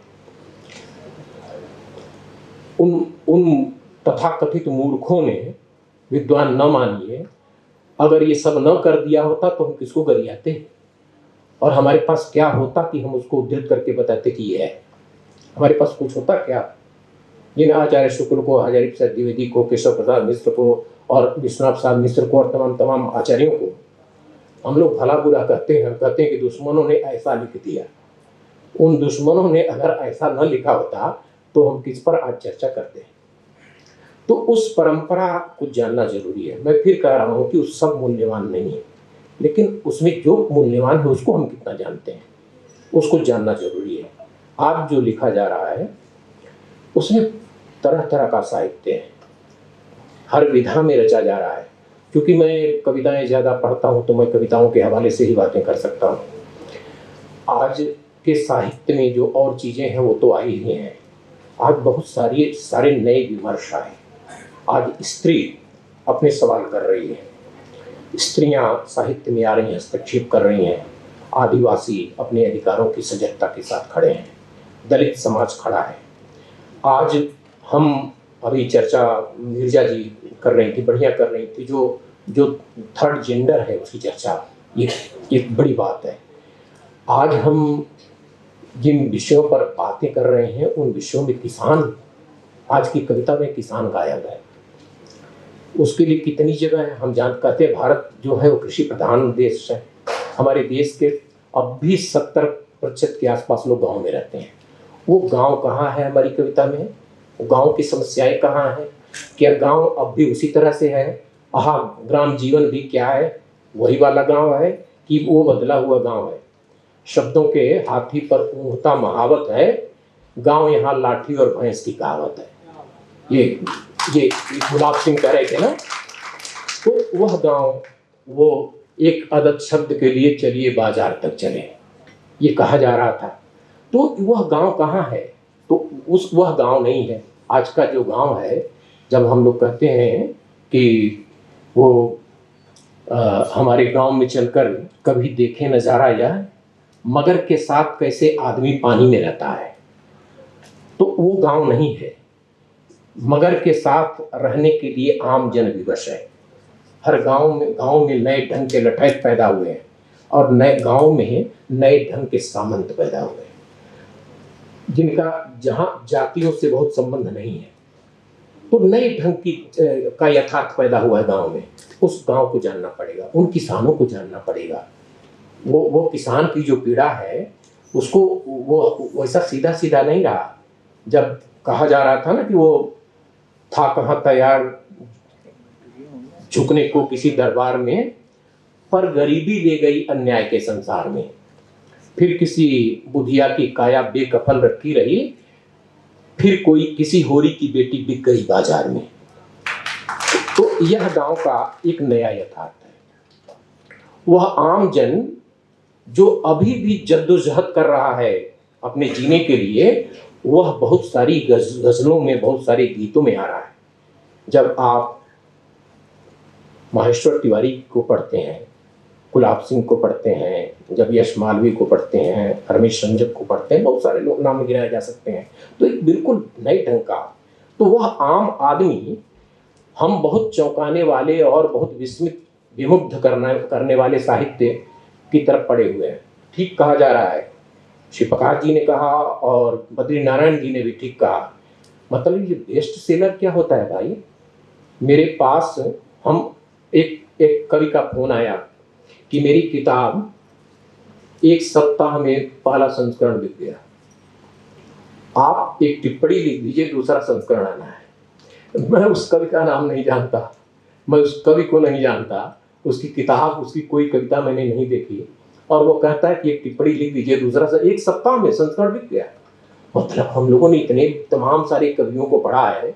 उन तथाकथित मूर्खों ने, विद्वान न मानिए, अगर ये सब न कर दिया होता तो हम किसको गरियाते, और हमारे पास क्या होता कि हम उसको उद्धृत करके बताते कि ये है। हमारे पास कुछ होता क्या? जिन आचार्य शुक्ल को, हजारी प्रसाद द्विवेदी को, केशव प्रसाद मिश्र को और विश्वनाथ प्रसाद मिश्र को और तमाम आचार्यों को हम लोग भला बुरा कहते हैं। हम कहते हैं कि दुश्मनों ने ऐसा लिख दिया। उन दुश्मनों ने अगर ऐसा न लिखा होता तो हम किस पर आज चर्चा करते हैं। तो उस परंपरा को जानना जरूरी है। मैं फिर कह रहा हूँ कि उस सब मूल्यवान नहीं है, लेकिन उसमें जो मूल्यवान है उसको हम कितना जानते हैं, उसको जानना जरूरी है। आज जो लिखा जा रहा है उसमें तरह तरह का साहित्य है, हर विधा में रचा जा रहा है। क्योंकि मैं कविताएं ज़्यादा पढ़ता हूँ तो मैं कविताओं के हवाले से ही बातें कर सकता हूँ। आज के साहित्य में जो और चीज़ें हैं वो तो आई ही हैं। आज बहुत सारे नए विमर्श आए। आज स्त्री अपने सवाल कर रही है, स्त्रियां साहित्य में आ रही हैं, हस्तक्षेप कर रही हैं। आदिवासी अपने अधिकारों की सजगता के साथ खड़े हैं, दलित समाज खड़ा है। आज हम अभी चर्चा मिर्जा जी कर रही थी, बढ़िया कर रही थी, जो थर्ड जेंडर है उसकी चर्चा, ये एक बड़ी बात है। आज हम जिन विषयों पर बातें कर रहे हैं उन विषयों में किसान, आज की कविता में किसान गायब है। उसके लिए कितनी जगह है हम कहते हैं भारत जो है वो कृषि प्रधान देश है। हमारे देश के अब भी 70% के आसपास लोग गांव में रहते हैं। वो गांव कहाँ है हमारी कविता में? वो गांव की समस्याएं कहाँ हैं? क्या गांव अब भी उसी तरह से है? ग्राम जीवन भी क्या है, वही वाला गांव है कि वो बदला हुआ गांव है? शब्दों के हाथी पर ऊँघता महावत है, गांव यहाँ लाठी और भैंस की कहावत है। ये गुलाब सिंह कह रहे थे ना। तो वह गांव, वो एक अदद शब्द के लिए चलिए बाजार तक चले, ये कहा जा रहा था। तो वह गांव कहाँ है? तो वह गांव नहीं है। आज का जो गांव है, जब हम लोग कहते हैं कि वो हमारे गांव में चलकर कभी देखे नज़ारा यह, मगर के साथ कैसे आदमी पानी में रहता है, तो वो गांव नहीं है। मगर के साथ रहने के लिए आम जन विवश है। हर गांव में नए ढंग के लठैत पैदा हुए हैं और नए गांव में नए ढंग के सामंत पैदा हुए हैं, जिनका जहां जातियों से बहुत संबंध नहीं है। तो नए ढंग का यथार्थ पैदा हुआ है गांव में। उस गांव को जानना पड़ेगा, उन किसानों को जानना पड़ेगा। वो किसान की जो पीड़ा है उसको वो वैसा सीधा सीधा नहीं रहा। जब कहा जा रहा था ना कि वो था कहाँ तैयार झुकने को किसी दरबार में, पर गरीबी ले गई अन्याय के संसार में। फिर किसी बुधिया की काया बेकफल रखी रही, फिर कोई किसी होरी की बेटी बिक गई बाजार में। तो यह गांव का एक नया यथार्थ है। वह आम जन जो अभी भी जद्दोजहद कर रहा है अपने जीने के लिए, वह बहुत सारी गजलों में, बहुत सारे गीतों में आ रहा है। जब आप माहेश्वर तिवारी को पढ़ते हैं, गुलाब सिंह को पढ़ते हैं, जब यश मालवी को पढ़ते हैं, रमेश रंजक को पढ़ते हैं, बहुत सारे लोग नाम गिनाए जा सकते हैं, तो एक बिल्कुल नए ढंग का, तो वह आम आदमी हम बहुत चौंकाने वाले और बहुत विस्मित विमुग्ध करने वाले साहित्य की तरफ पड़े हुए हैं। ठीक कहा जा रहा है, श्री प्रकाश जी ने कहा और बद्री नारायण जी ने भी ठीक कहा। मतलब ये बेस्ट सेलर क्या होता है भाई? मेरे पास एक कवि का फोन आया कि मेरी किताब एक सप्ताह में पहला संस्करण बिक गया, आप एक टिप्पणी लिख दीजिए, दूसरा संस्करण आना है। मैं उस कवि का नाम नहीं जानता, मैं उस कवि को नहीं जानता, उसकी किताब, उसकी कोई कविता मैंने नहीं देखी, और वो कहता है कि एक टिप्पणी लिख दीजिए, दूसरा एक सप्ताह में संस्करण बिक गया। मतलब हम लोगों ने इतने तमाम सारे कवियों को पढ़ा है,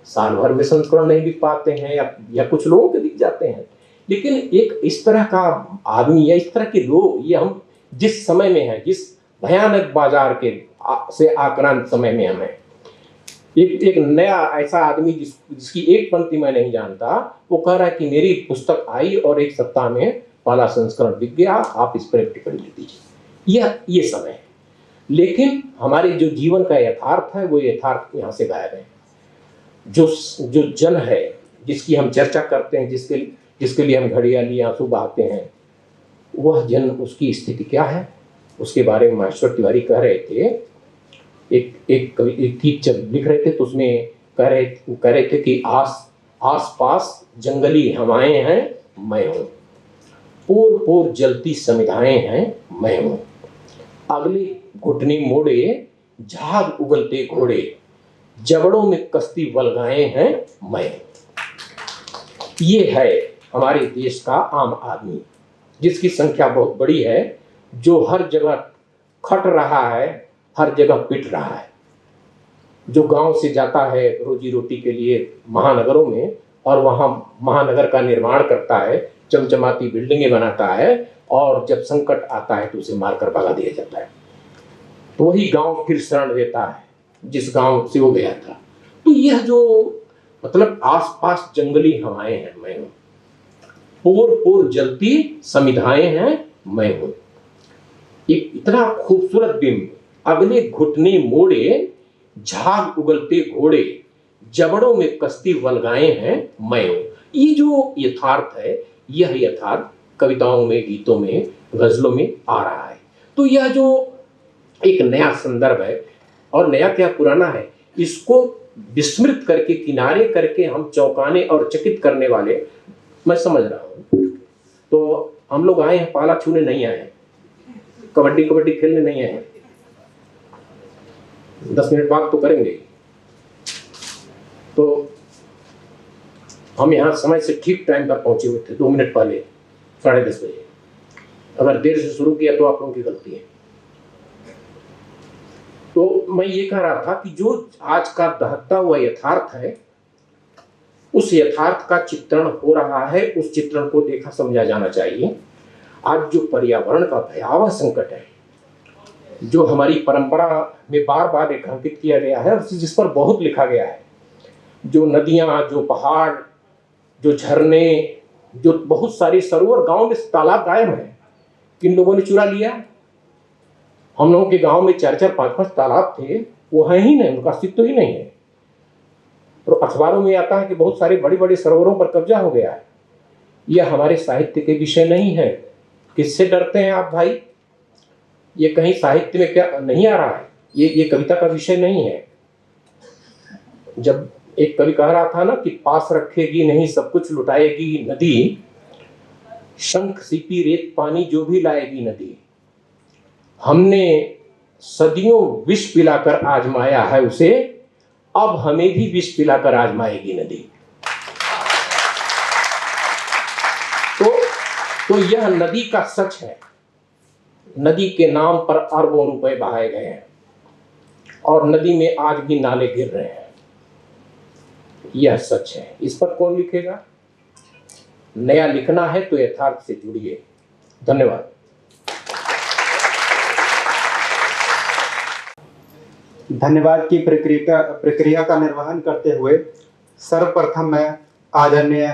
साल भर में संस्करण नहीं बिक पाते हैं, या कुछ लोगों के बिक जाते हैं। लेकिन एक इस तरह का आदमी या इस तरह के लोग, ये हम जिस समय में हैं, जिस भयानक बाजार के से आक्रांत समय में हमें एक नया ऐसा आदमी जिसकी एक पंक्ति मैं नहीं जानता, वो कह रहा है कि मेरी पुस्तक आई और एक सप्ताह में पहला संस्करण बिक गया, आप इस पर एक टिप्पणी लिख दीजिए। ये समय है। लेकिन हमारे जो जीवन का यथार्थ है, वो यथार्थ यहाँ से गायब है। जो जन है जिसकी हम चर्चा करते हैं, जिसके लिए हम घड़ियाली आंसू बहाते हैं, वह जन, उसकी स्थिति क्या है, उसके बारे में माहेश्वर तिवारी कह रहे थे। एक गीत जब लिख रहे थे तो उसमें कह रहे थे कि आस पास जंगली हवाएं हैं, मैं हूँ, पोर पोर जलती समिधाएं हैं, मैं हूँ, अगले घुटने मोड़े झाग उगलते घोड़े, जबड़ों में कश्ती वलगाए हैं, मैं। ये है हमारे देश का आम आदमी, जिसकी संख्या बहुत बड़ी है, जो हर जगह खट रहा है, हर जगह पिट रहा है, जो गांव से जाता है रोजी रोटी के लिए महानगरों में, और वहां महानगर का निर्माण करता है, चमचमाती बिल्डिंगें बनाता है, और जब संकट आता है तो उसे मारकर भगा दिया जाता है। तो वही गांव फिर शरण देता है जिस गांव से वो गया था। तो यह जो मतलब आसपास जंगली हवाएं हैं, मैं हूं, पोर पोर जलती समिधाएं हैं, मैं हूं, एक इतना खूबसूरत बिंब, अगले घुटने मोड़े झाग उगलते घोड़े, जबड़ों में कश्ती वलगाए हैं, मैं हूं। ये जो यथार्थ है, यह यथार्थ कविताओं में, गीतों में, गजलों में आ रहा है। तो यह जो एक नया संदर्भ है, और नया क्या पुराना है, इसको विस्मृत करके, किनारे करके हम चौंकाने और चकित करने वाले, मैं समझ रहा हूँ। तो हम लोग आए हैं, पाला छूने नहीं आए हैं, कबड्डी खेलने नहीं आए हैं, 10 मिनट बात तो करेंगे। तो हम यहाँ समय से ठीक टाइम पर पहुंचे हुए थे, 2 मिनट पहले, 10:30 बजे। अगर देर से शुरू किया तो आप लोगों की गलती है। तो मैं ये कह रहा था कि जो आज का दहकता हुआ यथार्थ है, उस यथार्थ का चित्रण हो रहा है, उस चित्रण को देखा समझा जाना चाहिए। आज जो पर्यावरण का भयावह संकट है, जो हमारी परंपरा में बार बार रेखांकित किया गया है और जिस पर बहुत लिखा गया है, जो नदियां, जो पहाड़, जो झरने, जो बहुत सारे सरोवर, गांव में तालाब गायब है, किन लोगों ने चुरा लिया? हम लोगों के गांव में 4-4, 5-5 तालाब थे, वो है ही नहीं, उनका अस्तित्व ही नहीं है। तो अखबारों में आता है कि बहुत सारे बड़े बड़े सरोवरों पर कब्जा हो गया है। यह हमारे साहित्य के विषय नहीं है। किससे डरते हैं आप भाई? ये कहीं साहित्य में क्या नहीं आ रहा है? ये कविता का विषय नहीं है। जब एक कवि कह रहा था ना कि पास रखेगी नहीं सब कुछ लुटाएगी नदी, शंख सीपी रेत पानी जो भी लाएगी नदी, हमने सदियों विष पिलाकर आजमाया है उसे, अब हमें भी विष पिलाकर आजमाएगी नदी। तो यह नदी का सच है। नदी के नाम पर अरबों रुपए बहाए गए हैं और नदी में आज भी नाले गिर रहे हैं। यह सच है। इस पर कौन लिखेगा? नया लिखना है तो यथार्थ से जुड़िए। धन्यवाद। धन्यवाद की प्रक्रिया का निर्वहन करते हुए सर्वप्रथम मैं आदरणीय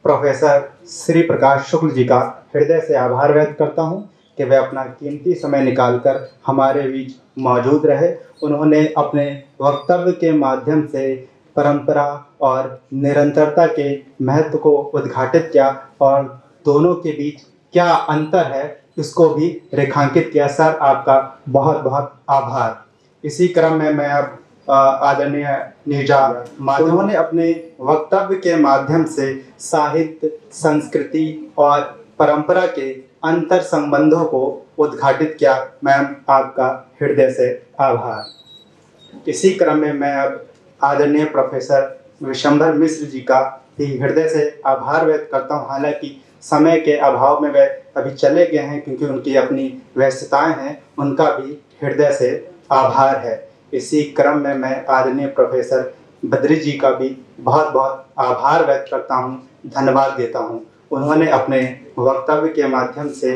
प्रोफेसर श्री प्रकाश शुक्ल जी का हृदय से आभार व्यक्त करता हूं कि वे अपना कीमती समय निकालकर हमारे बीच मौजूद रहे। उन्होंने अपने वक्तव्य के माध्यम से परंपरा और निरंतरता के महत्व को उद्घाटित किया और दोनों के बीच क्या अंतर है इसको भी रेखांकित किया। सर, आपका बहुत बहुत आभार। इसी क्रम में मैं अब आदरणीय नीरजा माधव, उन्होंने अपने वक्तव्य के माध्यम से साहित्य, संस्कृति और परंपरा के अंतर संबंधों को उद्घाटित किया। मैम, आपका हृदय से आभार। इसी क्रम में मैं अब आदरणीय प्रोफेसर विशंबर मिश्र जी का भी हृदय से आभार व्यक्त करता हूँ। हालांकि समय के अभाव में वे अभी चले गए हैं क्योंकि उनकी अपनी व्यस्तताएं हैं, उनका भी हृदय से आभार है। इसी क्रम में मैं आदरणीय प्रोफेसर बद्री जी का भी बहुत बहुत आभार व्यक्त करता हूँ, धन्यवाद देता हूँ। उन्होंने अपने वक्तव्य के माध्यम से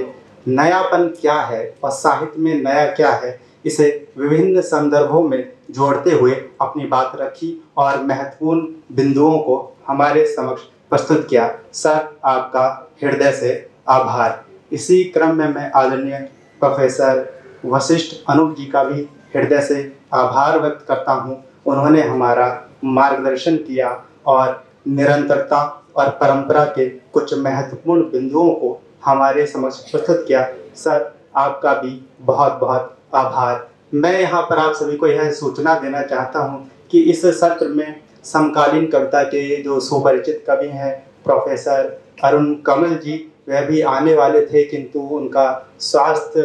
नयापन क्या है और साहित्य में नया क्या है इसे विभिन्न संदर्भों में जोड़ते हुए अपनी बात रखी और महत्वपूर्ण बिंदुओं को हमारे समक्ष प्रस्तुत किया। सर, आपका हृदय से आभार। इसी क्रम में मैं आदरणीय प्रोफेसर वशिष्ठ अनूप जी का भी हृदय से आभार व्यक्त करता हूँ। उन्होंने हमारा मार्गदर्शन किया और निरंतरता और परंपरा के कुछ महत्वपूर्ण बिंदुओं को हमारे समक्ष प्रस्तुत किया। सर, आपका भी बहुत बहुत आभार। मैं यहाँ पर आप सभी को यह सूचना देना चाहता हूँ कि इस सत्र में समकालीन कविता के जो सुपरिचित कवि हैं प्रोफेसर अरुण कमल जी, वह भी आने वाले थे किंतु उनका स्वास्थ्य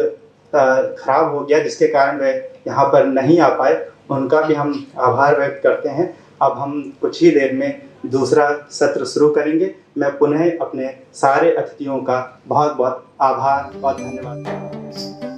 खराब हो गया जिसके कारण वे यहाँ पर नहीं आ पाए। उनका भी हम आभार व्यक्त करते हैं। अब हम कुछ ही देर में दूसरा सत्र शुरू करेंगे। मैं पुनः अपने सारे अतिथियों का बहुत बहुत आभार और धन्यवाद।